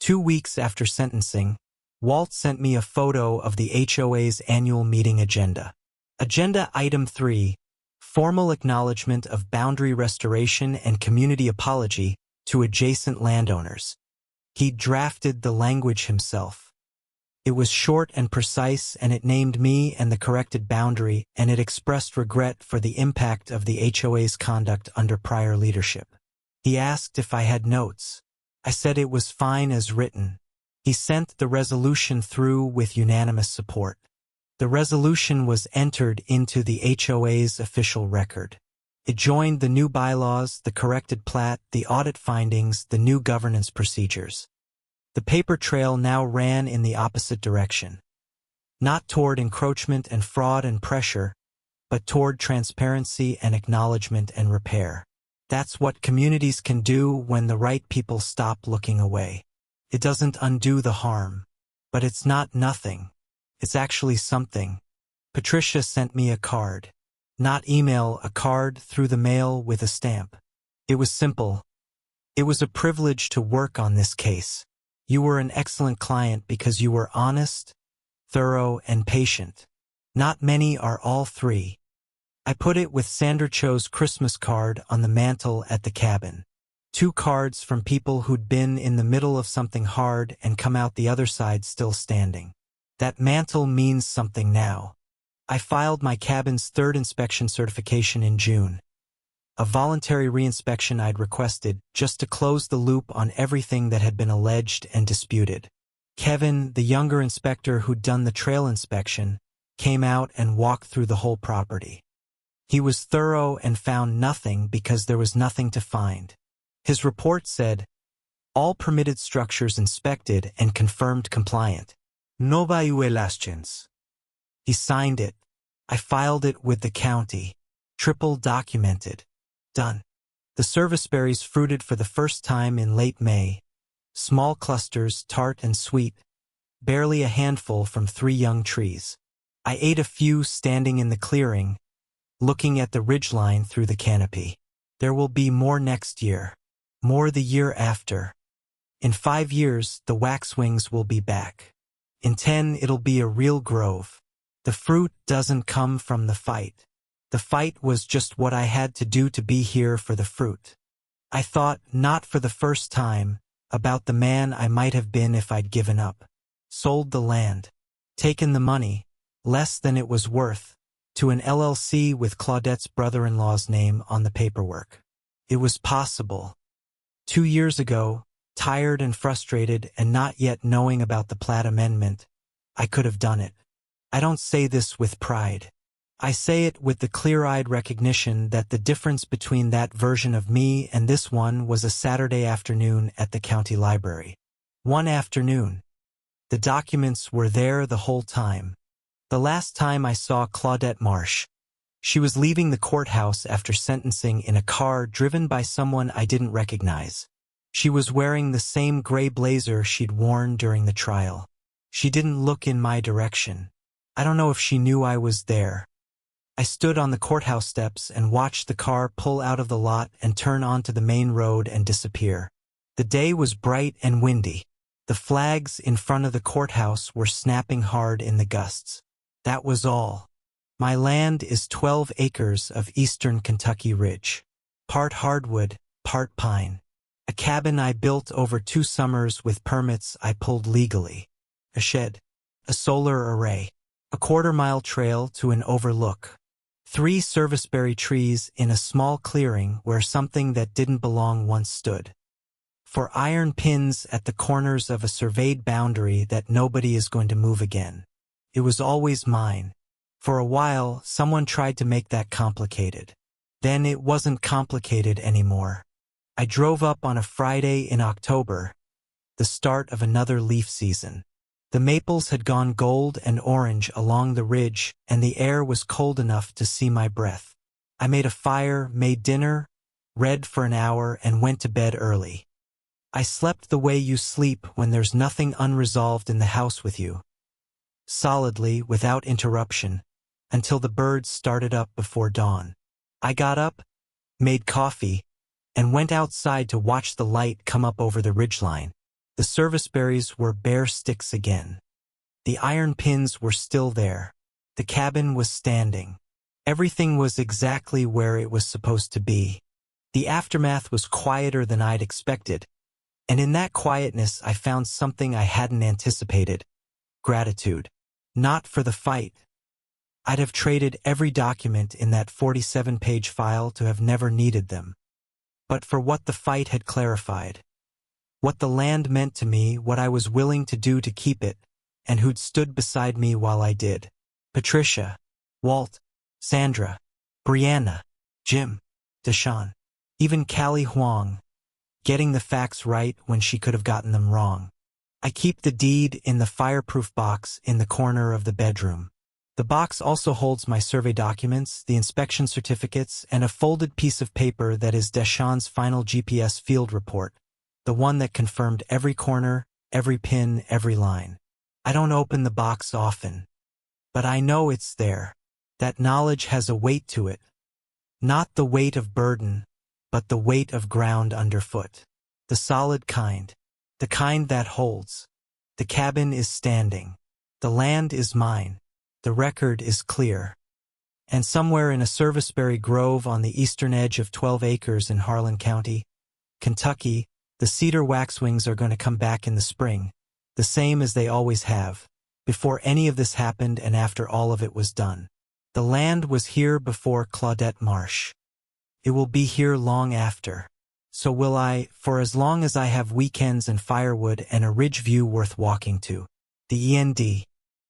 2 weeks after sentencing, Walt sent me a photo of the HOA's annual meeting agenda. Agenda Item 3, Formal Acknowledgement of Boundary Restoration and Community Apology to Adjacent Landowners. He drafted the language himself. It was short and precise, and it named me and the corrected boundary, and it expressed regret for the impact of the HOA's conduct under prior leadership. He asked if I had notes. I said it was fine as written. He sent the resolution through with unanimous support. The resolution was entered into the HOA's official record. It joined the new bylaws, the corrected plat, the audit findings, the new governance procedures. The paper trail now ran in the opposite direction. Not toward encroachment and fraud and pressure, but toward transparency and acknowledgement and repair. That's what communities can do when the right people stop looking away. It doesn't undo the harm, but it's not nothing. It's actually something. Patricia sent me a card. Not email, a card through the mail with a stamp. It was simple. It was a privilege to work on this case. You were an excellent client because you were honest, thorough, and patient. Not many are all three. I put it with Sandra Cho's Christmas card on the mantel at the cabin. 2 cards from people who'd been in the middle of something hard and come out the other side still standing. That mantle means something now. I filed my cabin's 3rd inspection certification in June. A voluntary reinspection I'd requested just to close the loop on everything that had been alleged and disputed. Kevin, the younger inspector who'd done the trail inspection, came out and walked through the whole property. He was thorough and found nothing because there was nothing to find. His report said, all permitted structures inspected and confirmed compliant. No violations. He signed it. I filed it with the county. Triple documented. Done. The serviceberries fruited for the first time in late May. Small clusters, tart and sweet. Barely a handful from 3 young trees. I ate a few standing in the clearing, looking at the ridgeline through the canopy. There will be more next year. More the year after. In 5 years, the waxwings will be back. In 10, it'll be a real grove. The fruit doesn't come from the fight. The fight was just what I had to do to be here for the fruit. I thought, not for the first time, about the man I might have been if I'd given up. Sold the land. Taken the money, less than it was worth, to an LLC with Claudette's brother-in-law's name on the paperwork. It was possible. 2 years ago, tired and frustrated and not yet knowing about the Platt Amendment, I could have done it. I don't say this with pride. I say it with the clear-eyed recognition that the difference between that version of me and this one was a Saturday afternoon at the county library. One afternoon. The documents were there the whole time. The last time I saw Claudette Marsh, she was leaving the courthouse after sentencing in a car driven by someone I didn't recognize. She was wearing the same gray blazer she'd worn during the trial. She didn't look in my direction. I don't know if she knew I was there. I stood on the courthouse steps and watched the car pull out of the lot and turn onto the main road and disappear. The day was bright and windy. The flags in front of the courthouse were snapping hard in the gusts. That was all. My land is 12 acres of eastern Kentucky ridge. Part hardwood, part pine. A cabin I built over 2 summers with permits I pulled legally. A shed. A solar array. A quarter-mile trail to an overlook. 3 serviceberry trees in a small clearing where something that didn't belong once stood. 4 iron pins at the corners of a surveyed boundary that nobody is going to move again. It was always mine. For a while, someone tried to make that complicated. Then it wasn't complicated anymore. I drove up on a Friday in October, the start of another leaf season. The maples had gone gold and orange along the ridge, and the air was cold enough to see my breath. I made a fire, made dinner, read for an hour, and went to bed early. I slept the way you sleep when there's nothing unresolved in the house with you. Solidly, without interruption, until the birds started up before dawn. I got up, made coffee, and went outside to watch the light come up over the ridgeline. The serviceberries were bare sticks again. The iron pins were still there. The cabin was standing. Everything was exactly where it was supposed to be. The aftermath was quieter than I'd expected, and in that quietness I found something I hadn't anticipated. Gratitude. Not for the fight. I'd have traded every document in that 47-page file to have never needed them. But for what the fight had clarified. What the land meant to me, what I was willing to do to keep it, and who'd stood beside me while I did. Patricia, Walt, Sandra, Brianna, Jim, Deshawn, even Callie Huang, getting the facts right when she could have gotten them wrong. I keep the deed in the fireproof box in the corner of the bedroom. The box also holds my survey documents, the inspection certificates, and a folded piece of paper that is Deshawn's final GPS field report, the one that confirmed every corner, every pin, every line. I don't open the box often, but I know it's there. That knowledge has a weight to it. Not the weight of burden, but the weight of ground underfoot. The solid kind. The kind that holds. The cabin is standing. The land is mine. The record is clear. And somewhere in a serviceberry grove on the eastern edge of 12 acres in Harlan County, Kentucky, the cedar waxwings are going to come back in the spring, the same as they always have, before any of this happened and after all of it was done. The land was here before Claudette Marsh. It will be here long after. So will I, for as long as I have weekends and firewood and a ridge view worth walking to. The END.